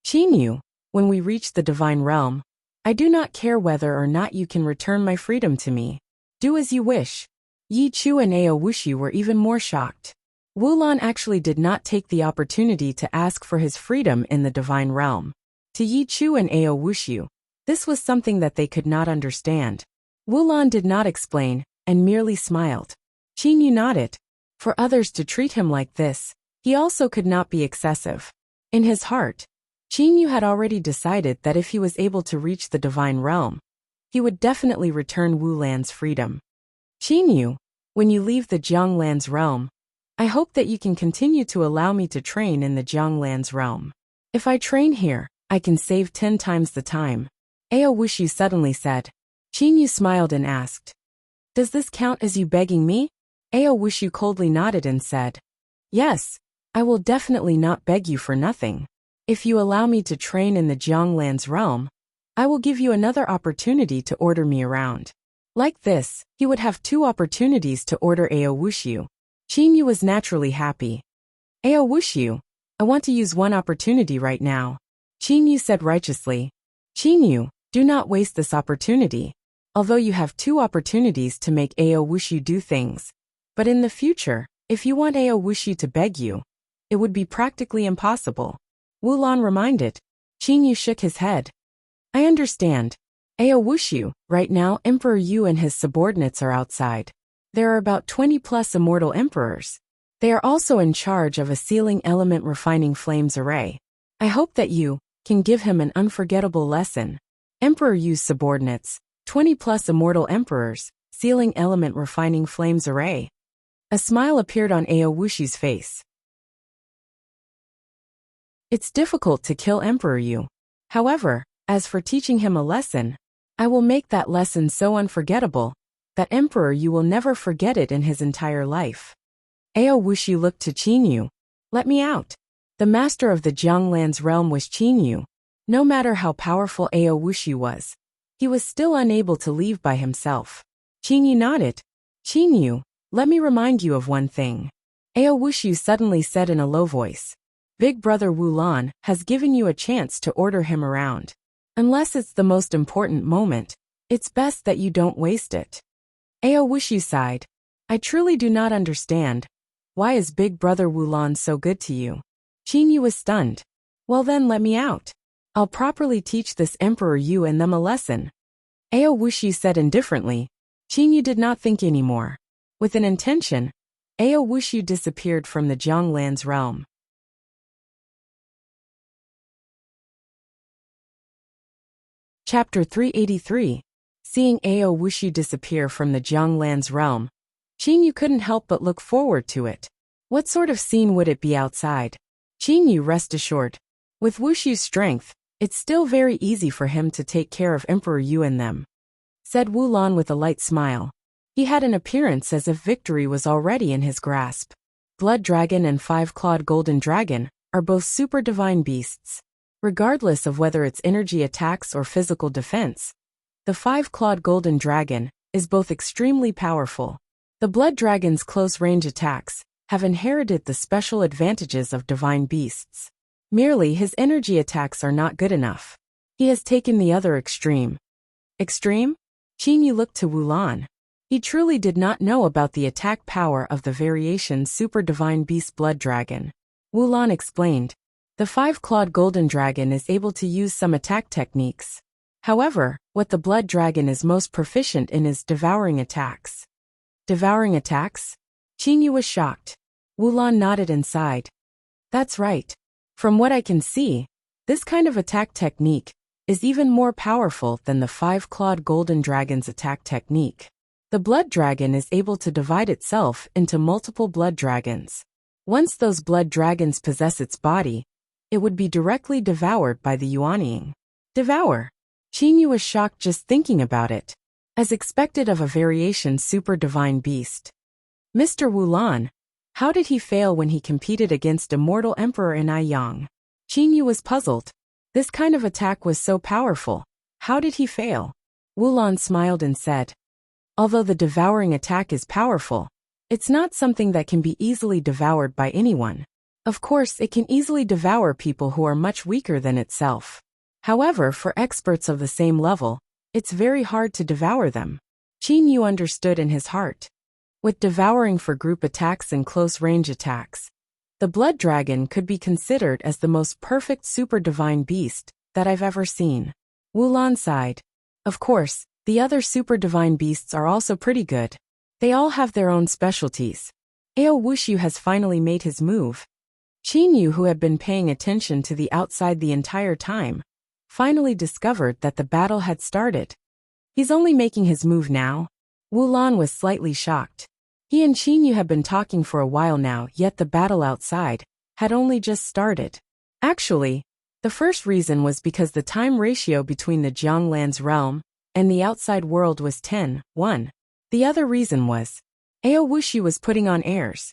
Qin Yu, when we reach the divine realm, I do not care whether or not you can return my freedom to me. Do as you wish. Yi Chu and Ao Wushu were even more shocked. Wu Lan actually did not take the opportunity to ask for his freedom in the divine realm. To Yi Chu and Ao Wushu, this was something that they could not understand. Wu Lan did not explain, and merely smiled. Qin Yu nodded. For others to treat him like this, he also could not be excessive. In his heart, Qin Yu had already decided that if he was able to reach the divine realm, he would definitely return Wu Lan's freedom. Qin Yu, when you leave the Jianglan's realm, I hope that you can continue to allow me to train in the Jianglan's realm. If I train here, I can save 10 times the time. Ao Wushu suddenly said. Qin Yu smiled and asked. Does this count as you begging me? Ao Wushu coldly nodded and said. Yes, I will definitely not beg you for nothing. If you allow me to train in the Jianglan's realm, I will give you another opportunity to order me around. Like this, he would have 2 opportunities to order Ao Wushu. Qin Yu was naturally happy. Ao Wushu, I want to use one opportunity right now. Qin Yu said righteously. Qin Yu, do not waste this opportunity. Although you have 2 opportunities to make Ao Wushu do things. But in the future, if you want Ao Wushu to beg you, it would be practically impossible. Wu Lan reminded. Qin Yu shook his head. I understand. Ao Wushu, right now Emperor Yu and his subordinates are outside. There are about 20 plus immortal emperors. They are also in charge of a sealing element refining flames array. I hope that you can give him an unforgettable lesson. Emperor Yu's subordinates, 20 plus immortal emperors, sealing element refining flames array. A smile appeared on Ao Wushu's face. It's difficult to kill Emperor Yu. However, as for teaching him a lesson, I will make that lesson so unforgettable that Emperor Yu will never forget it in his entire life. Ao Wushu looked to Qin Yu. Let me out. The master of the Jianglan's realm was Qin Yu. No matter how powerful Ao Wushu was, he was still unable to leave by himself. Qin Yu nodded. Qin Yu, let me remind you of one thing. Ao Wushu suddenly said in a low voice. Big brother Wu Lan has given you a chance to order him around. Unless it's the most important moment, it's best that you don't waste it. Ao Wushu sighed. I truly do not understand. Why is Big brother Wu Lan so good to you? Qin Yu was stunned. Well then let me out. I'll properly teach this Emperor Yu and them a lesson. Ao Wushu said indifferently. Qin Yu did not think anymore. With an intention, Ao Wushu disappeared from the Jianglan's realm. Chapter 383. Seeing Ao Wushu disappear from the Jianglan's realm, Qin Yu couldn't help but look forward to it. What sort of scene would it be outside? Qin Yu, rest assured. With Wushu's strength, it's still very easy for him to take care of Emperor Yu and them, said Wu Lan with a light smile. He had an appearance as if victory was already in his grasp. Blood Dragon and 5-clawed Golden Dragon are both super divine beasts. Regardless of whether it's energy attacks or physical defense, the 5-clawed Golden Dragon is both extremely powerful. The blood dragon's close-range attacks have inherited the special advantages of divine beasts. Merely his energy attacks are not good enough. He has taken the other extreme. Extreme? Qingyu looked to Wulan. He truly did not know about the attack power of the variation Super Divine Beast Blood Dragon. Wulan explained. The five-clawed golden dragon is able to use some attack techniques. However, what the blood dragon is most proficient in is devouring attacks. Devouring attacks? Qingyu was shocked. Wulan nodded and sighed. That's right. From what I can see, this kind of attack technique is even more powerful than the five-clawed golden dragon's attack technique. The blood dragon is able to divide itself into multiple blood dragons. Once those blood dragons possess its body, it would be directly devoured by the Yuanying. Devour? Qingyu was shocked just thinking about it. As expected of a variation super divine beast. Mr. Wulan, how did he fail when he competed against Immortal Emperor in Aiyang? Qingyu was puzzled. This kind of attack was so powerful. How did he fail? Wulan smiled and said, although the devouring attack is powerful, it's not something that can be easily devoured by anyone. Of course, it can easily devour people who are much weaker than itself. However, for experts of the same level, it's very hard to devour them. Qingyu understood in his heart. With devouring for group attacks and close-range attacks, the blood dragon could be considered as the most perfect super divine beast that I've ever seen. Wulan sighed. Of course, the other super divine beasts are also pretty good. They all have their own specialties. Ao Wushu has finally made his move. Qingyu, who had been paying attention to the outside the entire time, finally discovered that the battle had started. He's only making his move now? Wulan was slightly shocked. He and Qingyu had been talking for a while now, yet the battle outside had only just started. Actually, the first reason was because the time ratio between the Jianglan's realm and the outside world was 10:1. The other reason was, Ao Wushu was putting on airs.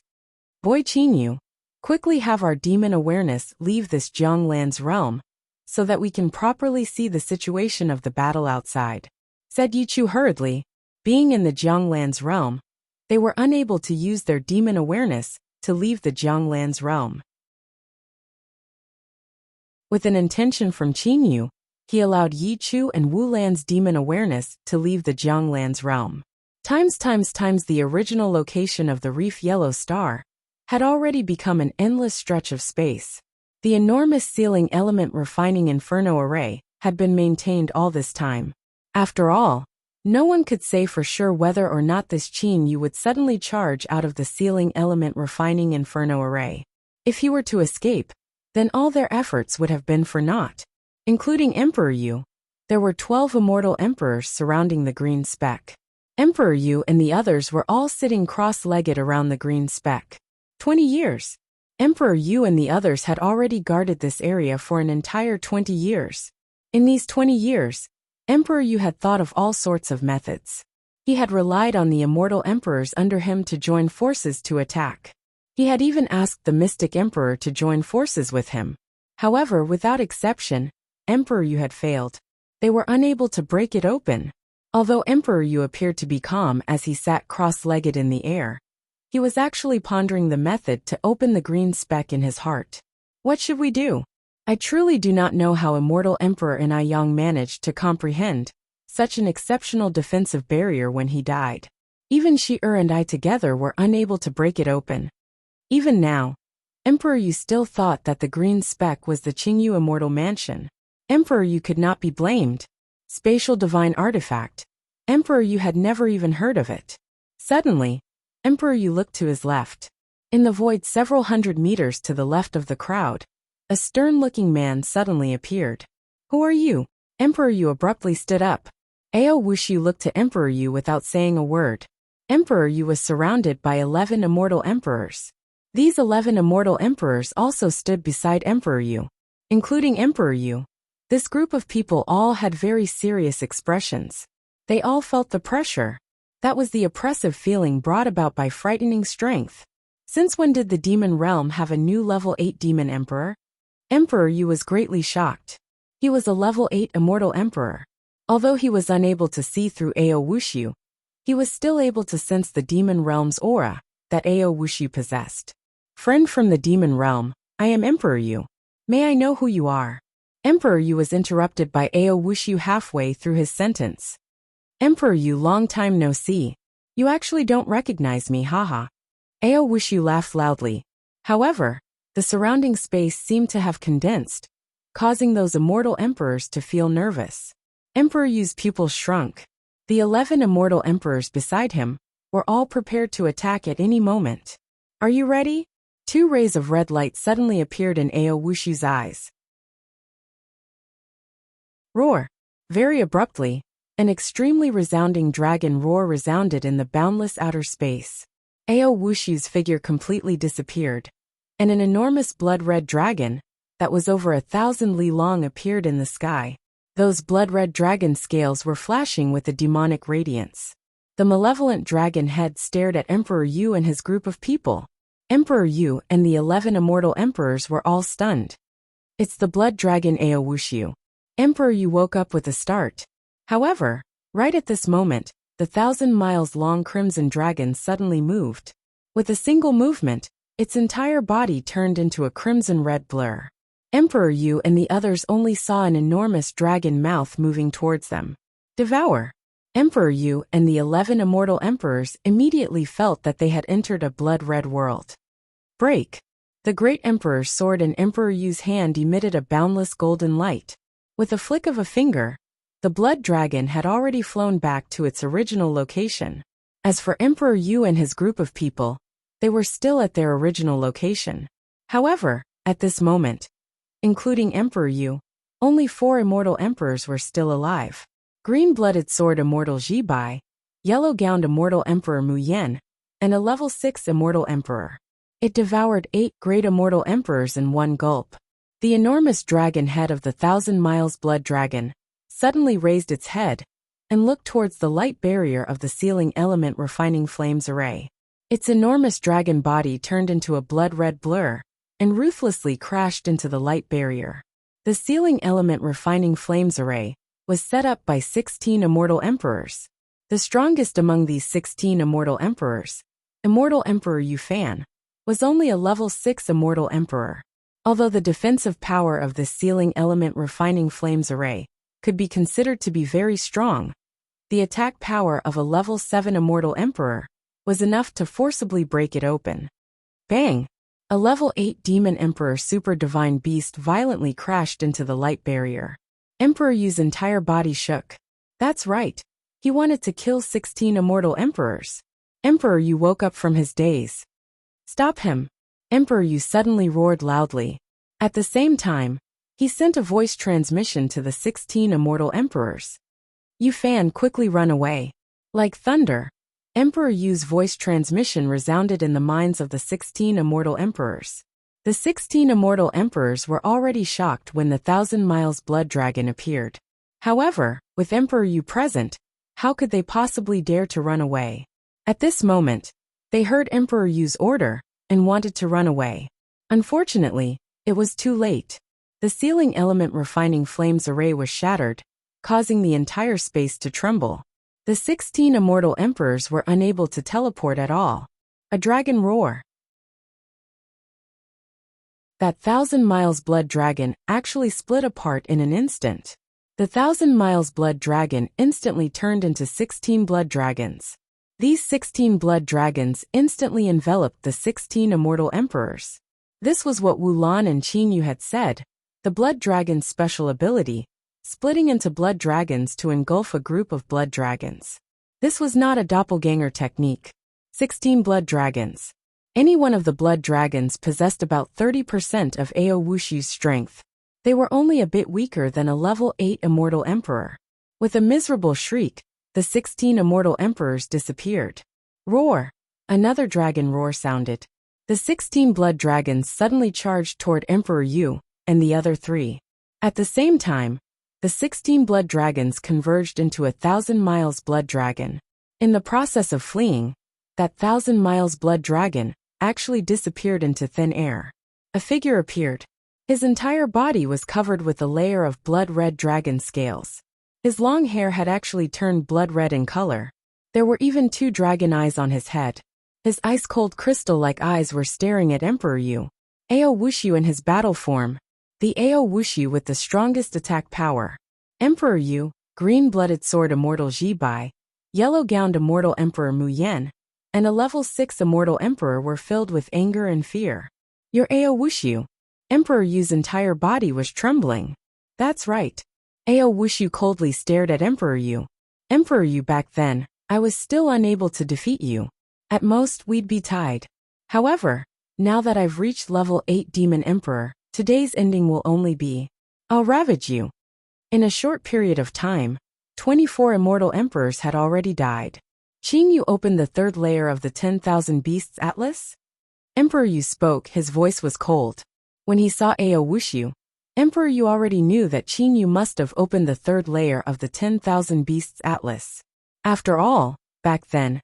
Boy Qingyu, quickly have our demon awareness leave this Jianglan's realm, so that we can properly see the situation of the battle outside, said Yichu hurriedly. Being in the Jianglan's realm, they were unable to use their demon awareness to leave the Jianglan's realm. With an intention from Qingyu, he allowed Yichu and Wulan's demon awareness to leave the Jianglan's realm. Times the original location of the Reef Yellow Star had already become an endless stretch of space. The enormous sealing element refining inferno array had been maintained all this time. After all, no one could say for sure whether or not this Qingyu would suddenly charge out of the sealing element refining inferno array. If he were to escape, then all their efforts would have been for naught. Including Emperor Yu, there were 12 immortal emperors surrounding the green speck. Emperor Yu and the others were all sitting cross-legged around the green speck. 20 years. Emperor Yu and the others had already guarded this area for an entire 20 years. In these 20 years, Emperor Yu had thought of all sorts of methods. He had relied on the immortal emperors under him to join forces to attack. He had even asked the mystic emperor to join forces with him. However, without exception, Emperor Yu had failed. They were unable to break it open. Although Emperor Yu appeared to be calm as he sat cross-legged in the air, he was actually pondering the method to open the green speck in his heart. What should we do? I truly do not know how Immortal Emperor in Aiyang managed to comprehend such an exceptional defensive barrier when he died. Even Shi-Er and I together were unable to break it open. Even now, Emperor Yu still thought that the green speck was the Qingyu Immortal Mansion. Emperor Yu could not be blamed. Spatial divine artifact. Emperor Yu had never even heard of it. Suddenly, Emperor Yu looked to his left. In the void several hundred meters to the left of the crowd, a stern-looking man suddenly appeared. Who are you? Emperor Yu abruptly stood up. Ao Wushu looked to Emperor Yu without saying a word. Emperor Yu was surrounded by 11 immortal emperors. These 11 immortal emperors also stood beside Emperor Yu. Including Emperor Yu, this group of people all had very serious expressions. They all felt the pressure. That was the oppressive feeling brought about by frightening strength. Since when did the demon realm have a new level 8 demon emperor? Emperor Yu was greatly shocked. He was a level 8 immortal emperor. Although he was unable to see through Ao Wushu, He was still able to sense the demon realm's aura that Ao Wushu possessed. Friend from the demon realm, I am Emperor Yu. May I know who you are? Emperor Yu was interrupted by Ao Wushu halfway through his sentence. Emperor Yu, long time no see. You actually don't recognize me, haha. Ao Wushu laughed loudly. However, the surrounding space seemed to have condensed, causing those immortal emperors to feel nervous. Emperor Yu's pupils shrunk. The 11 immortal emperors beside him were all prepared to attack at any moment. Are you ready? 2 rays of red light suddenly appeared in Ao Wushu's eyes. Roar! Very abruptly, an extremely resounding dragon roar resounded in the boundless outer space. Ao Wushu's figure completely disappeared, and an enormous blood-red dragon that was over 1,000 li long appeared in the sky. Those blood-red dragon scales were flashing with a demonic radiance. The malevolent dragon head stared at Emperor Yu and his group of people. Emperor Yu and the 11 immortal emperors were all stunned. It's the blood dragon Ao Wushu. Emperor Yu woke up with a start. However, right at this moment, the 1,000 miles long crimson dragon suddenly moved. With a single movement, its entire body turned into a crimson-red blur. Emperor Yu and the others only saw an enormous dragon mouth moving towards them. Devour! Emperor Yu and the 11 immortal emperors immediately felt that they had entered a blood-red world. Break! The great emperor's sword in Emperor Yu's hand emitted a boundless golden light. With a flick of a finger, the blood dragon had already flown back to its original location. As for Emperor Yu and his group of people, they were still at their original location. However, at this moment, including Emperor Yu, only 4 immortal emperors were still alive. Green-blooded sword immortal Ji Bai, yellow-gowned immortal emperor Mu Yen, and a level 6 immortal emperor. It devoured 8 great immortal emperors in one gulp. The enormous dragon head of the 1,000 miles blood dragon suddenly raised its head and looked towards the light barrier of the sealing element refining flames array. Its enormous dragon body turned into a blood-red blur and ruthlessly crashed into the light barrier. The sealing element refining flames array was set up by 16 immortal emperors. The strongest among these 16 immortal emperors, Immortal Emperor Yu Fan, was only a level 6 immortal emperor. Although the defensive power of this sealing element refining flames array could be considered to be very strong, the attack power of a level 7 immortal emperor was enough to forcibly break it open. Bang! A level 8 demon emperor super divine beast violently crashed into the light barrier. Emperor Yu's entire body shook. That's right. He wanted to kill 16 immortal emperors. Emperor Yu woke up from his daze. Stop him! Emperor Yu suddenly roared loudly. At the same time, he sent a voice transmission to the 16 immortal emperors. Yu Fan, quickly run away. Like thunder, Emperor Yu's voice transmission resounded in the minds of the 16 immortal emperors. The 16 immortal emperors were already shocked when the 1,000 miles blood dragon appeared. However, with Emperor Yu present, how could they possibly dare to run away? At this moment, they heard Emperor Yu's order and wanted to run away. Unfortunately, it was too late. The sealing element refining flames array was shattered, causing the entire space to tremble. The 16 immortal emperors were unable to teleport at all. A dragon roar. That 1,000 miles blood dragon actually split apart in an instant. The 1,000 miles blood dragon instantly turned into 16 blood dragons. These 16 blood dragons instantly enveloped the 16 immortal emperors. This was what Wu Lan and Qin Yu had said, the blood dragon's special ability, splitting into blood dragons to engulf a group of blood dragons. This was not a doppelganger technique. 16 blood dragons. Any one of the blood dragons possessed about 30% of Ao Wushu's strength. They were only a bit weaker than a level 8 immortal emperor. With a miserable shriek, the 16 immortal emperors disappeared. Roar! Another dragon roar sounded. The 16 blood dragons suddenly charged toward Emperor Yu and the other 3. At the same time, the 16 blood dragons converged into a 1,000 miles blood dragon. In the process of fleeing, that 1,000 miles blood dragon actually disappeared into thin air. A figure appeared. His entire body was covered with a layer of blood-red dragon scales. His long hair had actually turned blood red in color. There were even 2 dragon eyes on his head. His ice-cold crystal-like eyes were staring at Emperor Yu. Ao Wushu in his battle form. The Ao Wushu with the strongest attack power. Emperor Yu, green-blooded sword immortal Ji Bai, yellow-gowned immortal Emperor Mu Yan, and a level 6 immortal emperor were filled with anger and fear. Your Ao Wushu. Emperor Yu's entire body was trembling. That's right. Ao Wushu coldly stared at Emperor Yu. Emperor Yu, back then, I was still unable to defeat you. At most, we'd be tied. However, now that I've reached level 8 Demon Emperor, today's ending will only be, I'll ravage you. In a short period of time, 24 immortal emperors had already died. Qing Yu opened the 3rd layer of the 10,000 Beasts Atlas? Emperor Yu spoke, his voice was cold. When he saw Ao Wushu, Emperor Yu already knew that Qing Yu must have opened the 3rd layer of the 10,000 Beasts Atlas. After all, back then,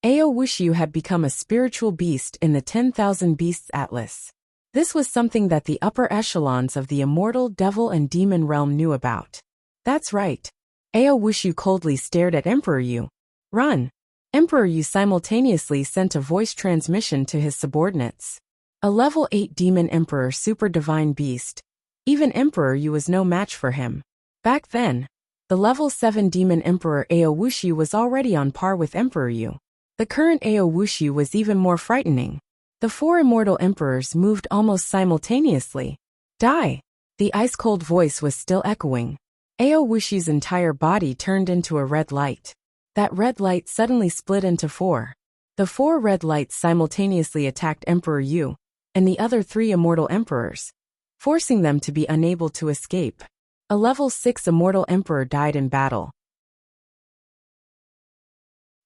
Ao Wushu had become a spiritual beast in the 10,000 Beasts Atlas. This was something that the upper echelons of the immortal, devil and demon realm knew about. That's right. Ao Wushu coldly stared at Emperor Yu. Run! Emperor Yu simultaneously sent a voice transmission to his subordinates. A level 8 Demon Emperor super divine beast. Even Emperor Yu was no match for him. Back then, the level 7 Demon Emperor Ao Wushu was already on par with Emperor Yu. The current Ao Wushu was even more frightening. The 4 immortal emperors moved almost simultaneously. Die! The ice-cold voice was still echoing. Ao Wushu's entire body turned into a red light. That red light suddenly split into 4. The 4 red lights simultaneously attacked Emperor Yu and the other 3 immortal emperors, forcing them to be unable to escape. A level 6 immortal emperor died in battle.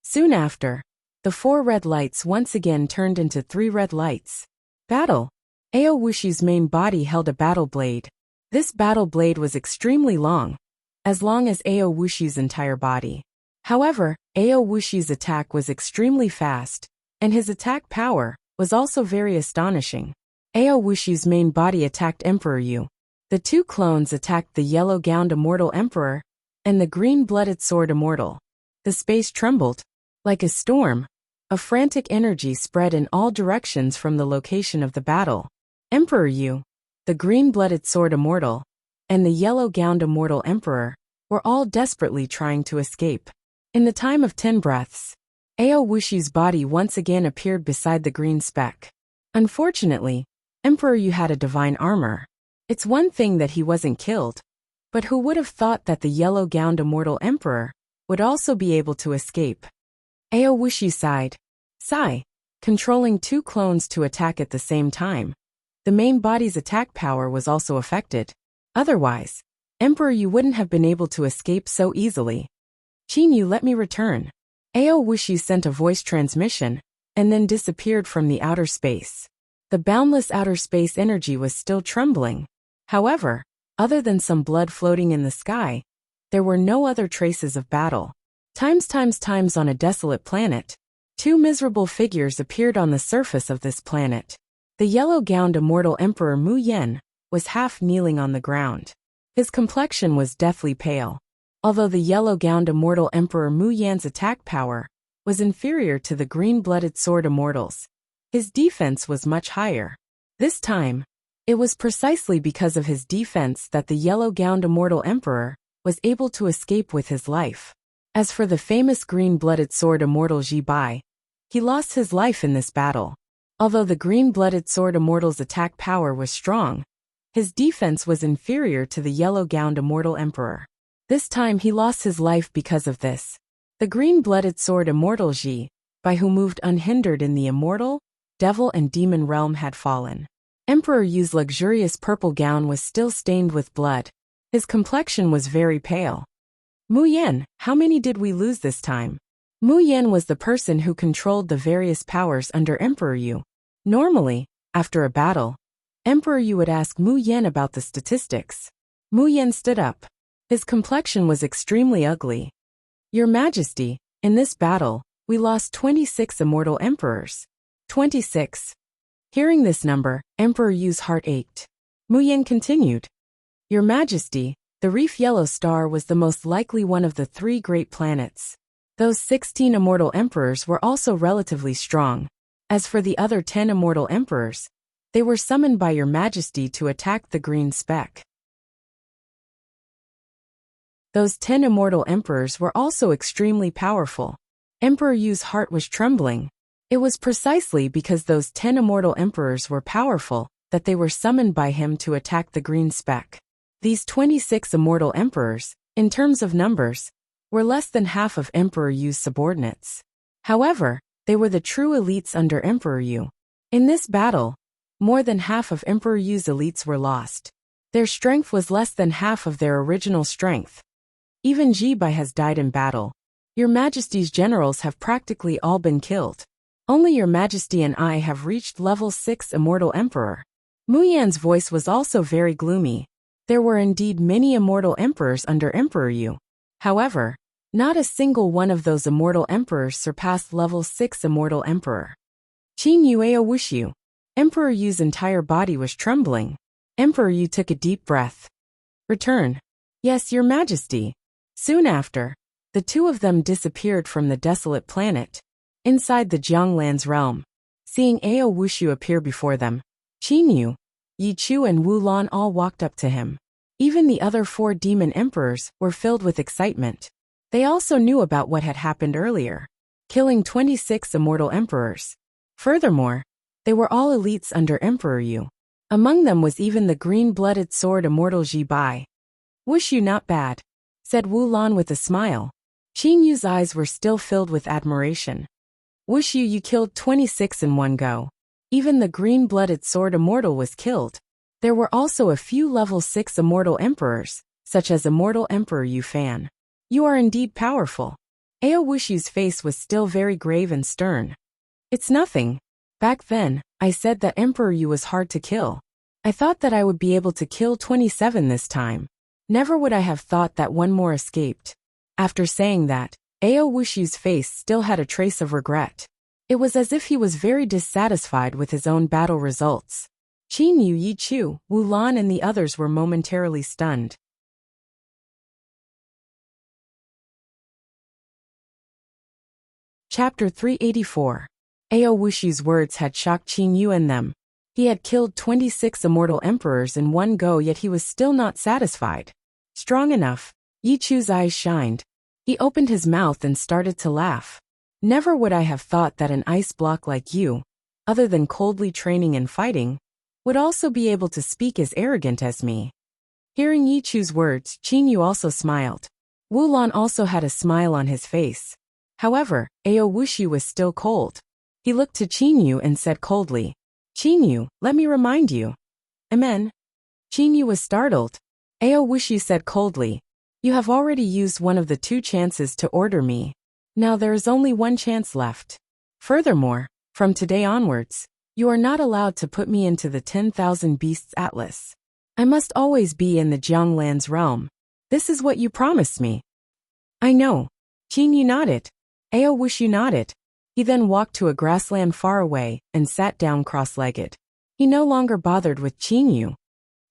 Soon after, the 4 red lights once again turned into 3 red lights. Battle. Ao Wushu's main body held a battle blade. This battle blade was extremely long, as long as Ao Wushu's entire body. However, Ao Wushu's attack was extremely fast, and his attack power was also very astonishing. Ao Wushu's main body attacked Emperor Yu. The 2 clones attacked the yellow-gowned immortal emperor and the green-blooded sword immortal. The space trembled. Like a storm, a frantic energy spread in all directions from the location of the battle. Emperor Yu, the green-blooded sword immortal, and the yellow-gowned immortal emperor were all desperately trying to escape. In the time of 10 breaths, Ao Wushu's body once again appeared beside the green speck. Unfortunately, Emperor Yu had a divine armor. It's one thing that he wasn't killed, but who would have thought that the yellow-gowned immortal emperor would also be able to escape? Ao Wushu sighed. Sigh, controlling 2 clones to attack at the same time. The main body's attack power was also affected. Otherwise, Emperor Yu wouldn't have been able to escape so easily. Qing Yu, let me return. Ao Wushu sent a voice transmission, and then disappeared from the outer space. The boundless outer space energy was still trembling. However, other than some blood floating in the sky, there were no other traces of battle. Times on a desolate planet, 2 miserable figures appeared on the surface of this planet. The yellow-gowned immortal Emperor Mu Yan was half kneeling on the ground. His complexion was deathly pale. Although the yellow-gowned immortal Emperor Mu Yan's attack power was inferior to the green-blooded sword immortals, his defense was much higher. This time, it was precisely because of his defense that the yellow-gowned immortal emperor was able to escape with his life. As for the famous green-blooded sword immortal Ji Bai, he lost his life in this battle. Although the green-blooded sword immortal's attack power was strong, his defense was inferior to the yellow-gowned immortal emperor. This time he lost his life because of this. The green-blooded sword immortal Ji Bai, who moved unhindered in the immortal, devil and demon realm, had fallen. Emperor Yu's luxurious purple gown was still stained with blood. His complexion was very pale. Mu Yan, how many did we lose this time? Mu Yan was the person who controlled the various powers under Emperor Yu. Normally, after a battle, Emperor Yu would ask Mu Yan about the statistics. Mu Yan stood up. His complexion was extremely ugly. Your Majesty, in this battle, we lost 26 immortal emperors. 26. Hearing this number, Emperor Yu's heart ached. Mu Yan continued. Your Majesty, the Reef Yellow Star was the most likely one of the 3 great planets. Those 16 immortal emperors were also relatively strong. As for the other 10 immortal emperors, they were summoned by your majesty to attack the green speck. Those 10 immortal emperors were also extremely powerful. Emperor Yu's heart was trembling. It was precisely because those 10 immortal emperors were powerful that they were summoned by him to attack the green speck. These 26 immortal emperors, in terms of numbers, were less than half of Emperor Yu's subordinates. However, they were the true elites under Emperor Yu. In this battle, more than half of Emperor Yu's elites were lost. Their strength was less than half of their original strength. Even Jibai has died in battle. Your Majesty's generals have practically all been killed. Only your Majesty and I have reached level 6 Immortal Emperor. Mu Yan's voice was also very gloomy. There were indeed many immortal emperors under Emperor Yu. However, not a single one of those immortal emperors surpassed level 6 Immortal Emperor. Qin Yue wish you. Emperor Yu's entire body was trembling. Emperor Yu took a deep breath. Return. Yes, your Majesty. Soon after, the two of them disappeared from the desolate planet, inside the Jianglan's realm. Seeing Ao Wushu appear before them, Qin Yu, Yi Chu and Wu Lan all walked up to him. Even the other 4 demon emperors were filled with excitement. They also knew about what had happened earlier, killing 26 immortal emperors. Furthermore, they were all elites under Emperor Yu. Among them was even the green-blooded sword immortal Jibai. Wushu not bad, said Wu Lan with a smile. Qin Yu's eyes were still filled with admiration. Wushu, you killed 26 in one go. Even the green-blooded sword immortal was killed. There were also a few level 6 immortal emperors, such as Immortal Emperor Yu Fan. You are indeed powerful. Ao Wushu's face was still very grave and stern. It's nothing. Back then, I said that Emperor Yu was hard to kill. I thought that I would be able to kill 27 this time. Never would I have thought that one more escaped. After saying that, Ao Wushu's face still had a trace of regret. It was as if he was very dissatisfied with his own battle results. Qin Yu, Yi Chu, Wu Lan and the others were momentarily stunned. Chapter 384. Ao Wushu's words had shocked Qin Yu and them. He had killed 26 immortal emperors in one go, yet he was still not satisfied. Strong enough. Yi Chu's eyes shined. He opened his mouth and started to laugh. Never would I have thought that an ice block like you, other than coldly training and fighting, would also be able to speak as arrogant as me. Hearing Yi Chu's words, Qin Yu also smiled. Wu Lan also had a smile on his face. However, Ao Wushu was still cold. He looked to Qin Yu and said coldly, Qin Yu, let me remind you. Amen. Qin Yu was startled. Ao Wushu said coldly, you have already used one of the 2 chances to order me. Now there is only one chance left. Furthermore, from today onwards, you are not allowed to put me into the 10,000 Beasts Atlas. I must always be in the Jianglan's realm. This is what you promised me. I know. Qin Yu nodded. Ao Wushu nodded. He then walked to a grassland far away and sat down cross-legged. He no longer bothered with Qin Yu.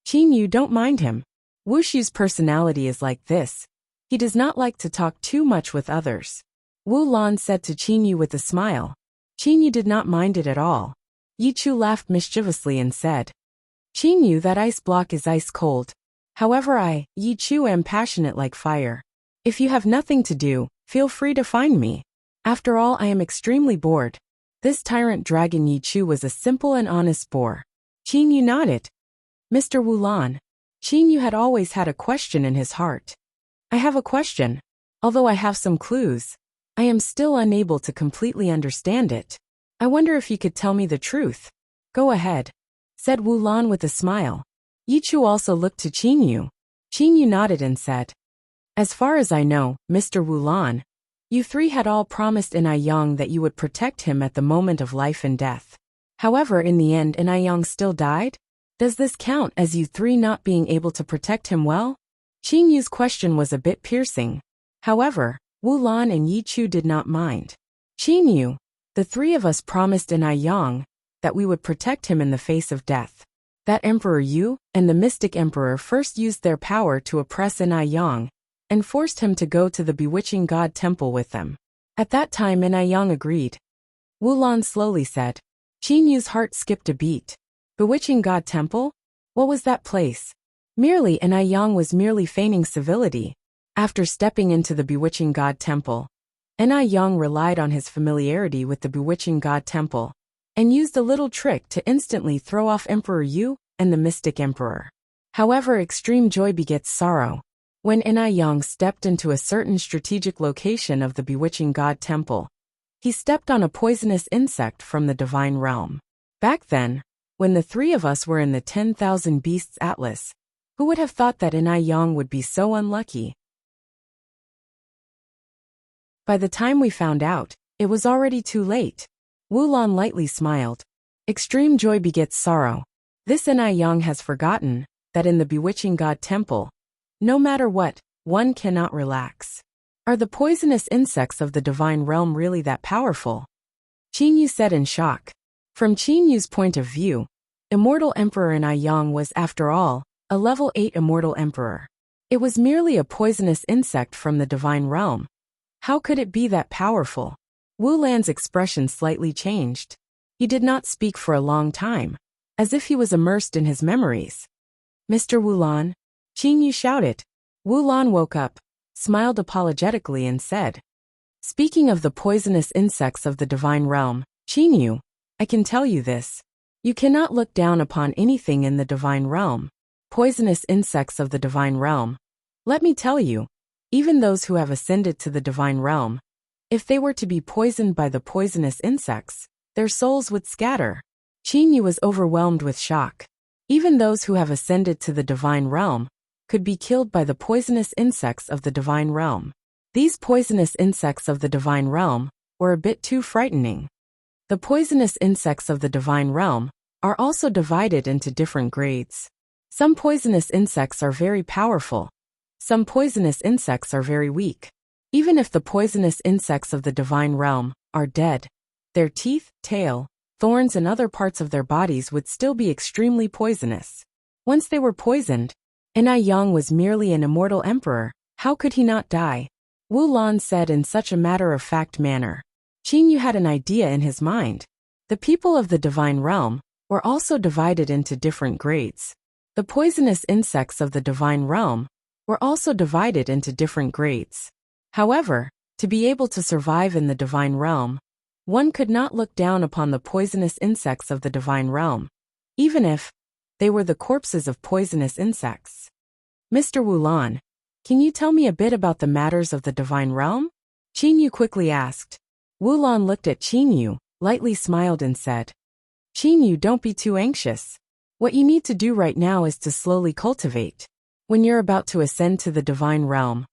Qin Yu, don't mind him. Wushu's personality is like this. He does not like to talk too much with others. Wu Lan said to Qin Yu with a smile. Qin Yu did not mind it at all. Yi Chu laughed mischievously and said, Qin Yu, that ice block is ice cold. However, I, Yi Chu, am passionate like fire. If you have nothing to do, feel free to find me. After all, I am extremely bored. This tyrant dragon Yi Chu was a simple and honest boar. Qin Yu nodded. Mr. Wu Lan. Qin Yu had always had a question in his heart. I have a question. Although I have some clues, I am still unable to completely understand it. I wonder if you could tell me the truth. Go ahead, said Wu Lan with a smile. Yi Chu also looked to Qin Yu. Qin Yu nodded and said, as far as I know, Mr. Wu Lan, you 3 had all promised In Yang that you would protect him at the moment of life and death. However, in the end, In Yang still died? Does this count as you 3 not being able to protect him well? Qin Yu's question was a bit piercing. However, Wu Lan and Yi Chu did not mind. Qin Yu, the 3 of us promised In Yang that we would protect him in the face of death. That Emperor Yu and the Mystic Emperor first used their power to oppress In Yang and forced him to go to the Bewitching God Temple with them. At that time Enai Yang agreed. Wu Lan slowly said. Qin Yu's heart skipped a beat. Bewitching God Temple? What was that place? Merely Enai Yang was merely feigning civility. After stepping into the Bewitching God Temple, Enai Yang relied on his familiarity with the Bewitching God Temple and used a little trick to instantly throw off Emperor Yu and the Mystic Emperor. However, extreme joy begets sorrow. When Enai Yang stepped into a certain strategic location of the Bewitching God Temple, he stepped on a poisonous insect from the divine realm. Back then, when the three of us were in the 10,000 Beasts Atlas, who would have thought that Enai Yang would be so unlucky? By the time we found out, it was already too late. Wu Lan lightly smiled. Extreme joy begets sorrow. This Enai Yang has forgotten that in the Bewitching God Temple, no matter what, one cannot relax. Are the poisonous insects of the divine realm really that powerful? Qin Yu said in shock. From Qin Yu's point of view, Immortal Emperor Enai Yang was, after all, a level 8 Immortal Emperor. It was merely a poisonous insect from the divine realm. How could it be that powerful? Wu Lan's expression slightly changed. He did not speak for a long time, as if he was immersed in his memories. Mr. Wu Lan? Qin Yu shouted. Wu Lan woke up, smiled apologetically and said, Speaking of the poisonous insects of the divine realm, Qin Yu, I can tell you this. You cannot look down upon anything in the divine realm. Poisonous insects of the divine realm. Let me tell you, even those who have ascended to the divine realm, if they were to be poisoned by the poisonous insects, their souls would scatter. Qin Yu was overwhelmed with shock. Even those who have ascended to the divine realm could be killed by the poisonous insects of the divine realm. These poisonous insects of the divine realm were a bit too frightening. The poisonous insects of the divine realm are also divided into different grades. Some poisonous insects are very powerful. Some poisonous insects are very weak. Even if the poisonous insects of the divine realm are dead, their teeth, tail, thorns and other parts of their bodies would still be extremely poisonous. Once they were poisoned, Enai Yang was merely an immortal emperor. How could he not die? Wu Lan said in such a matter-of-fact manner. Qin Yu had an idea in his mind. The people of the divine realm were also divided into different grades. The poisonous insects of the divine realm were also divided into different grades. However, to be able to survive in the divine realm, one could not look down upon the poisonous insects of the divine realm, even if they were the corpses of poisonous insects. Mr. Wu Lan, can you tell me a bit about the matters of the divine realm? Qin Yu quickly asked. Wu Lan looked at Qin Yu, lightly smiled and said, Qin Yu, don't be too anxious. What you need to do right now is to slowly cultivate. When you're about to ascend to the divine realm,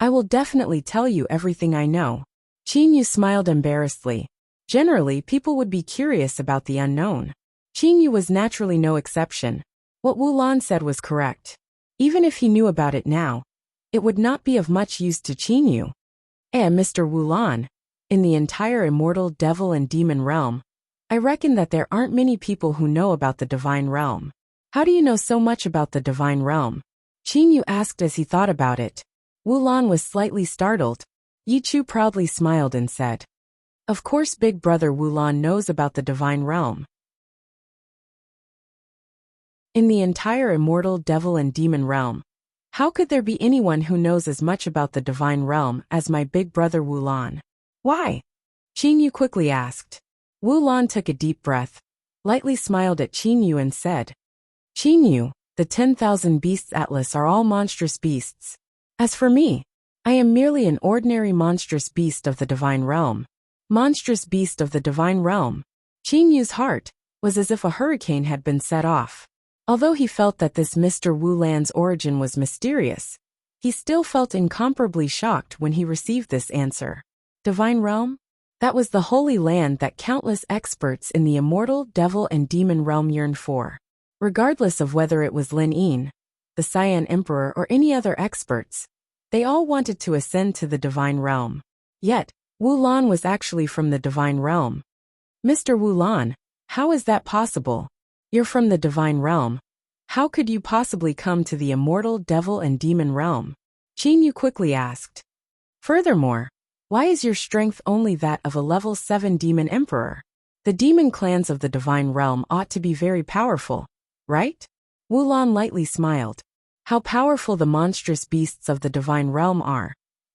I will definitely tell you everything I know. Qin Yu smiled embarrassedly. Generally, people would be curious about the unknown. Qin Yu was naturally no exception. What Wu Lan said was correct. Even if he knew about it now, it would not be of much use to Qin Yu. Mr. Wu Lan, in the entire immortal devil and demon realm, I reckon that there aren't many people who know about the divine realm. How do you know so much about the divine realm? Qin Yu asked as he thought about it. Wu Lan was slightly startled. Yi Chu proudly smiled and said, Of course Big Brother Wu Lan knows about the divine realm. In the entire immortal devil and demon realm, how could there be anyone who knows as much about the divine realm as my big brother Wu Lan? Why? Qin Yu quickly asked. Wu Lan took a deep breath, lightly smiled at Qin Yu and said, Qin Yu, the 10,000 Beasts Atlas are all monstrous beasts. As for me, I am merely an ordinary monstrous beast of the divine realm. Monstrous beast of the divine realm. Qin Yu's heart was as if a hurricane had been set off. Although he felt that this Mr. Wu Lan's origin was mysterious, he still felt incomparably shocked when he received this answer. Divine realm? That was the holy land that countless experts in the immortal devil and demon realm yearned for. Regardless of whether it was Lin Yin, the Cyan Emperor or any other experts, they all wanted to ascend to the divine realm. Yet, Wu Lan was actually from the divine realm. Mr. Wu Lan, how is that possible? You're from the divine realm. How could you possibly come to the immortal devil and demon realm? Qin Yu quickly asked. Furthermore, Why is your strength only that of a level 7 demon emperor? The demon clans of the divine realm ought to be very powerful, right? Wulan lightly smiled. How powerful the monstrous beasts of the divine realm are.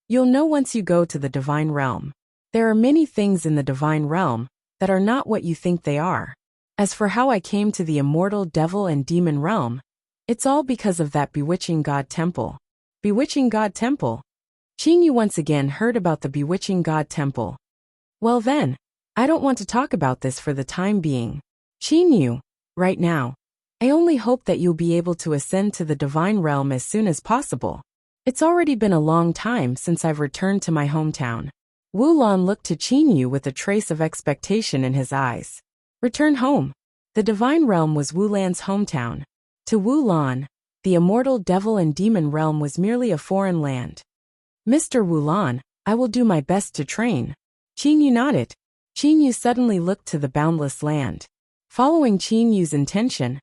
You'll know once you go to the divine realm. There are many things in the divine realm that are not what you think they are. As for how I came to the immortal devil and demon realm, it's all because of that bewitching god temple. Bewitching god temple? Qingyu once again heard about the bewitching god temple. Well then, I don't want to talk about this for the time being. Qingyu, right now. I only hope that you'll be able to ascend to the divine realm as soon as possible. It's already been a long time since I've returned to my hometown. Wulan looked to Qingyu with a trace of expectation in his eyes. Return home. The divine realm was Wulan's hometown. To Wulan, the immortal devil and demon realm was merely a foreign land. Mr. Wulan, I will do my best to train. Qingyu nodded. Qingyu suddenly looked to the boundless land. Following Qingyu's intention,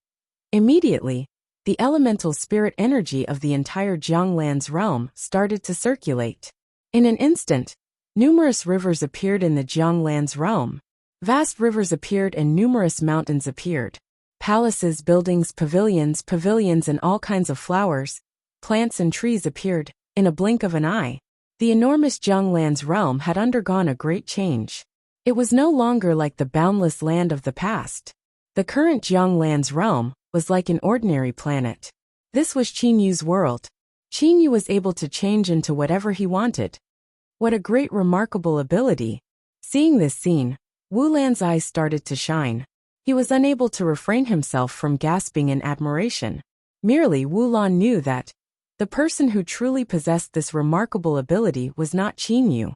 immediately, the elemental spirit energy of the entire Jianglan's realm started to circulate. In an instant, numerous rivers appeared in the Jianglan's realm. Vast rivers appeared and numerous mountains appeared. Palaces, buildings, pavilions and all kinds of flowers, plants and trees appeared, in a blink of an eye. The enormous Jianglan's realm had undergone a great change. It was no longer like the boundless land of the past. The current Jianglan's realm was like an ordinary planet. This was Qinyu's world. Qinyu was able to change into whatever he wanted. What a great remarkable ability. Seeing this scene, Wulan's eyes started to shine. He was unable to refrain himself from gasping in admiration. Merely Wulan knew that the person who truly possessed this remarkable ability was not Qinyu.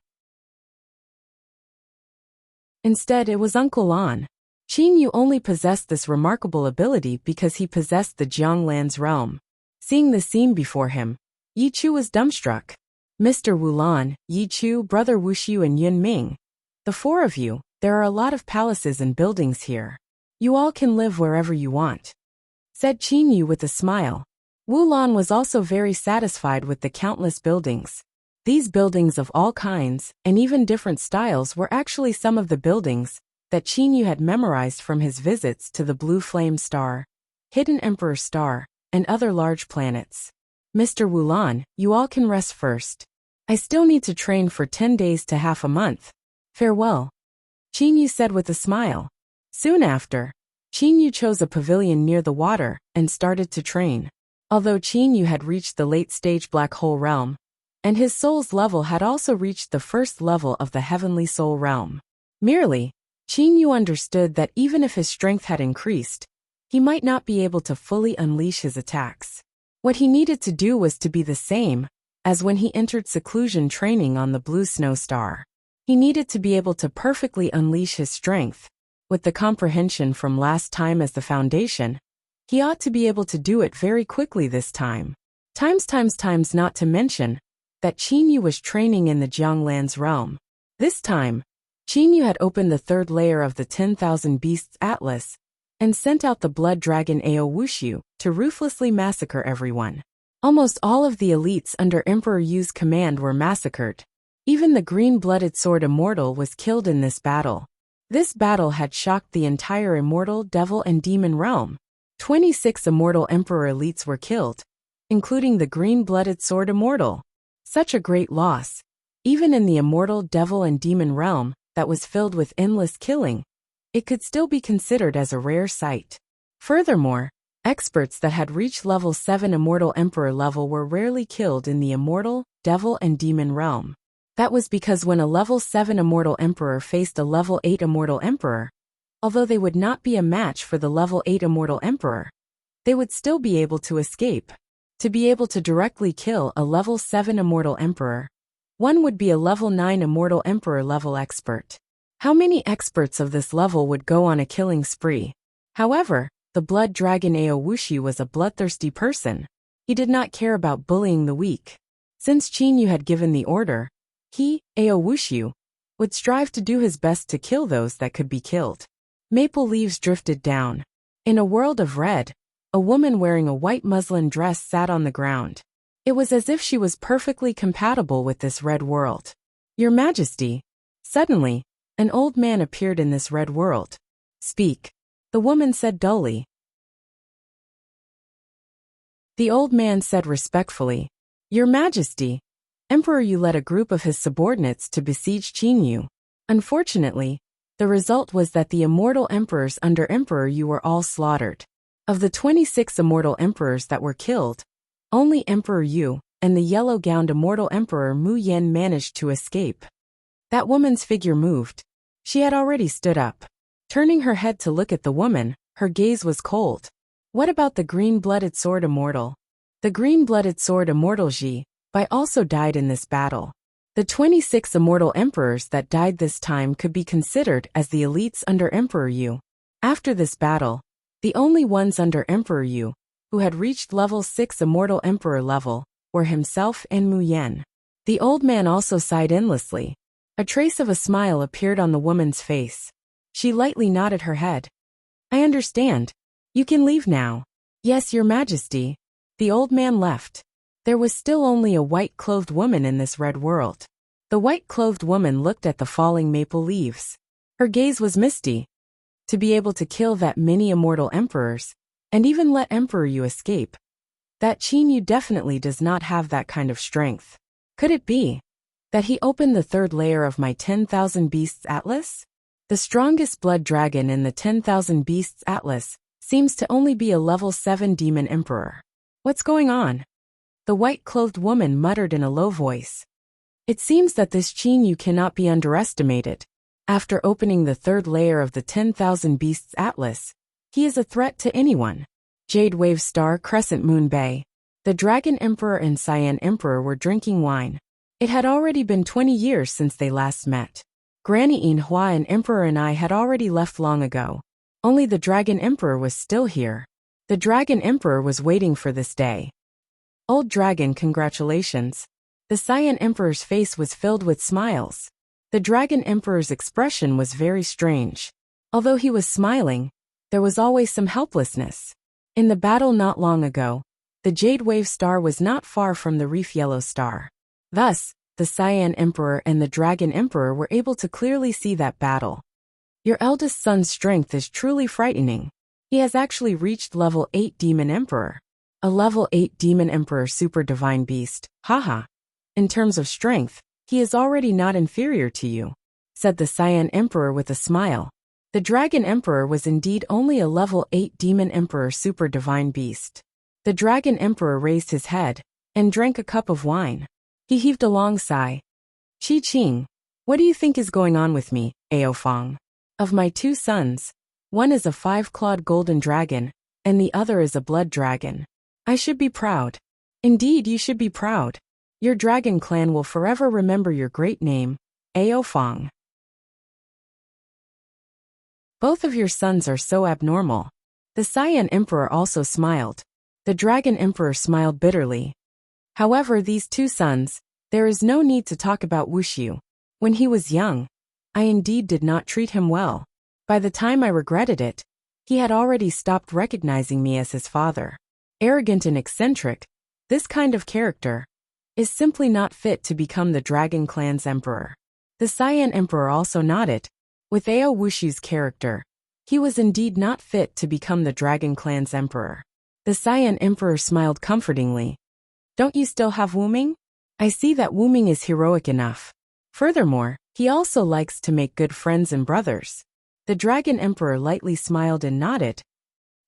Instead, it was Uncle Lan. Qinyu only possessed this remarkable ability because he possessed the Jianglan's realm. Seeing the scene before him, Yi Chu was dumbstruck. Mr. Wulan, Yi Chu, Brother Wuxiu and Yun Ming. The four of you, there are a lot of palaces and buildings here. You all can live wherever you want, said Qinyu with a smile. Wulan was also very satisfied with the countless buildings. These buildings of all kinds, and even different styles, were actually some of the buildings that Qinyu had memorized from his visits to the Blue Flame Star, Hidden Emperor Star, and other large planets. Mr. Wulan, you all can rest first. I still need to train for 10 days to half a month. Farewell, Qinyu said with a smile. Soon after, Qinyu chose a pavilion near the water and started to train. Although Qinyu had reached the late-stage black hole realm, and his soul's level had also reached the first level of the heavenly soul realm. Merely, Qinyu understood that even if his strength had increased, he might not be able to fully unleash his attacks. What he needed to do was to be the same as when he entered seclusion training on the Blue Snow Star. He needed to be able to perfectly unleash his strength. With the comprehension from last time as the foundation, he ought to be able to do it very quickly this time. Times not to mention that Qinyu was training in the Jianglan's realm. This time, Qinyu had opened the third layer of the 10,000 Beasts Atlas and sent out the blood dragon Ao Wuxiu to ruthlessly massacre everyone. Almost all of the elites under Emperor Yu's command were massacred. Even the green-blooded sword immortal was killed in this battle. This battle had shocked the entire immortal, devil and demon realm. 26 immortal emperor elites were killed, including the green-blooded sword immortal. Such a great loss. Even in the immortal, devil and demon realm that was filled with endless killing, it could still be considered as a rare sight. Furthermore, experts that had reached level 7 immortal emperor level were rarely killed in the immortal, devil and demon realm. That was because when a level 7 immortal emperor faced a level 8 immortal emperor, although they would not be a match for the level 8 immortal emperor, they would still be able to escape. To be able to directly kill a level 7 immortal emperor, one would be a level 9 immortal emperor level expert. How many experts of this level would go on a killing spree? However, the blood dragon Ao Wuxiu was a bloodthirsty person. He did not care about bullying the weak. Since Qinyu had given the order, he, Ao Wuxiu, would strive to do his best to kill those that could be killed. Maple leaves drifted down. In a world of red, a woman wearing a white muslin dress sat on the ground. It was as if she was perfectly compatible with this red world. Your Majesty. Suddenly, an old man appeared in this red world. Speak. The woman said dully. The old man said respectfully, Your Majesty, Emperor Yu led a group of his subordinates to besiege Qingyu. Unfortunately, the result was that the immortal emperors under Emperor Yu were all slaughtered. Of the 26 immortal emperors that were killed, only Emperor Yu and the yellow-gowned immortal emperor Mu Yan managed to escape. That woman's figure moved. She had already stood up. Turning her head to look at the woman, her gaze was cold. What about the green-blooded sword immortal? The green-blooded sword immortal Ji Bai also died in this battle. The 26 immortal emperors that died this time could be considered as the elites under Emperor Yu. After this battle, the only ones under Emperor Yu who had reached level 6 immortal emperor level were himself and Mu Yan. The old man also sighed endlessly. A trace of a smile appeared on the woman's face. She lightly nodded her head. I understand. You can leave now. Yes, Your Majesty. The old man left. There was still only a white-clothed woman in this red world. The white-clothed woman looked at the falling maple leaves. Her gaze was misty. To be able to kill that many immortal emperors, and even let Emperor Yu escape, that Qingyu definitely does not have that kind of strength. Could it be that he opened the third layer of my 10,000 Beasts Atlas? The strongest blood dragon in the 10,000 Beasts Atlas seems to only be a level 7 demon emperor. What's going on? The white-clothed woman muttered in a low voice. It seems that this Qingyu cannot be underestimated. After opening the third layer of the 10,000 Beasts Atlas, he is a threat to anyone. Jade Wave Star Crescent Moon Bay. The Dragon Emperor and Cyan Emperor were drinking wine. It had already been 20 years since they last met. Granny Yin Hua and Emperor and I had already left long ago. Only the Dragon Emperor was still here. The Dragon Emperor was waiting for this day. Old Dragon, congratulations. The Cyan Emperor's face was filled with smiles. The Dragon Emperor's expression was very strange. Although he was smiling, there was always some helplessness. In the battle not long ago, the Jade Wave Star was not far from the Reef Yellow Star. Thus, the Cyan Emperor and the Dragon Emperor were able to clearly see that battle. Your eldest son's strength is truly frightening. He has actually reached level 8 Demon Emperor. A level 8 Demon Emperor Super Divine Beast, haha. In terms of strength, he is already not inferior to you, said the Cyan Emperor with a smile. The Dragon Emperor was indeed only a level 8 Demon Emperor Super Divine Beast. The Dragon Emperor raised his head and drank a cup of wine. He heaved a long sigh. Qi Qing, what do you think is going on with me, Ao Fong? Of my 2 sons, one is a 5-clawed golden dragon, and the other is a blood dragon. I should be proud. Indeed, you should be proud. Your dragon clan will forever remember your great name, Ao Fong. Both of your sons are so abnormal. The Cyan Emperor also smiled. The Dragon Emperor smiled bitterly. However, these 2 sons, there is no need to talk about Wuxiu. When he was young, I indeed did not treat him well. By the time I regretted it, he had already stopped recognizing me as his father. Arrogant and eccentric, this kind of character is simply not fit to become the Dragon Clan's emperor. The Cyan Emperor also nodded. With Ao Wuxiu's character, he was indeed not fit to become the Dragon Clan's emperor. The Cyan Emperor smiled comfortingly. Don't you still have Wu Ming? I see that Wu Ming is heroic enough. Furthermore, he also likes to make good friends and brothers. The Dragon Emperor lightly smiled and nodded.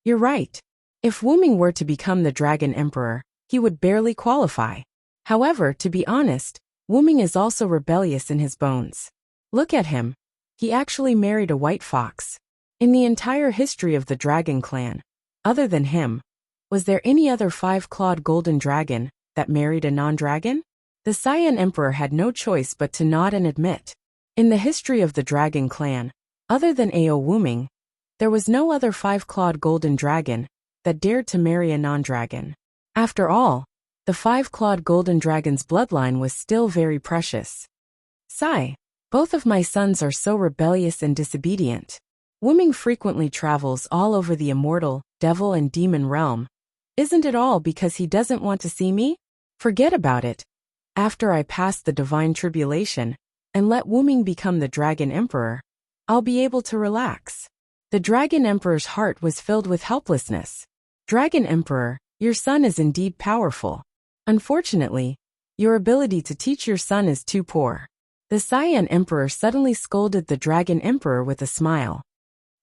You're right. If Wu Ming were to become the Dragon Emperor, he would barely qualify. However, to be honest, Wu Ming is also rebellious in his bones. Look at him. He actually married a white fox. In the entire history of the Dragon Clan, other than him, was there any other 5-clawed golden dragon that married a non-dragon? The Cyan Emperor had no choice but to nod and admit. In the history of the Dragon Clan, other than Ao Wu Ming, there was no other 5-clawed golden dragon that dared to marry a non-dragon. After all, the 5-clawed golden dragon's bloodline was still very precious. Sigh. Both of my sons are so rebellious and disobedient. Wu Ming frequently travels all over the immortal, devil and demon realm. Isn't it all because he doesn't want to see me? Forget about it. After I pass the divine tribulation, and let Wu Ming become the Dragon Emperor, I'll be able to relax. The Dragon Emperor's heart was filled with helplessness. Dragon Emperor, your son is indeed powerful. Unfortunately, your ability to teach your son is too poor. The Cyan Emperor suddenly scolded the Dragon Emperor with a smile.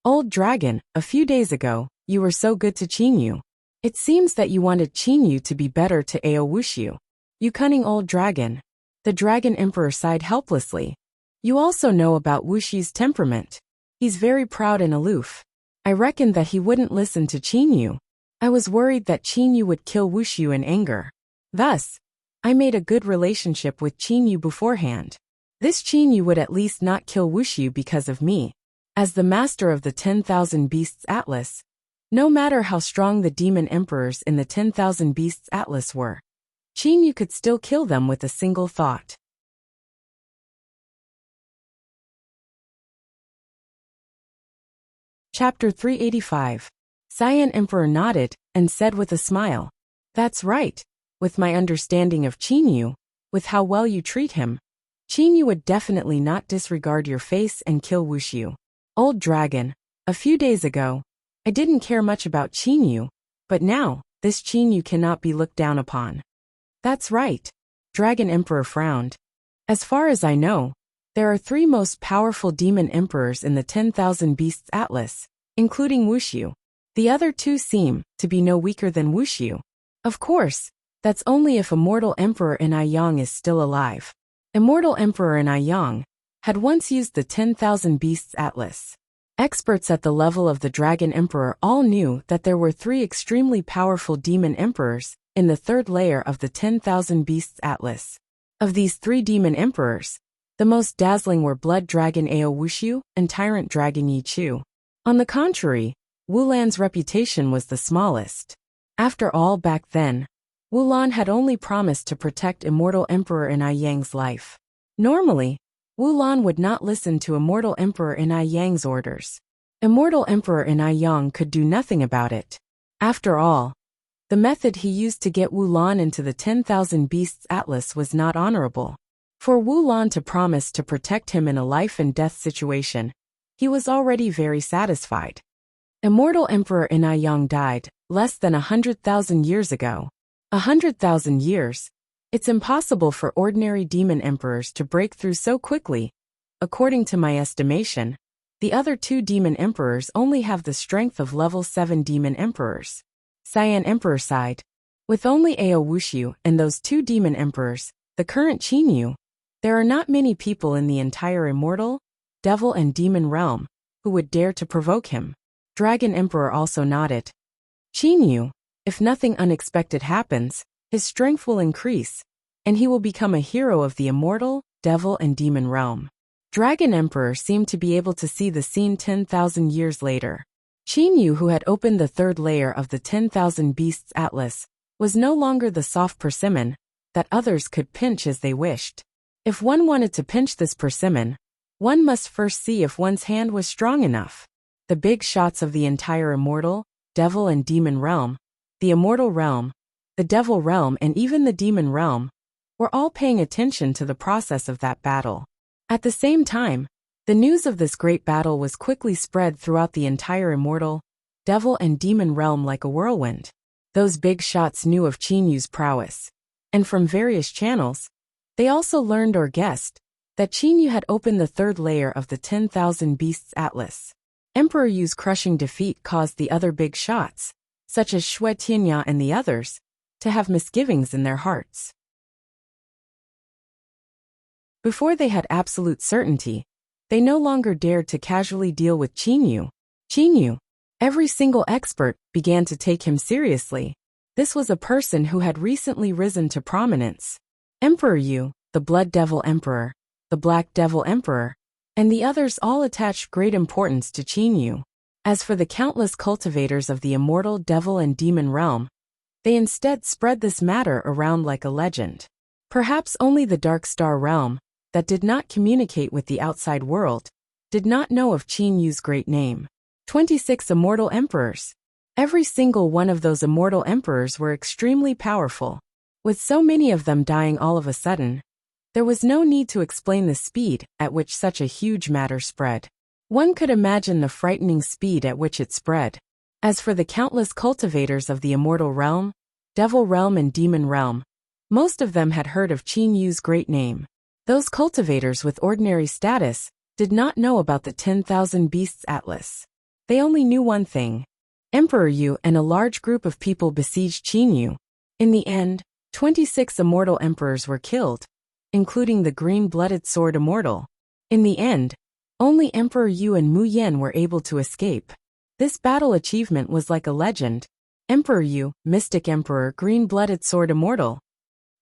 Old dragon, a few days ago, you were so good to Qingyu. It seems that you wanted Qingyu to be better to Ao Wuxiu. You cunning old dragon. The Dragon Emperor sighed helplessly. You also know about Wuxiu's temperament. He's very proud and aloof. I reckoned that he wouldn't listen to Qingyu. I was worried that Qingyu would kill Wuxiu in anger. Thus, I made a good relationship with Qingyu beforehand. This Qingyu would at least not kill Wuxiu because of me. As the master of the 10,000 Beasts Atlas, no matter how strong the demon emperors in the 10,000 Beasts Atlas were, Qingyu could still kill them with a single thought. Chapter 385. Cyan Emperor nodded and said with a smile, "That's right. With my understanding of Qingyu, with how well you treat him, Qingyu would definitely not disregard your face and kill Wuxiu. Old dragon, a few days ago, I didn't care much about Qingyu, but now, this Qingyu cannot be looked down upon." That's right. Dragon Emperor frowned. As far as I know, there are 3 most powerful demon emperors in the 10,000 Beasts Atlas, including Wuxiu. The other 2 seem to be no weaker than Wuxiu. Of course, that's only if Immortal Emperor Yang is still alive. Immortal Emperor Yang had once used the 10,000 Beasts Atlas. Experts at the level of the Dragon Emperor all knew that there were 3 extremely powerful demon emperors in the 3rd layer of the 10,000 Beasts Atlas. Of these 3 demon emperors, the most dazzling were Blood Dragon Ao Wuxiu and Tyrant Dragon Yi Chu. On the contrary, Wu Lan's reputation was the smallest. After all, back then, Wu Lan had only promised to protect Immortal Emperor Yang's life. Normally, Wu Lan would not listen to Immortal Emperor Yang's orders. Immortal Emperor Yang could do nothing about it. After all, the method he used to get Wu Lan into the 10,000 Beasts Atlas was not honorable. For Wu Lan to promise to protect him in a life and death situation, he was already very satisfied. Immortal Emperor Yang died less than 100,000 years ago. 100,000 years. It's impossible for ordinary demon emperors to break through so quickly. According to my estimation, the other 2 demon emperors only have the strength of level 7 demon emperors. Cyan Emperor sighed. With only Ao Wuxiu and those 2 demon emperors, the current Qingyu, there are not many people in the entire immortal, devil and demon realm who would dare to provoke him. Dragon Emperor also nodded. Qingyu, if nothing unexpected happens, his strength will increase, and he will become a hero of the immortal, devil and demon realm. Dragon Emperor seemed to be able to see the scene 10,000 years later. Qingyu, who had opened the 3rd layer of the 10,000 Beasts Atlas, was no longer the soft persimmon that others could pinch as they wished. If one wanted to pinch this persimmon, one must first see if one's hand was strong enough. The big shots of the entire immortal, devil and demon realm, the immortal realm, the devil realm and even the demon realm, were all paying attention to the process of that battle. At the same time, the news of this great battle was quickly spread throughout the entire immortal, devil and demon realm like a whirlwind. Those big shots knew of Qinyu's prowess, and from various channels, they also learned or guessed that Qingyu had opened the 3rd layer of the 10,000 Beasts Atlas. Emperor Yu's crushing defeat caused the other big shots, such as Xue Tianya and the others, to have misgivings in their hearts. Before they had absolute certainty, they no longer dared to casually deal with Qingyu. Every single expert began to take him seriously. This was a person who had recently risen to prominence. Emperor Yu, the Blood Devil Emperor, the Black Devil Emperor, and the others all attached great importance to Qingyu. As for the countless cultivators of the immortal devil and demon realm, they instead spread this matter around like a legend. Perhaps only the Dark Star realm, that did not communicate with the outside world, did not know of Qinyu's great name. 26 immortal emperors. Every single one of those immortal emperors were extremely powerful. With so many of them dying all of a sudden, There was no need to explain the speed at which such a huge matter spread. One could imagine the frightening speed at which it spread. As for the countless cultivators of the immortal realm, devil realm and demon realm, most of them had heard of Qin Yu's great name. Those cultivators with ordinary status did not know about the 10,000 Beasts Atlas. They only knew one thing. Emperor Yu and a large group of people besieged Qin Yu. In the end, 26 immortal emperors were killed, including the green-blooded sword immortal. In the end, only Emperor Yu and Mu Yan were able to escape. This battle achievement was like a legend. Emperor Yu, mystic emperor, green-blooded sword immortal.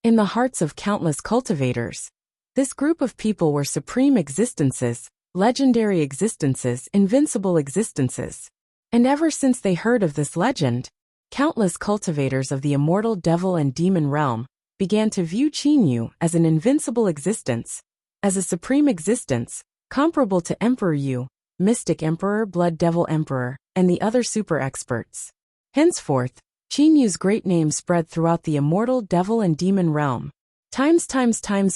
In the hearts of countless cultivators, this group of people were supreme existences, legendary existences, invincible existences. And ever since they heard of this legend, countless cultivators of the immortal devil and demon realm began to view Qin Yu as an invincible existence, as a supreme existence, comparable to Emperor Yu, mystic emperor, blood devil emperor, and the other super experts. Henceforth, Qin Yu's great name spread throughout the immortal devil and demon realm. Times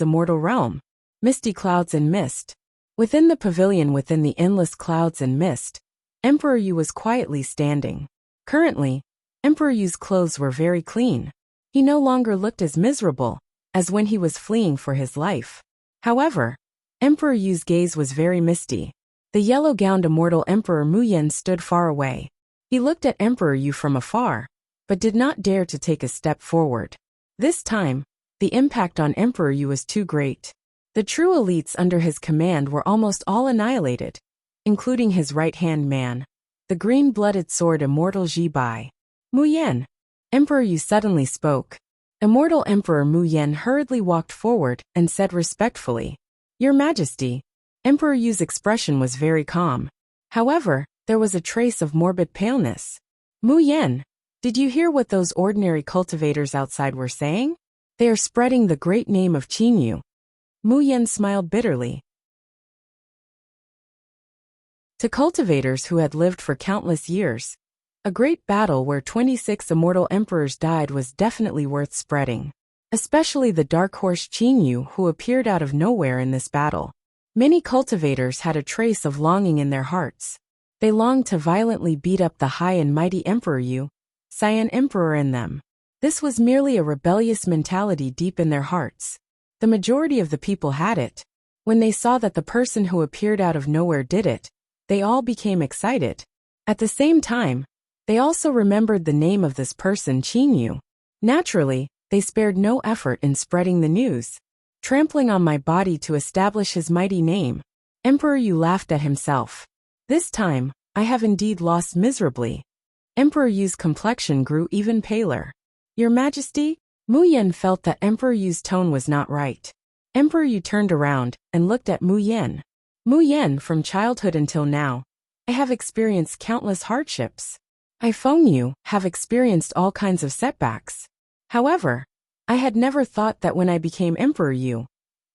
immortal realm. Misty clouds and mist. Within the pavilion within the endless clouds and mist, Emperor Yu was quietly standing. Currently, Emperor Yu's clothes were very clean. He no longer looked as miserable as when he was fleeing for his life. However, Emperor Yu's gaze was very misty. The yellow-gowned immortal Emperor Mu Yan stood far away. He looked at Emperor Yu from afar, but did not dare to take a step forward. This time, the impact on Emperor Yu was too great. The true elites under his command were almost all annihilated, including his right-hand man, the green-blooded sword immortal Ji Bai. Mu Yan. Emperor Yu suddenly spoke. Immortal Emperor Mu Yan hurriedly walked forward and said respectfully, "Your Majesty." Emperor Yu's expression was very calm. However, there was a trace of morbid paleness. "Mu Yan, did you hear what those ordinary cultivators outside were saying? They are spreading the great name of Qin Yu." Mu Yan smiled bitterly. To cultivators who had lived for countless years, a great battle where 26 immortal emperors died was definitely worth spreading. Especially the dark horse Qin Yu, who appeared out of nowhere in this battle. Many cultivators had a trace of longing in their hearts. They longed to violently beat up the high and mighty Emperor Yu, Cyan Emperor in them. This was merely a rebellious mentality deep in their hearts. The majority of the people had it. When they saw that the person who appeared out of nowhere did it, they all became excited. At the same time, they also remembered the name of this person, Qin Yu. Naturally, they spared no effort in spreading the news. Trampling on my body to establish his mighty name. Emperor Yu laughed at himself. This time, I have indeed lost miserably. Emperor Yu's complexion grew even paler. "Your Majesty?" Mu Yan felt that Emperor Yu's tone was not right. Emperor Yu turned around and looked at Mu Yan. "Mu Yan, from childhood until now, I have experienced countless hardships. I, Feng Yu, have experienced all kinds of setbacks. However, I had never thought that when I became Emperor Yu,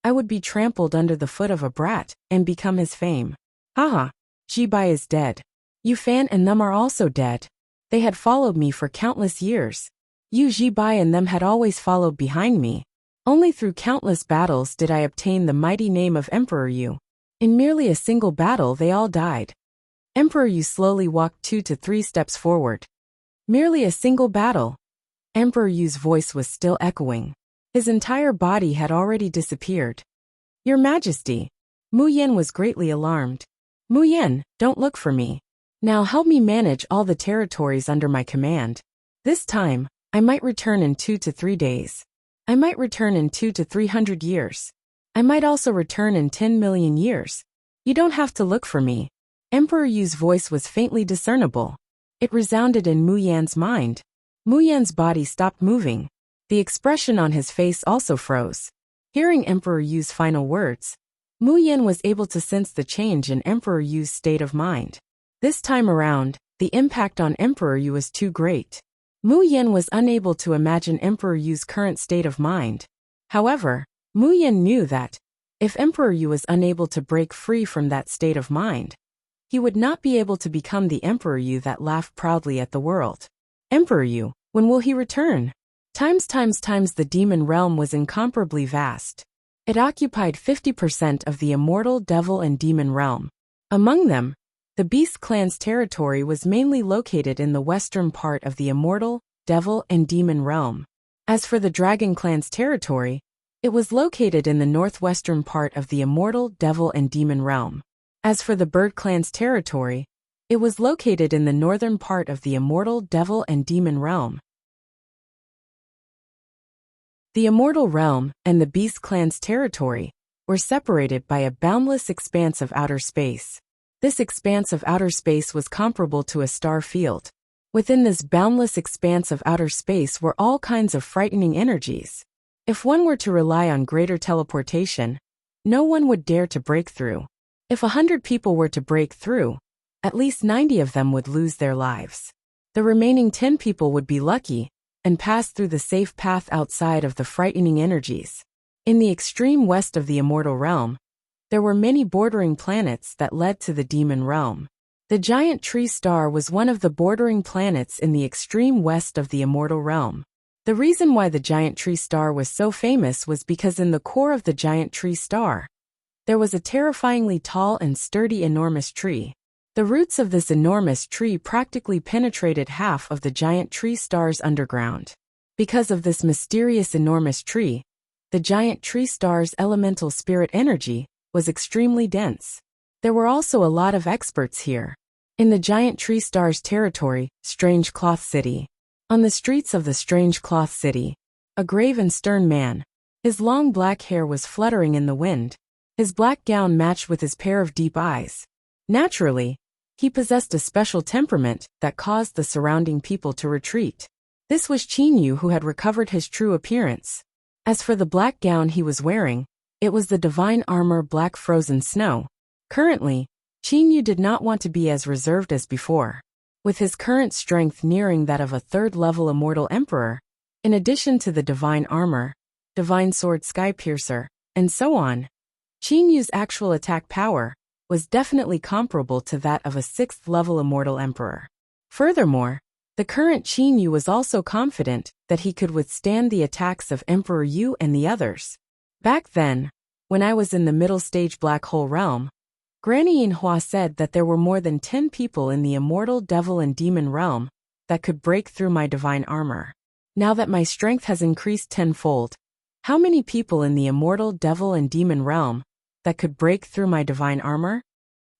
I would be trampled under the foot of a brat and become his fame. Haha, Ji Bai is dead. Yu Fan and them are also dead. They had followed me for countless years. Yu Ji Bai and them had always followed behind me. Only through countless battles did I obtain the mighty name of Emperor Yu. In merely a single battle they all died." Emperor Yu slowly walked 2 to 3 steps forward. "Merely a single battle." Emperor Yu's voice was still echoing. His entire body had already disappeared. "Your Majesty." Mu Yan was greatly alarmed. "Mu Yan, don't look for me. Now help me manage all the territories under my command. This time, I might return in 2 to 3 days. I might return in 2 to 300 years. I might also return in 10 million years. You don't have to look for me." Emperor Yu's voice was faintly discernible. It resounded in Mu Yan's mind. Mu Yan's body stopped moving. The expression on his face also froze. Hearing Emperor Yu's final words, Mu Yan was able to sense the change in Emperor Yu's state of mind. This time around, the impact on Emperor Yu was too great. Mu Yan was unable to imagine Emperor Yu's current state of mind. However, Mu Yan knew that, if Emperor Yu was unable to break free from that state of mind, he would not be able to become the Emperor Yu that laughed proudly at the world. Emperor Yu, when will he return? Times the demon realm was incomparably vast. It occupied 50% of the immortal devil and demon realm. Among them, the Beast Clan's territory was mainly located in the western part of the immortal, devil, and demon realm. As for the Dragon Clan's territory, it was located in the northwestern part of the immortal, devil, and demon realm. As for the Bird Clan's territory, it was located in the northern part of the immortal, devil, and demon realm. The immortal realm and the Beast Clan's territory were separated by a boundless expanse of outer space. This expanse of outer space was comparable to a star field. Within this boundless expanse of outer space were all kinds of frightening energies. If one were to rely on greater teleportation, no one would dare to break through. If 100 people were to break through, at least 90 of them would lose their lives. The remaining 10 people would be lucky and pass through the safe path outside of the frightening energies. In the extreme west of the immortal realm, there were many bordering planets that led to the demon realm. The giant tree star was one of the bordering planets in the extreme west of the immortal realm. The reason why the giant tree star was so famous was because in the core of the giant tree star, there was a terrifyingly tall and sturdy enormous tree. The roots of this enormous tree practically penetrated half of the giant tree star's underground. Because of this mysterious enormous tree, the giant tree star's elemental spirit energy was extremely dense. There were also a lot of experts here. In the giant tree star's territory, Strange Cloth City. On the streets of the Strange Cloth City, a grave and stern man. His long black hair was fluttering in the wind. His black gown matched with his pair of deep eyes. Naturally, he possessed a special temperament that caused the surrounding people to retreat. This was Qinyu, who had recovered his true appearance. As for the black gown he was wearing, it was the divine armor Black Frozen Snow. Currently, Qinyu did not want to be as reserved as before. With his current strength nearing that of a third-level immortal emperor, in addition to the divine armor, divine sword Skypiercer, and so on, Qinyu's actual attack power was definitely comparable to that of a 6th-level immortal emperor. Furthermore, the current Qinyu was also confident that he could withstand the attacks of Emperor Yu and the others. Back then, when I was in the middle stage black hole realm, Granny Yinhua said that there were more than 10 people in the immortal devil and demon realm that could break through my divine armor. Now that my strength has increased tenfold, how many people in the immortal devil and demon realm that could break through my divine armor?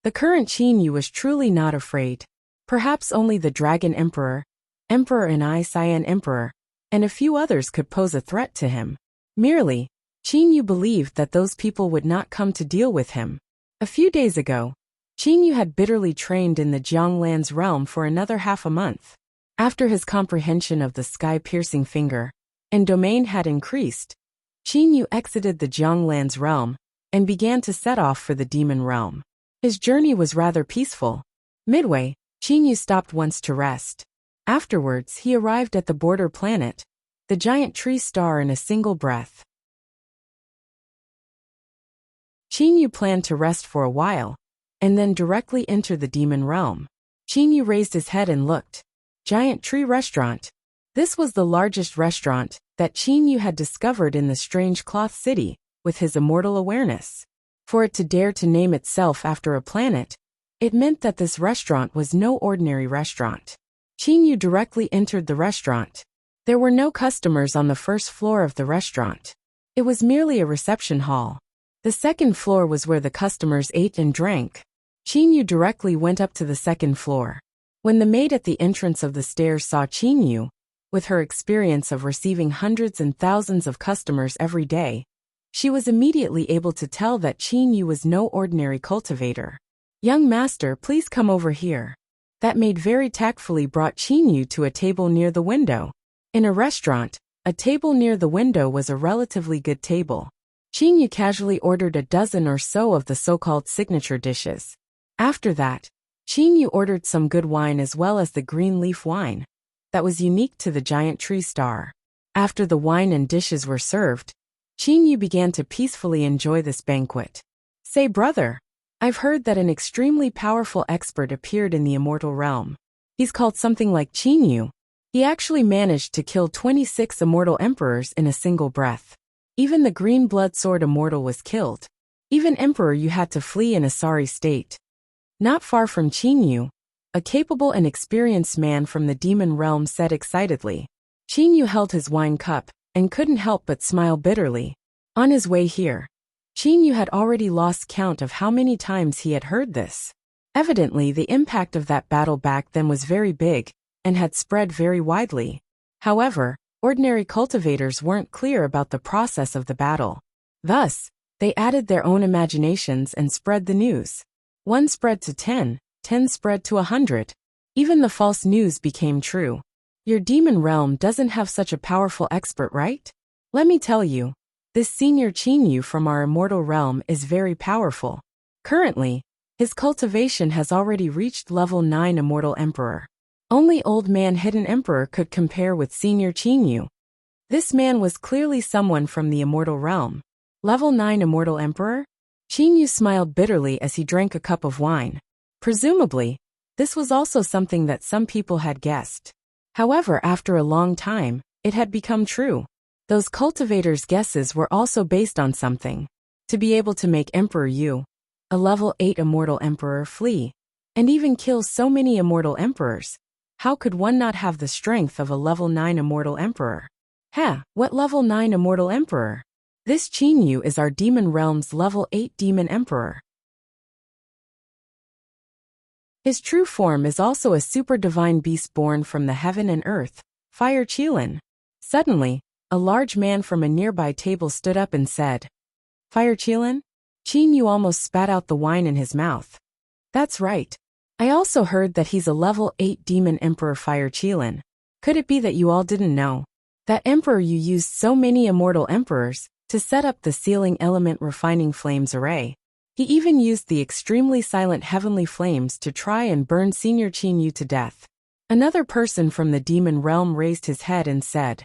The current Qinyu was truly not afraid. Perhaps only the Dragon Emperor, Emperor Anai Cyan Emperor, and a few others could pose a threat to him. Merely, Qinyu believed that those people would not come to deal with him. A few days ago, Qinyu had bitterly trained in the Jianglan's realm for another half a month. After his comprehension of the sky-piercing finger and domain had increased, Qinyu exited the Jianglan's realm and began to set off for the demon realm. His journey was rather peaceful. Midway, Qinyu stopped once to rest. Afterwards, he arrived at the border planet, the giant tree star, in a single breath. Qinyu planned to rest for a while, and then directly enter the demon realm. Qinyu raised his head and looked. Giant Tree Restaurant. This was the largest restaurant that Qinyu had discovered in the Strange Cloth City with his immortal awareness. For it to dare to name itself after a planet, it meant that this restaurant was no ordinary restaurant. Qinyu directly entered the restaurant. There were no customers on the first floor of the restaurant. It was merely a reception hall. The second floor was where the customers ate and drank. Qinyu directly went up to the second floor. When the maid at the entrance of the stairs saw Qinyu, with her experience of receiving hundreds and thousands of customers every day, she was immediately able to tell that Qinyu was no ordinary cultivator. "Young master, please come over here." That maid very tactfully brought Qinyu to a table near the window. In a restaurant, a table near the window was a relatively good table. Qinyu casually ordered a dozen or so of the so-called signature dishes. After that, Qinyu ordered some good wine as well as the green leaf wine that was unique to the giant tree star. After the wine and dishes were served, Qinyu began to peacefully enjoy this banquet. "Say, brother, I've heard that an extremely powerful expert appeared in the immortal realm. He's called something like Qinyu. He actually managed to kill 26 immortal emperors in a single breath. Even the green blood sword immortal was killed. Even Emperor Yu had to flee in a sorry state. Not far from Qin Yu, a capable and experienced man from the demon realm said excitedly. Qin Yu held his wine cup and couldn't help but smile bitterly. On his way here, Qin Yu had already lost count of how many times he had heard this. Evidently, the impact of that battle back then was very big and had spread very widely. However, ordinary cultivators weren't clear about the process of the battle. Thus, they added their own imaginations and spread the news. 1 spread to 10, 10 spread to 100. Even the false news became true. Your demon realm doesn't have such a powerful expert, right? Let me tell you, this senior Qin Yu from our immortal realm is very powerful. Currently, his cultivation has already reached level 9 immortal emperor. Only old man hidden emperor could compare with senior Qin Yu. This man was clearly someone from the immortal realm. Level 9 immortal emperor? Qin Yu smiled bitterly as he drank a cup of wine. Presumably, this was also something that some people had guessed. However, after a long time, it had become true. Those cultivators' guesses were also based on something. To be able to make Emperor Yu, a level 8 immortal emperor, flee, and even kill so many immortal emperors, how could one not have the strength of a level 9 immortal emperor? What level 9 immortal emperor? This Qin Yu is our demon realm's level 8 demon emperor. His true form is also a super divine beast born from the heaven and earth, Fire Qilin. Suddenly, a large man from a nearby table stood up and said, Fire Qilin? Qin Yu almost spat out the wine in his mouth. That's right. I also heard that he's a level 8 demon emperor, Fire Qilin. Could it be that you all didn't know? That Emperor Yu used so many immortal emperors to set up the sealing element refining flames array. He even used the extremely silent heavenly flames to try and burn senior Qin Yu to death. Another person from the demon realm raised his head and said,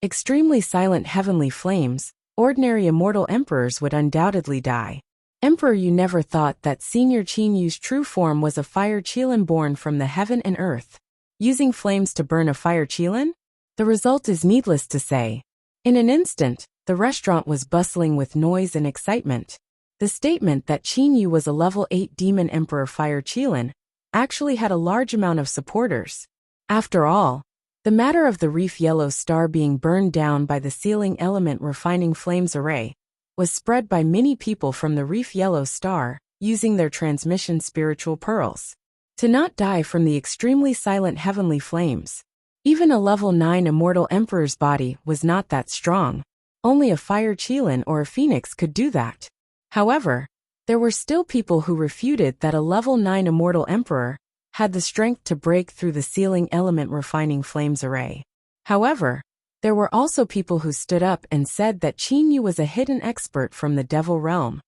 Extremely silent heavenly flames, ordinary immortal emperors would undoubtedly die. Emperor Yu never thought that senior Qin Yu's true form was a Fire Qilin born from the heaven and earth. Using flames to burn a Fire Qilin? The result is needless to say. In an instant, the restaurant was bustling with noise and excitement. The statement that Qin Yu was a level 8 demon emperor Fire Qilin actually had a large amount of supporters. After all, the matter of the reef yellow star being burned down by the sealing element refining flames array was spread by many people from the reef yellow star using their transmission spiritual pearls. To not die from the extremely silent heavenly flames. Even a level 9 immortal emperor's body was not that strong. Only a Fire Qilin or a phoenix could do that. However, there were still people who refuted that a level 9 immortal emperor had the strength to break through the sealing element refining flames array. However, there were also people who stood up and said that Qin Yu was a hidden expert from the devil realm.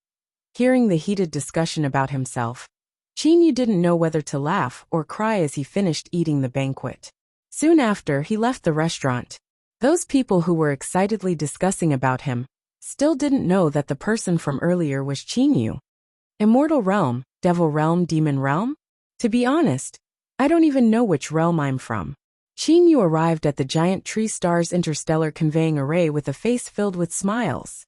Hearing the heated discussion about himself, Qin Yu didn't know whether to laugh or cry as he finished eating the banquet. Soon after, he left the restaurant. Those people who were excitedly discussing about him still didn't know that the person from earlier was Qin Yu. Immortal realm, devil realm, demon realm? To be honest, I don't even know which realm I'm from. Qin Yu arrived at the giant tree star's interstellar conveying array with a face filled with smiles.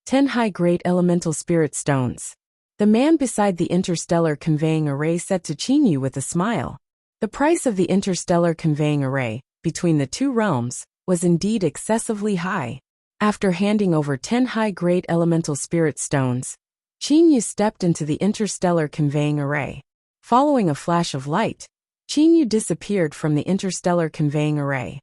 10 high-grade elemental spirit stones. The man beside the interstellar conveying array said to Qin Yu with a smile. The price of the interstellar conveying array, between the two realms, was indeed excessively high. After handing over 10 high-grade elemental spirit stones, Qin Yu stepped into the interstellar conveying array. Following a flash of light, Qin Yu disappeared from the interstellar conveying array.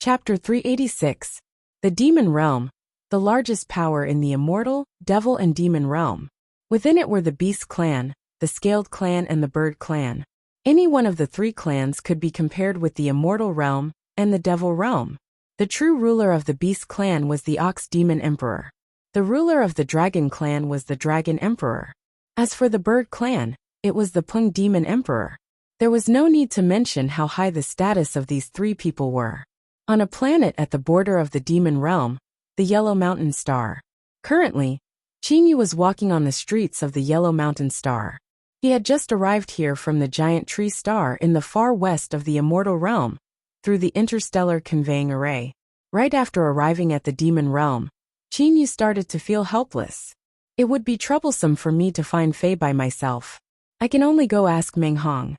Chapter 386. The Demon Realm, the largest power in the immortal, devil and demon realm. Within it were the Beast Clan, the Scaled Clan and the Bird Clan. Any one of the three clans could be compared with the immortal realm and the devil realm. The true ruler of the Beast Clan was the Ox Demon Emperor. The ruler of the Dragon Clan was the Dragon Emperor. As for the Bird Clan, it was the Pung Demon Emperor. There was no need to mention how high the status of these three people were. On a planet at the border of the demon realm, the Yellow Mountain Star. Currently, Qin Yu was walking on the streets of the Yellow Mountain Star. He had just arrived here from the giant tree star in the far west of the immortal realm, through the interstellar conveying array. Right after arriving at the demon realm, Qin Yu started to feel helpless. It would be troublesome for me to find Fei by myself. I can only go ask Meng Hong.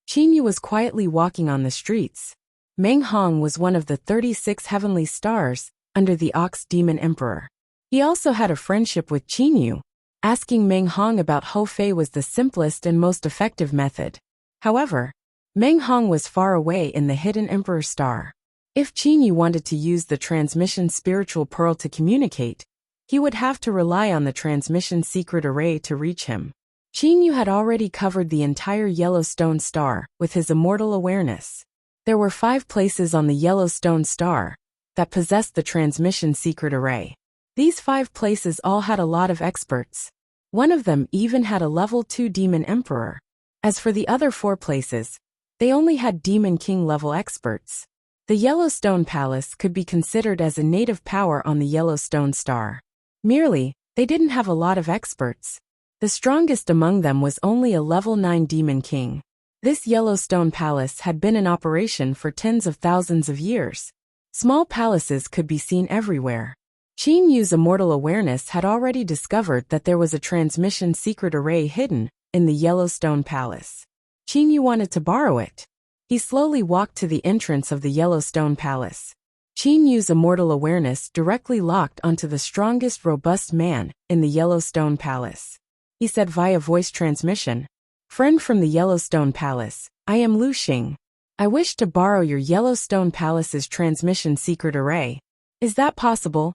Qin Yu was quietly walking on the streets. Meng Hong was one of the 36 heavenly stars under the Ox Demon Emperor. He also had a friendship with Qin Yu. Asking Meng Hong about Ho Fei was the simplest and most effective method. However, Meng Hong was far away in the hidden Emperor star. If Qin Yu wanted to use the transmission spiritual pearl to communicate, he would have to rely on the transmission secret array to reach him. Qin Yu had already covered the entire Yellowstone star with his immortal awareness. There were 5 places on the Yellowstone star that possessed the transmission secret array. These 5 places all had a lot of experts. One of them even had a level 2 demon emperor. As for the other 4 places, they only had demon king level experts. The Yellowstone Palace could be considered as a native power on the Yellowstone star. Merely, they didn't have a lot of experts. The strongest among them was only a level 9 demon king. This Yellowstone Palace had been in operation for tens of thousands of years. Small palaces could be seen everywhere. Qin Yu's immortal awareness had already discovered that there was a transmission secret array hidden in the Yellowstone Palace. Qin Yu wanted to borrow it. He slowly walked to the entrance of the Yellowstone Palace. Qin Yu's immortal awareness directly locked onto the strongest robust man in the Yellowstone Palace. He said via voice transmission, "Friend from the Yellowstone Palace, I am Lu Xing. I wish to borrow your Yellowstone Palace's transmission secret array. Is that possible?"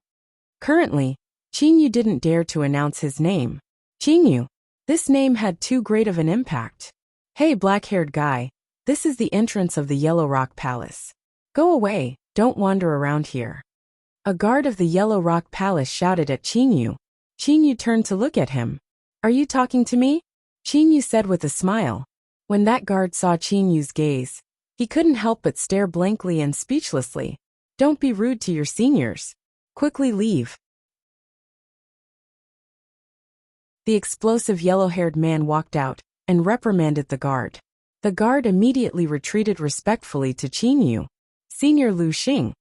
Currently, Qin Yu didn't dare to announce his name. Qin Yu. This name had too great of an impact. "Hey, black-haired guy. This is the entrance of the Yellow Rock Palace. Go away, don't wander around here." A guard of the Yellow Rock Palace shouted at Qin Yu. Qin Yu turned to look at him. "Are you talking to me?" Qin Yu said with a smile. When that guard saw Qin Yu's gaze, he couldn't help but stare blankly and speechlessly. "Don't be rude to your seniors. Quickly leave." The explosive yellow-haired man walked out and reprimanded the guard. The guard immediately retreated respectfully to Qin Yu. "Senior Lu Xing,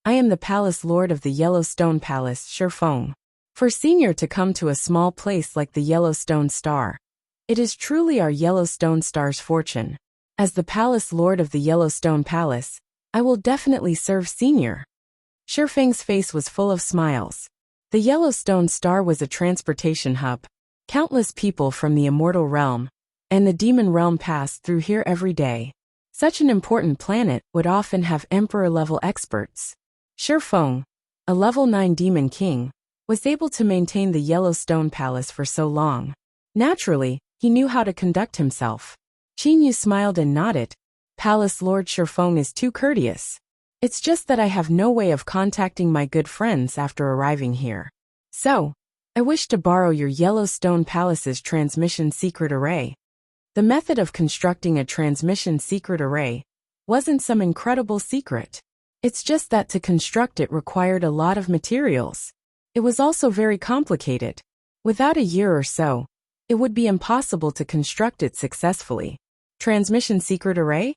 I am the palace lord of the Yellowstone Palace, Shifeng. For Senior to come to a small place like the Yellowstone Star, it is truly our Yellowstone Star's fortune. As the palace lord of the Yellowstone Palace, I will definitely serve Senior." Shifeng's face was full of smiles. The Yellowstone Star was a transportation hub. Countless people from the immortal realm and the demon realm passed through here every day. Such an important planet would often have emperor-level experts. Shifeng, a level 9 demon king, was able to maintain the Yellowstone Palace for so long. Naturally, he knew how to conduct himself. Qin Yu smiled and nodded. "Palace Lord Shifeng is too courteous. It's just that I have no way of contacting my good friends after arriving here. So, I wish to borrow your Yellowstone Palace's transmission secret array." The method of constructing a transmission secret array wasn't some incredible secret. It's just that to construct it required a lot of materials. It was also very complicated. Without a year or so, it would be impossible to construct it successfully. Transmission secret array?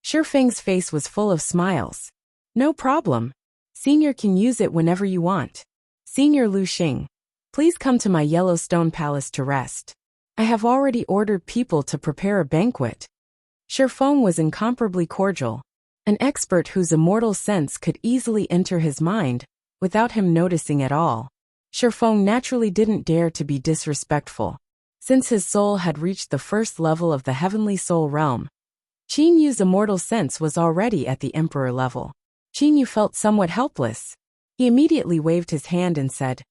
Shifeng's face was full of smiles. "No problem. Senior can use it whenever you want. Senior Lu Xing, please come to my Yellowstone Palace to rest. I have already ordered people to prepare a banquet." Shifeng was incomparably cordial, an expert whose immortal sense could easily enter his mind without him noticing at all. Shifeng naturally didn't dare to be disrespectful. Since his soul had reached the first level of the heavenly soul realm, Qin Yu's immortal sense was already at the emperor level. Qin Yu felt somewhat helpless. He immediately waved his hand and said,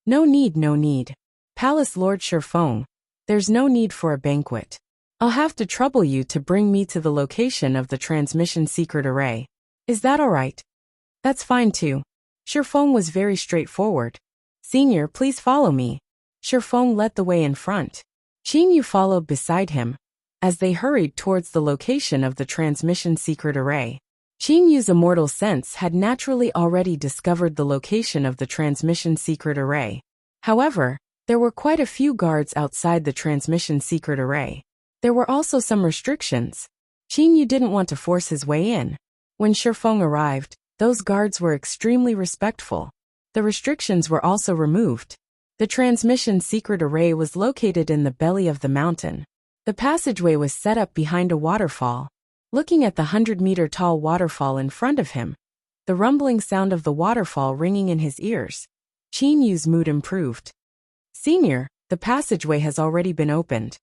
"No need, no need. Palace Lord Shifeng, there's no need for a banquet. I'll have to trouble you to bring me to the location of the transmission secret array. Is that all right?" "That's fine too." Shifeng was very straightforward. "Senior, please follow me." Shifeng led the way in front. Qin Yu followed beside him as they hurried towards the location of the transmission secret array. Qin Yu's immortal sense had naturally already discovered the location of the transmission secret array. However, There were quite a few guards outside the transmission secret array. There were also some restrictions. Qin Yu didn't want to force his way in. When Shifeng arrived, those guards were extremely respectful. The restrictions were also removed. The transmission secret array was located in the belly of the mountain. The passageway was set up behind a waterfall. Looking at the 100-meter-tall waterfall in front of him, the rumbling sound of the waterfall ringing in his ears, Qin Yu's mood improved. Senior, the passageway has already been opened.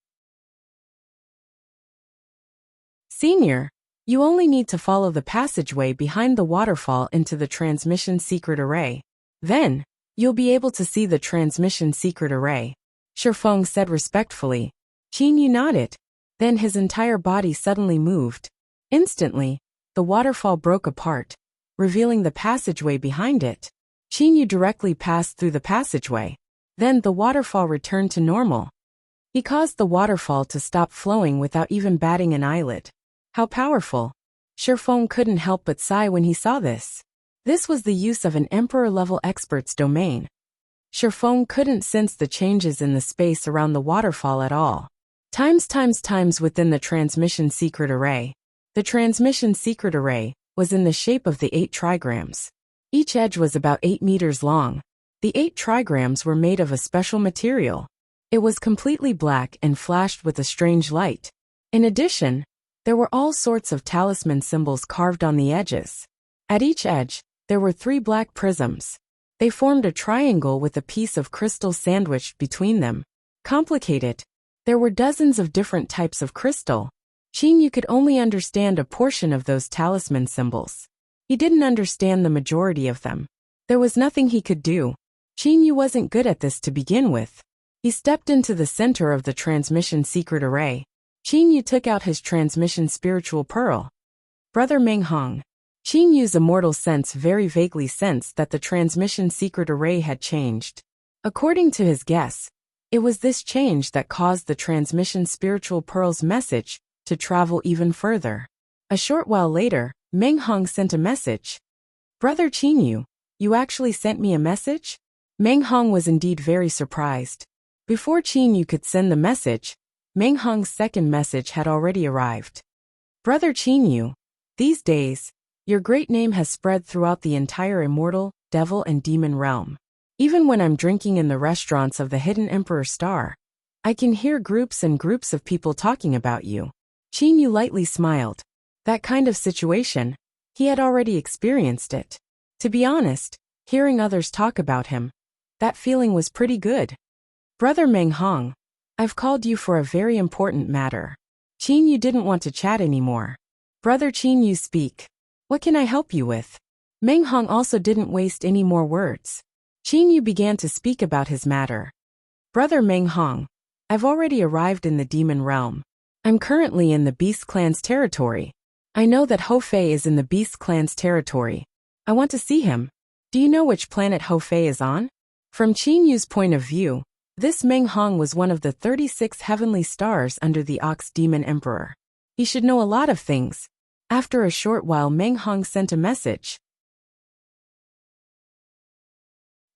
Senior, you only need to follow the passageway behind the waterfall into the transmission secret array. Then, you'll be able to see the transmission secret array, Shifeng said respectfully. Qin Yu nodded. Then his entire body suddenly moved. Instantly, the waterfall broke apart, revealing the passageway behind it. Qin Yu directly passed through the passageway. Then the waterfall returned to normal. He caused the waterfall to stop flowing without even batting an eyelid. How powerful! Shifeng couldn't help but sigh when he saw this. This was the use of an emperor-level expert's domain. Shifeng couldn't sense the changes in the space around the waterfall at all. Times within the transmission secret array. The transmission secret array was in the shape of the 8 trigrams. Each edge was about 8 meters long. The 8 trigrams were made of a special material. It was completely black and flashed with a strange light. In addition, there were all sorts of talisman symbols carved on the edges. At each edge, there were 3 black prisms. They formed a triangle with a piece of crystal sandwiched between them. Complicated. There were dozens of different types of crystal. Qin Yu could only understand a portion of those talisman symbols. He didn't understand the majority of them. There was nothing he could do. Qin Yu wasn't good at this to begin with. He stepped into the center of the transmission secret array. Qin Yu took out his transmission spiritual pearl. Brother Meng Hong. Qin Yu's immortal sense very vaguely sensed that the transmission secret array had changed. According to his guess, it was this change that caused the transmission spiritual pearl's message to travel even further. A short while later, Meng Hong sent a message. Brother Qin Yu, you actually sent me a message? Meng Hong was indeed very surprised. Before Qin Yu could send the message, Meng Hong's second message had already arrived. Brother Qin Yu, these days, your great name has spread throughout the entire immortal, devil and demon realm. Even when I'm drinking in the restaurants of the Hidden Emperor Star, I can hear groups and groups of people talking about you. Qin Yu lightly smiled. That kind of situation, he had already experienced it. To be honest, hearing others talk about him, that feeling was pretty good. Brother Meng Hong, I've called you for a very important matter. Qin Yu didn't want to chat anymore. Brother Qin Yu, speak. What can I help you with? Meng Hong also didn't waste any more words. Qin Yu began to speak about his matter. Brother Meng Hong, I've already arrived in the demon realm. I'm currently in the Beast Clan's territory. I know that Ho Fei is in the Beast Clan's territory. I want to see him. Do you know which planet Ho Fei is on? From Qin Yu's point of view, this Meng Hong was one of the 36 heavenly stars under the Ox Demon Emperor. He should know a lot of things. After a short while, Meng Hong sent a message.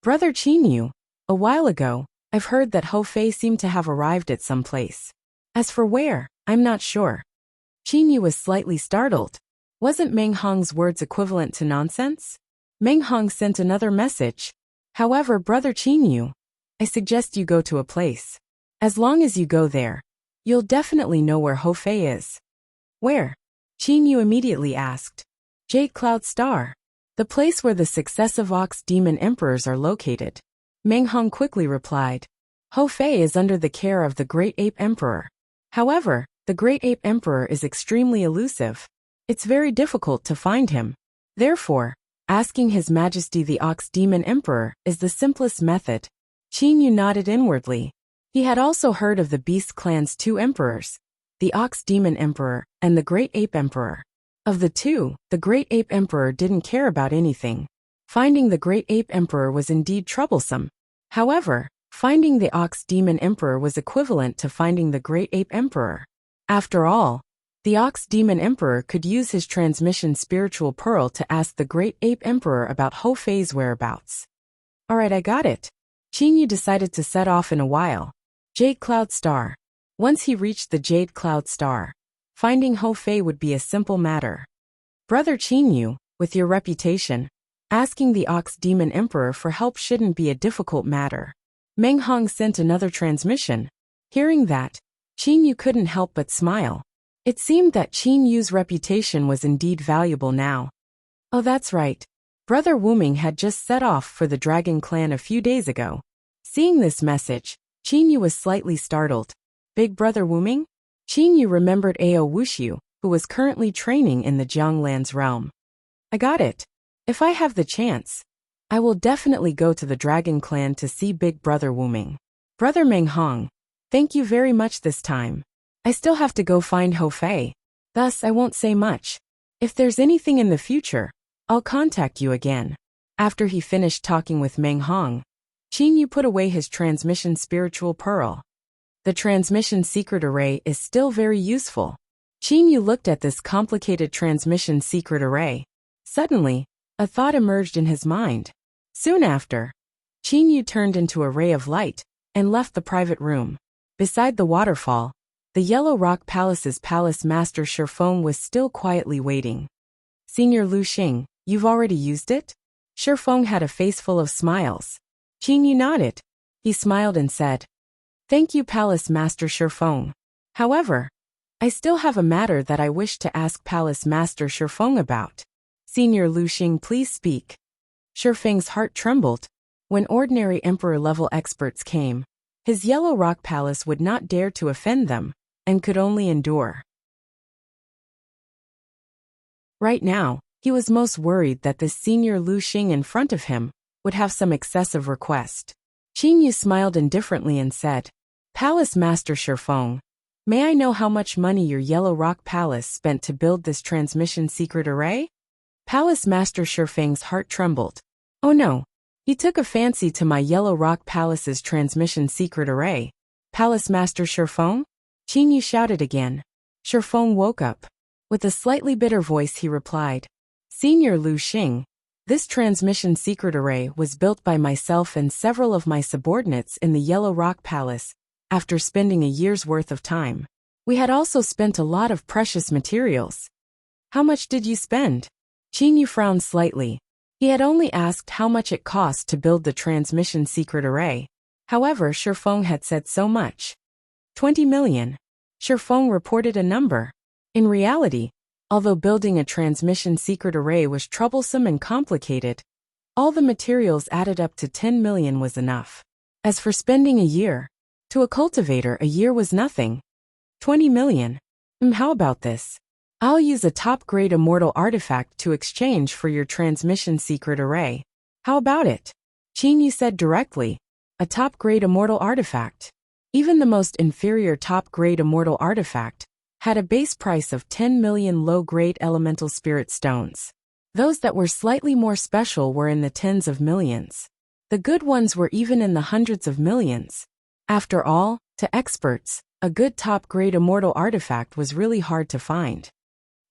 Brother Qin Yu, a while ago, I've heard that Ho Fei seemed to have arrived at some place. As for where, I'm not sure. Qin Yu was slightly startled. Wasn't Meng Hong's words equivalent to nonsense? Meng Hong sent another message. However, Brother Qin Yu, I suggest you go to a place. As long as you go there, you'll definitely know where Ho Fei is. Where? Qin Yu immediately asked. Jade Cloud Star. The place where the successive Ox Demon Emperors are located. Meng Hong quickly replied. Ho Fei is under the care of the Great Ape Emperor. However, the Great Ape Emperor is extremely elusive. It's very difficult to find him. Therefore, asking His Majesty the Ox Demon Emperor is the simplest method. Qin Yu nodded inwardly. He had also heard of the Beast Clan's 2 emperors, the Ox Demon Emperor and the Great Ape Emperor. Of the 2, the Great Ape Emperor didn't care about anything. Finding the Great Ape Emperor was indeed troublesome. However, finding the Ox Demon Emperor was equivalent to finding the Great Ape Emperor. After all, the Ox Demon Emperor could use his transmission spiritual pearl to ask the Great Ape Emperor about Ho Fei's whereabouts. Alright, I got it. Qin Yu decided to set off in a while. Jade Cloud Star. Once he reached the Jade Cloud Star, finding Ho Fei would be a simple matter. Brother Qin Yu, with your reputation, asking the Ox Demon Emperor for help shouldn't be a difficult matter. Meng Hong sent another transmission. Hearing that, Qin Yu couldn't help but smile. It seemed that Qin Yu's reputation was indeed valuable now. Oh, that's right. Brother Wuming had just set off for the Dragon Clan a few days ago. Seeing this message, Qin Yu was slightly startled. Big Brother Wuming? Qin Yu remembered Ao Wuxiu, who was currently training in the Jianglan's realm. I got it. If I have the chance, I will definitely go to the Dragon Clan to see Big Brother Wuming. Brother Meng Hong, thank you very much this time. I still have to go find Ho Fei. Thus, I won't say much. If there's anything in the future, I'll contact you again. After he finished talking with Meng Hong, Qin Yu put away his transmission spiritual pearl. The transmission secret array is still very useful. Qin Yu looked at this complicated transmission secret array. Suddenly, a thought emerged in his mind. Soon after, Qin Yu turned into a ray of light and left the private room. Beside the waterfall, the Yellow Rock Palace's palace master Shifeng was still quietly waiting. Senior Lu Xing, you've already used it? Shifeng had a face full of smiles. Qin Yu nodded. He smiled and said, Thank you, Palace Master Shifeng. However, I still have a matter that I wish to ask Palace Master Shifeng about. Senior Lu Xing, please speak. Shifeng's heart trembled. When ordinary Emperor-level experts came, his Yellow Rock Palace would not dare to offend them, and could only endure. Right now, he was most worried that this Senior Lu Xing in front of him would have some excessive request. Qin Yu smiled indifferently and said, Palace Master Shifeng, may I know how much money your Yellow Rock Palace spent to build this transmission secret array? Palace Master Shifeng's heart trembled. Oh no, he took a fancy to my Yellow Rock Palace's transmission secret array. Palace Master Shifeng? Qin Yu shouted again. Shifeng woke up. With a slightly bitter voice he replied, Senior Lu Xing, this transmission secret array was built by myself and several of my subordinates in the Yellow Rock Palace, after spending a year's worth of time. We had also spent a lot of precious materials. How much did you spend? Qin Yu frowned slightly. He had only asked how much it cost to build the transmission secret array. However, Shifeng had said so much. 20 million. Shifeng reported a number. In reality, although building a transmission secret array was troublesome and complicated, all the materials added up to 10 million was enough. As for spending a year, to a cultivator a year was nothing. 20 million. How about this? I'll use a top-grade immortal artifact to exchange for your transmission secret array. How about it? Qin Yu said directly. A top-grade immortal artifact. Even the most inferior top-grade immortal artifact had a base price of 10 million low-grade elemental spirit stones. Those that were slightly more special were in the tens of millions. The good ones were even in the hundreds of millions. After all, to experts, a good top-grade immortal artifact was really hard to find.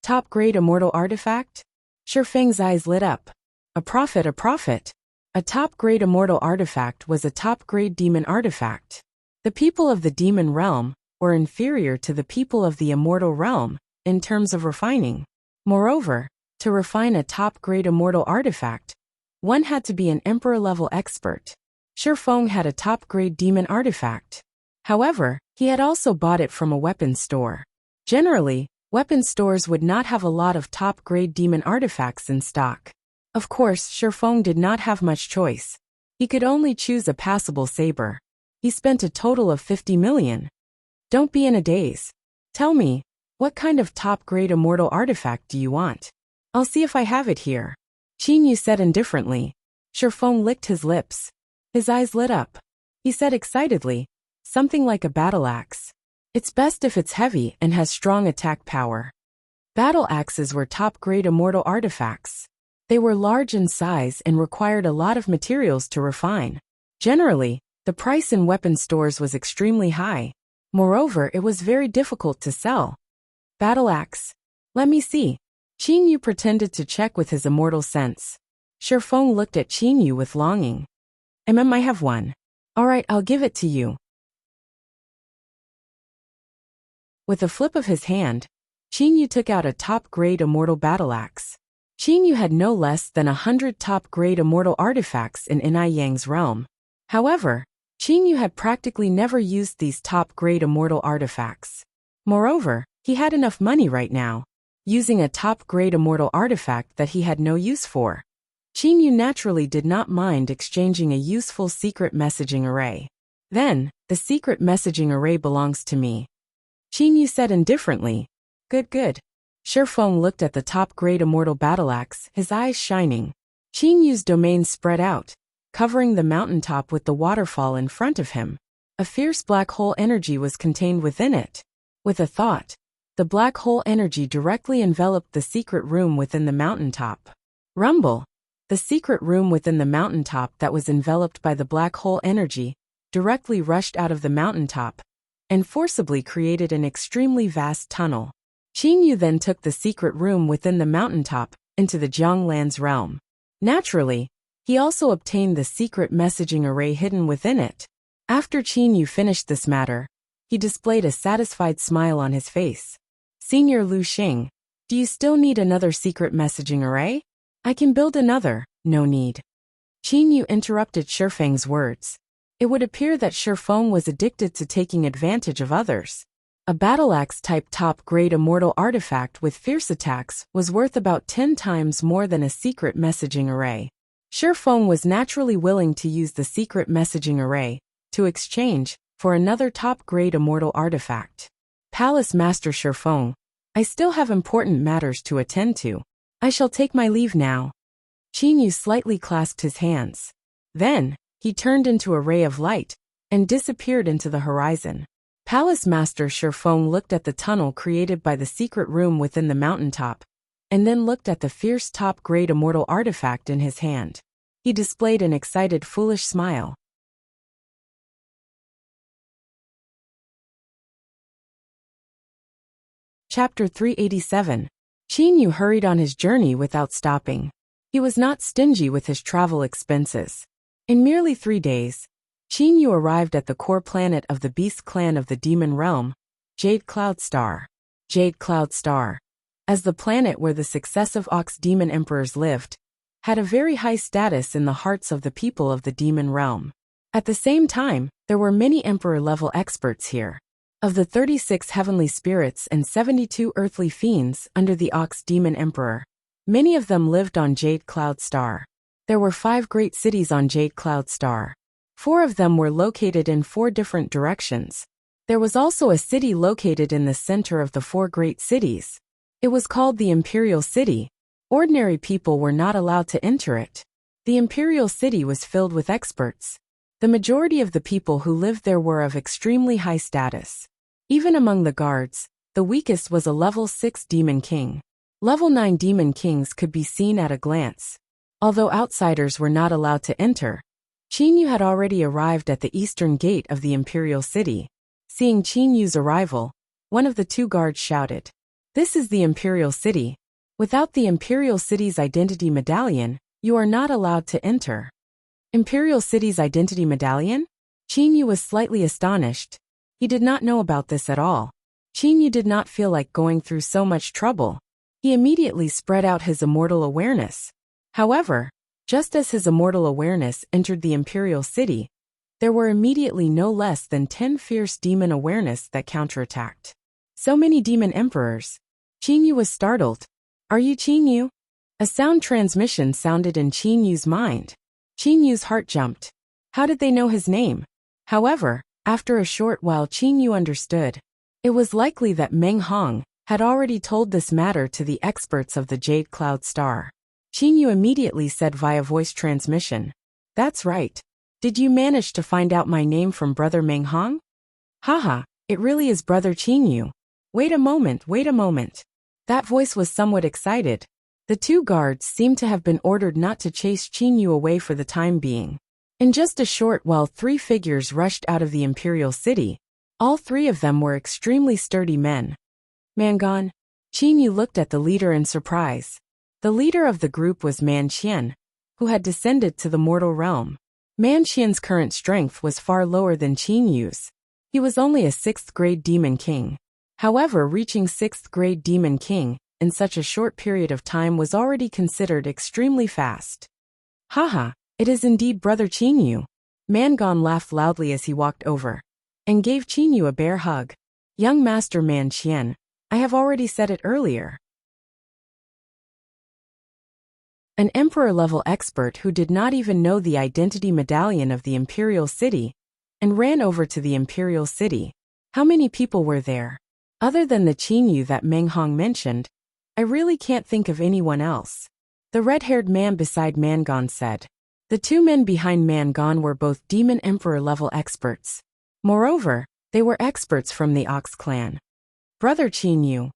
Top-grade immortal artifact? Shifeng's eyes lit up. A profit, a profit. A top-grade immortal artifact was a top-grade demon artifact. The people of the demon realm were inferior to the people of the immortal realm in terms of refining. Moreover, to refine a top-grade immortal artifact, one had to be an emperor-level expert. Shifeng had a top-grade demon artifact. However, he had also bought it from a weapons store. Generally, weapon stores would not have a lot of top-grade demon artifacts in stock. Of course, Shifeng did not have much choice. He could only choose a passable saber. He spent a total of 50 million. Don't be in a daze. Tell me, what kind of top-grade immortal artifact do you want? I'll see if I have it here. Qin Yu said indifferently. Shifeng licked his lips. His eyes lit up. He said excitedly, something like a battle axe. It's best if it's heavy and has strong attack power. Battle axes were top-grade immortal artifacts. They were large in size and required a lot of materials to refine. Generally, the price in weapon stores was extremely high. Moreover, it was very difficult to sell. Battle axe. Let me see. Qin Yu pretended to check with his immortal sense. Shifeng looked at Qin Yu with longing. I have one. All right, I'll give it to you. With a flip of his hand, Qin Yu took out a top-grade immortal battle axe. Qin Yu had no less than 100 top-grade immortal artifacts in Inai Yang's realm. However, Qin Yu had practically never used these top-grade immortal artifacts. Moreover, he had enough money right now. Using a top-grade immortal artifact that he had no use for, Qin Yu naturally did not mind exchanging a useful secret messaging array. Then, the secret messaging array belongs to me, Qin Yu said indifferently. Good, good. Shifeng looked at the top-grade immortal battle axe, his eyes shining. Qin Yu's domain spread out, covering the mountaintop with the waterfall in front of him. A fierce black hole energy was contained within it. With a thought, the black hole energy directly enveloped the secret room within the mountaintop. Rumble! The secret room within the mountaintop that was enveloped by the black hole energy directly rushed out of the mountaintop and forcibly created an extremely vast tunnel. Qin Yu then took the secret room within the mountaintop into the Jianglan's realm. Naturally, he also obtained the secret messaging array hidden within it. After Qin Yu finished this matter, he displayed a satisfied smile on his face. Senior Lu Xing, do you still need another secret messaging array? I can build another, no need. Qin Yu interrupted Shifeng's words. It would appear that Shifeng was addicted to taking advantage of others. A battle axe type top-grade immortal artifact with fierce attacks was worth about 10 times more than a secret messaging array. Shifeng was naturally willing to use the secret messaging array to exchange for another top-grade immortal artifact. Palace Master Shifeng, I still have important matters to attend to. I shall take my leave now. Qin Yu slightly clasped his hands. Then, he turned into a ray of light and disappeared into the horizon. Palace Master Shifeng looked at the tunnel created by the secret room within the mountaintop, and then looked at the fierce top-grade immortal artifact in his hand. He displayed an excited, foolish smile. Chapter 387. Qin Yu hurried on his journey without stopping. He was not stingy with his travel expenses. In merely 3 days, Qin Yu arrived at the core planet of the beast clan of the demon realm, Jade Cloud Star. Jade Cloud Star, as the planet where the successive Ox demon emperors lived, had a very high status in the hearts of the people of the demon realm. At the same time, there were many emperor-level experts here. Of the 36 heavenly spirits and 72 earthly fiends under the Ox demon emperor, many of them lived on Jade Cloud Star. There were 5 great cities on Jade Cloud Star. 4 of them were located in 4 different directions. There was also a city located in the center of the 4 great cities. It was called the Imperial City. Ordinary people were not allowed to enter it. The Imperial City was filled with experts. The majority of the people who lived there were of extremely high status. Even among the guards, the weakest was a level 6 demon king. Level 9 demon kings could be seen at a glance. Although outsiders were not allowed to enter, Qin Yu had already arrived at the eastern gate of the Imperial City. Seeing Qin Yu's arrival, one of the 2 guards shouted, "This is the Imperial City. Without the Imperial City's identity medallion, you are not allowed to enter." Imperial City's identity medallion? Qin Yu was slightly astonished. He did not know about this at all. Qin Yu did not feel like going through so much trouble. He immediately spread out his immortal awareness. However, just as his immortal awareness entered the Imperial City, there were immediately no less than 10 fierce demon awareness that counterattacked. So many demon emperors. Qin Yu was startled. Are you Qin Yu? A sound transmission sounded in Qin Yu's mind. Qin Yu's heart jumped. How did they know his name? However, after a short while Qin Yu understood. It was likely that Meng Hong had already told this matter to the experts of the Jade Cloud Star. Qin Yu immediately said via voice transmission, "That's right. Did you manage to find out my name from Brother Meng Hong?" Haha, it really is Brother Qin Yu. Wait a moment. That voice was somewhat excited. The 2 guards seemed to have been ordered not to chase Qin Yu away for the time being. In just a short while 3 figures rushed out of the Imperial City. All 3 of them were extremely sturdy men. Mangan. Qin Yu looked at the leader in surprise. The leader of the group was Man Qian, who had descended to the mortal realm. Man Qian's current strength was far lower than Qin Yu's. He was only a 6th grade demon king. However, reaching 6th grade demon king in such a short period of time was already considered extremely fast. Haha, it is indeed Brother Qin Yu. Mangon laughed loudly as he walked over and gave Qin Yu a bear hug. Young Master Man Qian, I have already said it earlier. An emperor-level expert who did not even know the identity medallion of the Imperial City and ran over to the Imperial City. How many people were there? Other than the Qin Yu that Meng Hong mentioned, I really can't think of anyone else. The red-haired man beside Mangon said. The two men behind Mangon were both Demon Emperor-level experts. Moreover, they were experts from the Ox clan. Brother Qin Yu,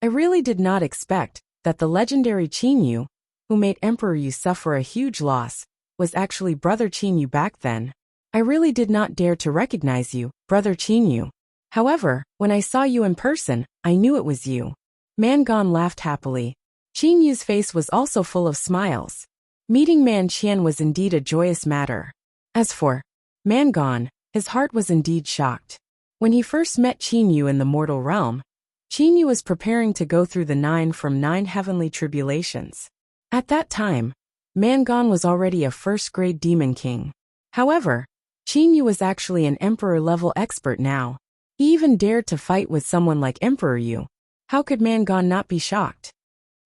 I really did not expect that the legendary Qin Yu, who made Emperor Yu suffer a huge loss, was actually Brother Qin Yu back then. I really did not dare to recognize you, Brother Qin Yu. However, when I saw you in person, I knew it was you. Mangon laughed happily. Qin Yu's face was also full of smiles. Meeting Man Qian was indeed a joyous matter. As for Mangon, his heart was indeed shocked. When he first met Qin Yu in the mortal realm, Qin Yu was preparing to go through the 9 from 9 heavenly tribulations. At that time, Mangon was already a 1st grade demon king. However, Qin Yu was actually an emperor-level expert now. He even dared to fight with someone like Emperor Yu. How could Mangon not be shocked?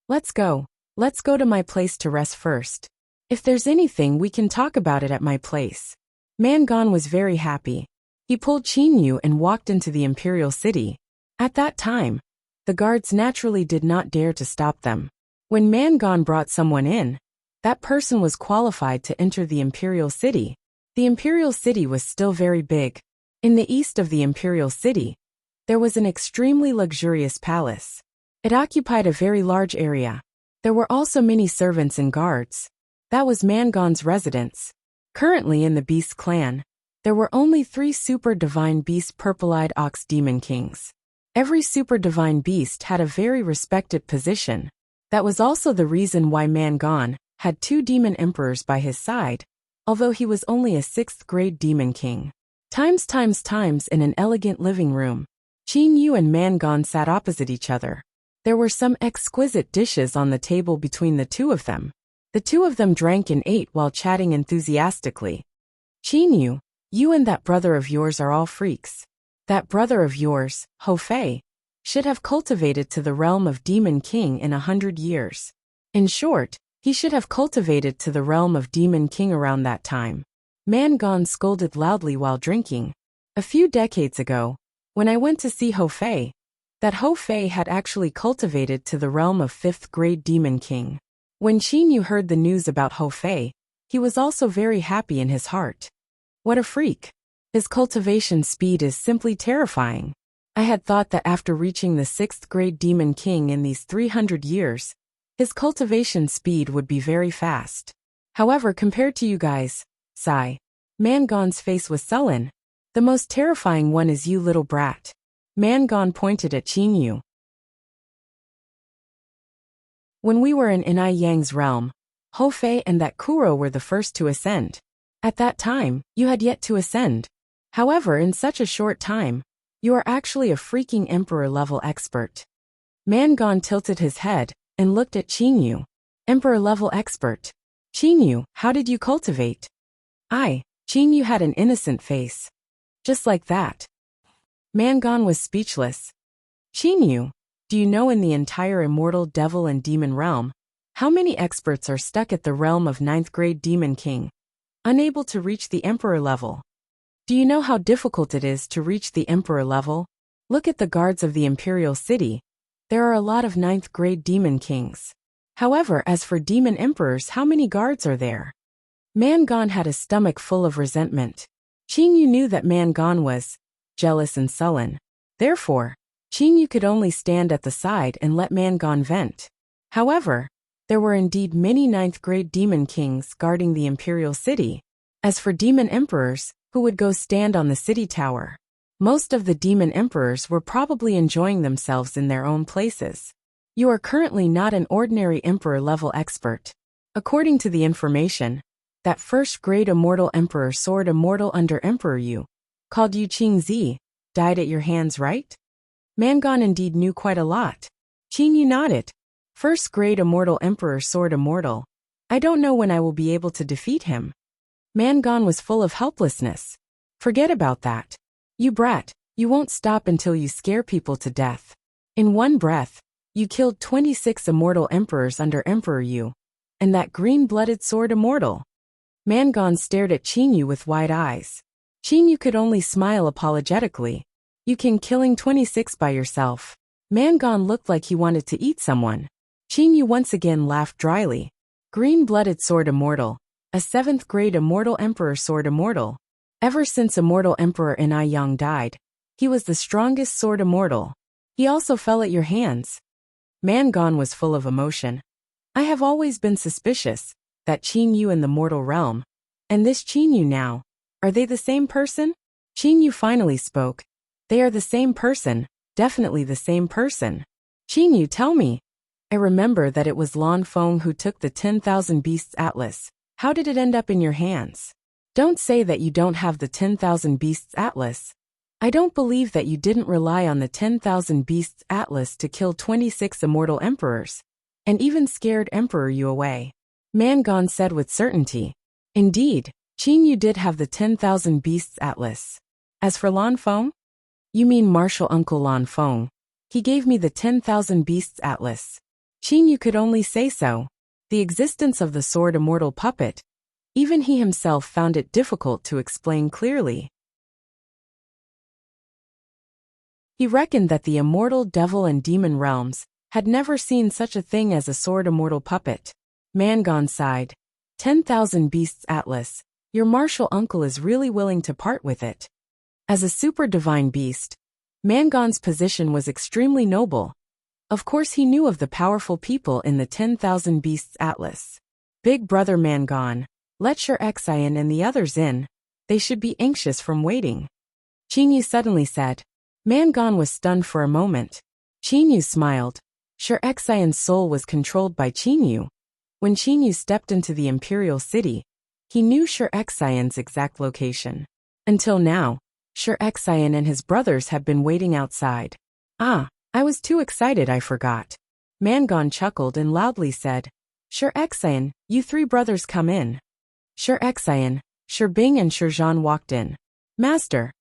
Let's go to my place to rest first. If there's anything we can talk about it at my place. Mangon was very happy. He pulled Qin Yu and walked into the Imperial City. At that time, the guards naturally did not dare to stop them. When Mangon brought someone in, that person was qualified to enter the Imperial City. The Imperial City was still very big. In the east of the Imperial City, there was an extremely luxurious palace. It occupied a very large area. There were also many servants and guards. That was Mangon's residence. Currently in the Beast clan, there were only 3 super divine beast purple-eyed ox demon kings. Every super divine beast had a very respected position. That was also the reason why Mangon had 2 demon emperors by his side, although he was only a 6th grade demon king. Times in an elegant living room, Qin Yu and Mangon sat opposite each other. There were some exquisite dishes on the table between the two of them. The two of them drank and ate while chatting enthusiastically. Qin Yu, you and that brother of yours are all freaks. That brother of yours, Ho Fei, should have cultivated to the realm of Demon King in 100 years. In short, he should have cultivated to the realm of Demon King around that time. Mangon scolded loudly while drinking. A few decades ago, when I went to see Ho Fei, that Ho Fei had actually cultivated to the realm of 5th grade Demon King. When Qin Yu heard the news about Ho Fei, he was also very happy in his heart. What a freak! His cultivation speed is simply terrifying. I had thought that after reaching the 6th grade Demon King in these 300 years, his cultivation speed would be very fast. However, compared to you guys, sigh. Mangon's face was sullen. The most terrifying one is you little brat. Mangon pointed at Qin Yu. When we were in Inai Yang's realm, Ho Fei and that Kuro were the first to ascend. At that time, you had yet to ascend. However, in such a short time, you are actually a freaking emperor-level expert. Mangon tilted his head and looked at Qin Yu. Emperor-level expert. Qin Yu, how did you cultivate? Qin Yu had an innocent face. Just like that. Mangon was speechless. Qin Yu, do you know in the entire immortal devil and demon realm, how many experts are stuck at the realm of 9th grade Demon King, unable to reach the emperor level? Do you know how difficult it is to reach the emperor level? Look at the guards of the Imperial City. There are a lot of 9th grade Demon Kings. However, as for demon emperors, how many guards are there? Mangon had a stomach full of resentment. Qin Yu knew that Mangon was jealous and sullen. Therefore, Qin Yu could only stand at the side and let Mangon vent. However, there were indeed many 9th grade Demon Kings guarding the Imperial City. As for demon emperors, who would go stand on the city tower? Most of the demon emperors were probably enjoying themselves in their own places. You are currently not an ordinary emperor-level expert. According to the information, That first-grade immortal emperor soared immortal under Emperor Yu, called Yu Qingzi, died at your hands, right? Mangon indeed knew quite a lot. Qing Yu nodded. First-grade immortal emperor soared immortal. I don't know when I will be able to defeat him. Mangon was full of helplessness. Forget about that. You brat, you won't stop until you scare people to death. In one breath, you killed 26 immortal emperors under Emperor Yu. And that green-blooded sword immortal. Mangon stared at Qing Yu with wide eyes. Qing Yu could only smile apologetically. You can killing 26 by yourself. Mangon looked like he wanted to eat someone. Qing Yu once again laughed dryly. Green-blooded sword immortal. A 7th-grade immortal emperor sword immortal. Ever since immortal emperor Enai Yang died, he was the strongest sword immortal. He also fell at your hands. Mangon was full of emotion. I have always been suspicious that Qing Yu in the mortal realm, and this Qing Yu now, are they the same person? Qing Yu finally spoke. They are the same person, definitely the same person. Qing Yu, tell me. I remember that it was Lan Feng who took the 10,000 Beasts Atlas. How did it end up in your hands? Don't say that you don't have the 10,000 Beasts Atlas. I don't believe that you didn't rely on the 10,000 Beasts Atlas to kill 26 immortal emperors, and even scared Emperor Yu away. Mangon said with certainty. Indeed, Qing Yu did have the 10,000 Beasts Atlas. As for Lan Feng? You mean Martial Uncle Lan Feng. He gave me the 10,000 Beasts Atlas. Qing Yu could only say so. The existence of the sword immortal puppet. Even he himself found it difficult to explain clearly. He reckoned that the immortal devil and demon realms had never seen such a thing as a sword immortal puppet. Mangon sighed. 10,000 Beasts Atlas, your martial uncle is really willing to part with it. As a super divine beast, Mangon's position was extremely noble. Of course he knew of the powerful people in the 10,000 Beasts Atlas. Big brother Mangon, let your Xian and the others in. They should be anxious from waiting. Qing Yu suddenly said. Mangon was stunned for a moment. Qing Yu smiled. Sure Xian's soul was controlled by Qing Yu. When Qing Yu stepped into the Imperial City, he knew Sure Xian's exact location. Until now, Sure Xian and his brothers had been waiting outside. Ah, I was too excited I forgot. Mangon chuckled and loudly said, Sure Xian, you three brothers come in. Sure Xian, Sure Bing and Sure Zhan walked in. Master.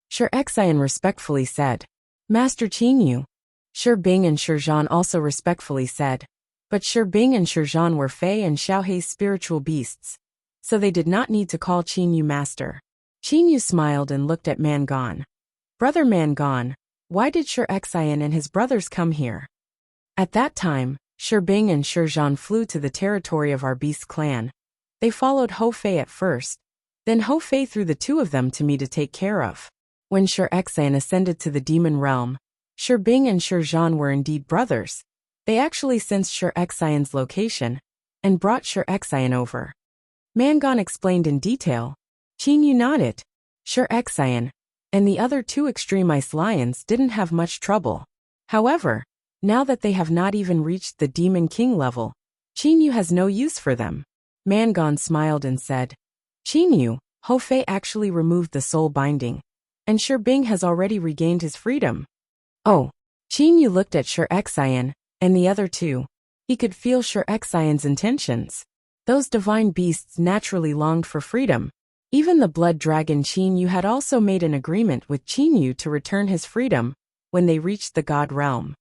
Sure Xian respectfully said. Master Qing Yu. Sure Bing and Sure Zhan also respectfully said. But Sure Bing and Sure Zhan were Fei and Xiaohei's spiritual beasts, so they did not need to call Qing Yu master. Qing Yu smiled and looked at Mangon. Brother Mangon, why did Sure Xian and his brothers come here? At that time, Sure Bing and Sure Zhan flew to the territory of our beast clan. They followed Ho Fei at first. Then Ho Fei threw the two of them to me to take care of. When Sure Xian ascended to the demon realm, Sure Bing and Sure Zhan were indeed brothers. They actually sensed Sure Xian's location and brought Sure Xian over. Mangon explained in detail. Qing Yu nodded. Sure Xian and the other two extreme ice lions didn't have much trouble. However, now that they have not even reached the Demon King level, Qing Yu has no use for them. Mangon smiled and said, Qing Yu, Ho Fei actually removed the soul binding, and Sure Bing has already regained his freedom. Oh. Qing Yu looked at Sure Xian and the other two. He could feel Sure Xian's intentions. Those divine beasts naturally longed for freedom. Even the blood dragon Qing Yu had also made an agreement with Qing Yu to return his freedom when they reached the God realm.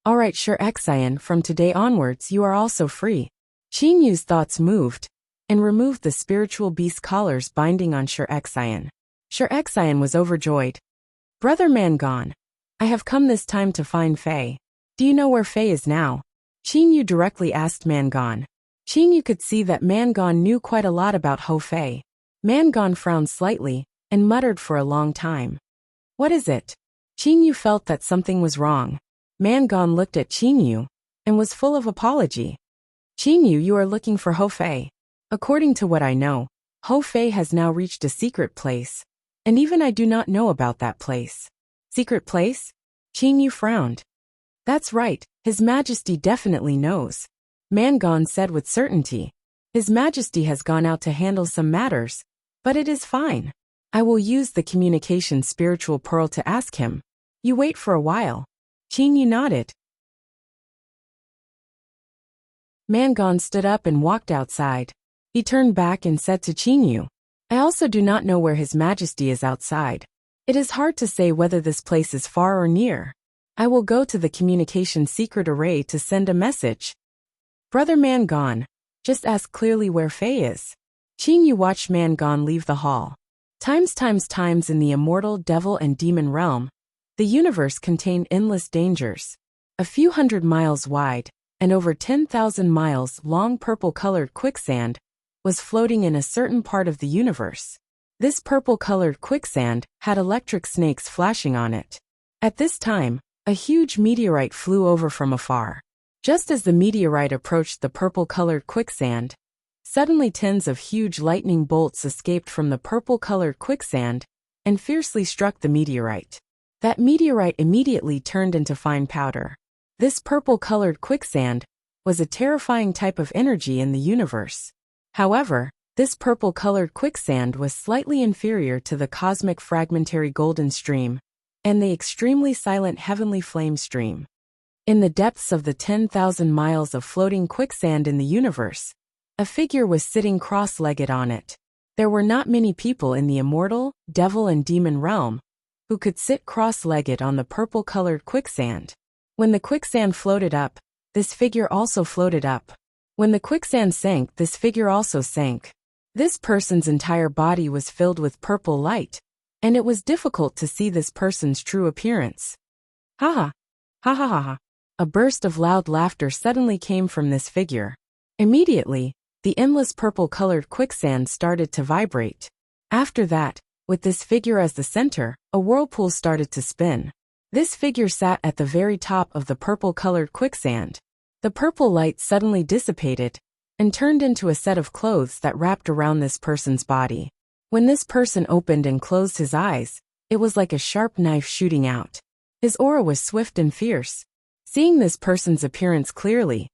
Alright Sure Xian, from today onwards you are also free. Qing Yu's thoughts moved and removed the spiritual beast collars binding on Sure Xian. Sure Xian was overjoyed. Brother Mangon, I have come this time to find Fei. Do you know where Fei is now? Qing Yu directly asked Mangon. Qing Yu could see that Mangon knew quite a lot about Ho Fei. Mangon frowned slightly and muttered for a long time. What is it? Qing Yu felt that something was wrong. Mangon looked at Qing Yu and was full of apology. Qing Yu, you are looking for Ho Fei. According to what I know, Ho Fei has now reached a secret place, and even I do not know about that place. Secret place? Qing Yu frowned. That's right, His Majesty definitely knows. Mangon said with certainty. His Majesty has gone out to handle some matters, but it is fine. I will use the communication spiritual pearl to ask him. You wait for a while. Qin Yu nodded. Mangon stood up and walked outside. He turned back and said to Qin Yu, I also do not know where His Majesty is outside. It is hard to say whether this place is far or near. I will go to the communication secret array to send a message. Brother Mangon, just ask clearly where Fei is. Qin Yu watched Mangon leave the hall. Times in the immortal devil and demon realm, the universe contained endless dangers. A few hundred miles wide, and over 10,000 miles long purple-colored quicksand was floating in a certain part of the universe. This purple-colored quicksand had electric snakes flashing on it. At this time, a huge meteorite flew over from afar. Just as the meteorite approached the purple-colored quicksand, suddenly tens of huge lightning bolts escaped from the purple-colored quicksand and fiercely struck the meteorite. That meteorite immediately turned into fine powder. This purple-colored quicksand was a terrifying type of energy in the universe. However, this purple-colored quicksand was slightly inferior to the cosmic fragmentary golden stream and the extremely silent heavenly flame stream. In the depths of the 10,000 miles of floating quicksand in the universe, a figure was sitting cross-legged on it. There were not many people in the immortal, devil and demon realm who could sit cross-legged on the purple-colored quicksand. When the quicksand floated up, this figure also floated up. When the quicksand sank, this figure also sank. This person's entire body was filled with purple light, and it was difficult to see this person's true appearance. Ha ha! Ha ha ha ha! A burst of loud laughter suddenly came from this figure. Immediately, the endless purple-colored quicksand started to vibrate. After that, with this figure as the center, a whirlpool started to spin. This figure sat at the very top of the purple-colored quicksand. The purple light suddenly dissipated and turned into a set of clothes that wrapped around this person's body. When this person opened and closed his eyes, it was like a sharp knife shooting out. His aura was swift and fierce. Seeing this person's appearance clearly,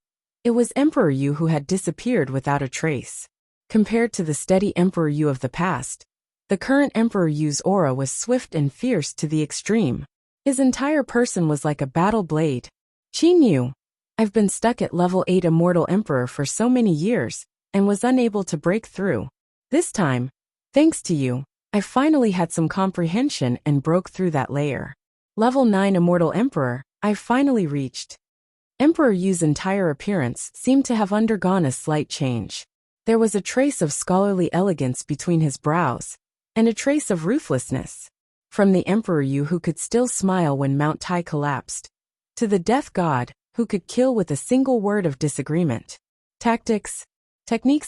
it was Emperor Yu who had disappeared without a trace. Compared to the steady Emperor Yu of the past, the current Emperor Yu's aura was swift and fierce to the extreme. His entire person was like a battle blade. Qin Yu, I've been stuck at level 8 Immortal Emperor for so many years, and was unable to break through. This time, thanks to you, I finally had some comprehension and broke through that layer. Level 9 Immortal Emperor, I finally reached. Emperor Yu's entire appearance seemed to have undergone a slight change. There was a trace of scholarly elegance between his brows, and a trace of ruthlessness. From the Emperor Yu who could still smile when Mount Tai collapsed, to the Death God, who could kill with a single word of disagreement. Techniques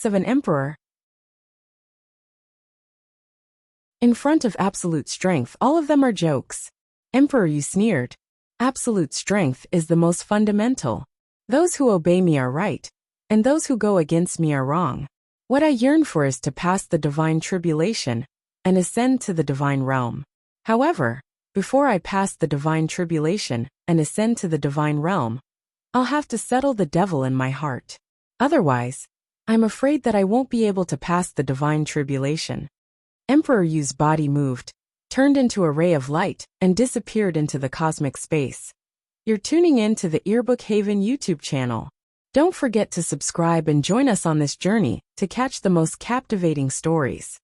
of an emperor. In front of absolute strength, all of them are jokes. Emperor Yu sneered. Absolute strength is the most fundamental. Those who obey me are right, and those who go against me are wrong. What I yearn for is to pass the divine tribulation and ascend to the divine realm. However, before I pass the divine tribulation and ascend to the divine realm, I'll have to settle the devil in my heart. Otherwise, I'm afraid that I won't be able to pass the divine tribulation. Emperor Yu's body moved, turned into a ray of light, and disappeared into the cosmic space. You're tuning in to the Earbook Haven YouTube channel. Don't forget to subscribe and join us on this journey to catch the most captivating stories.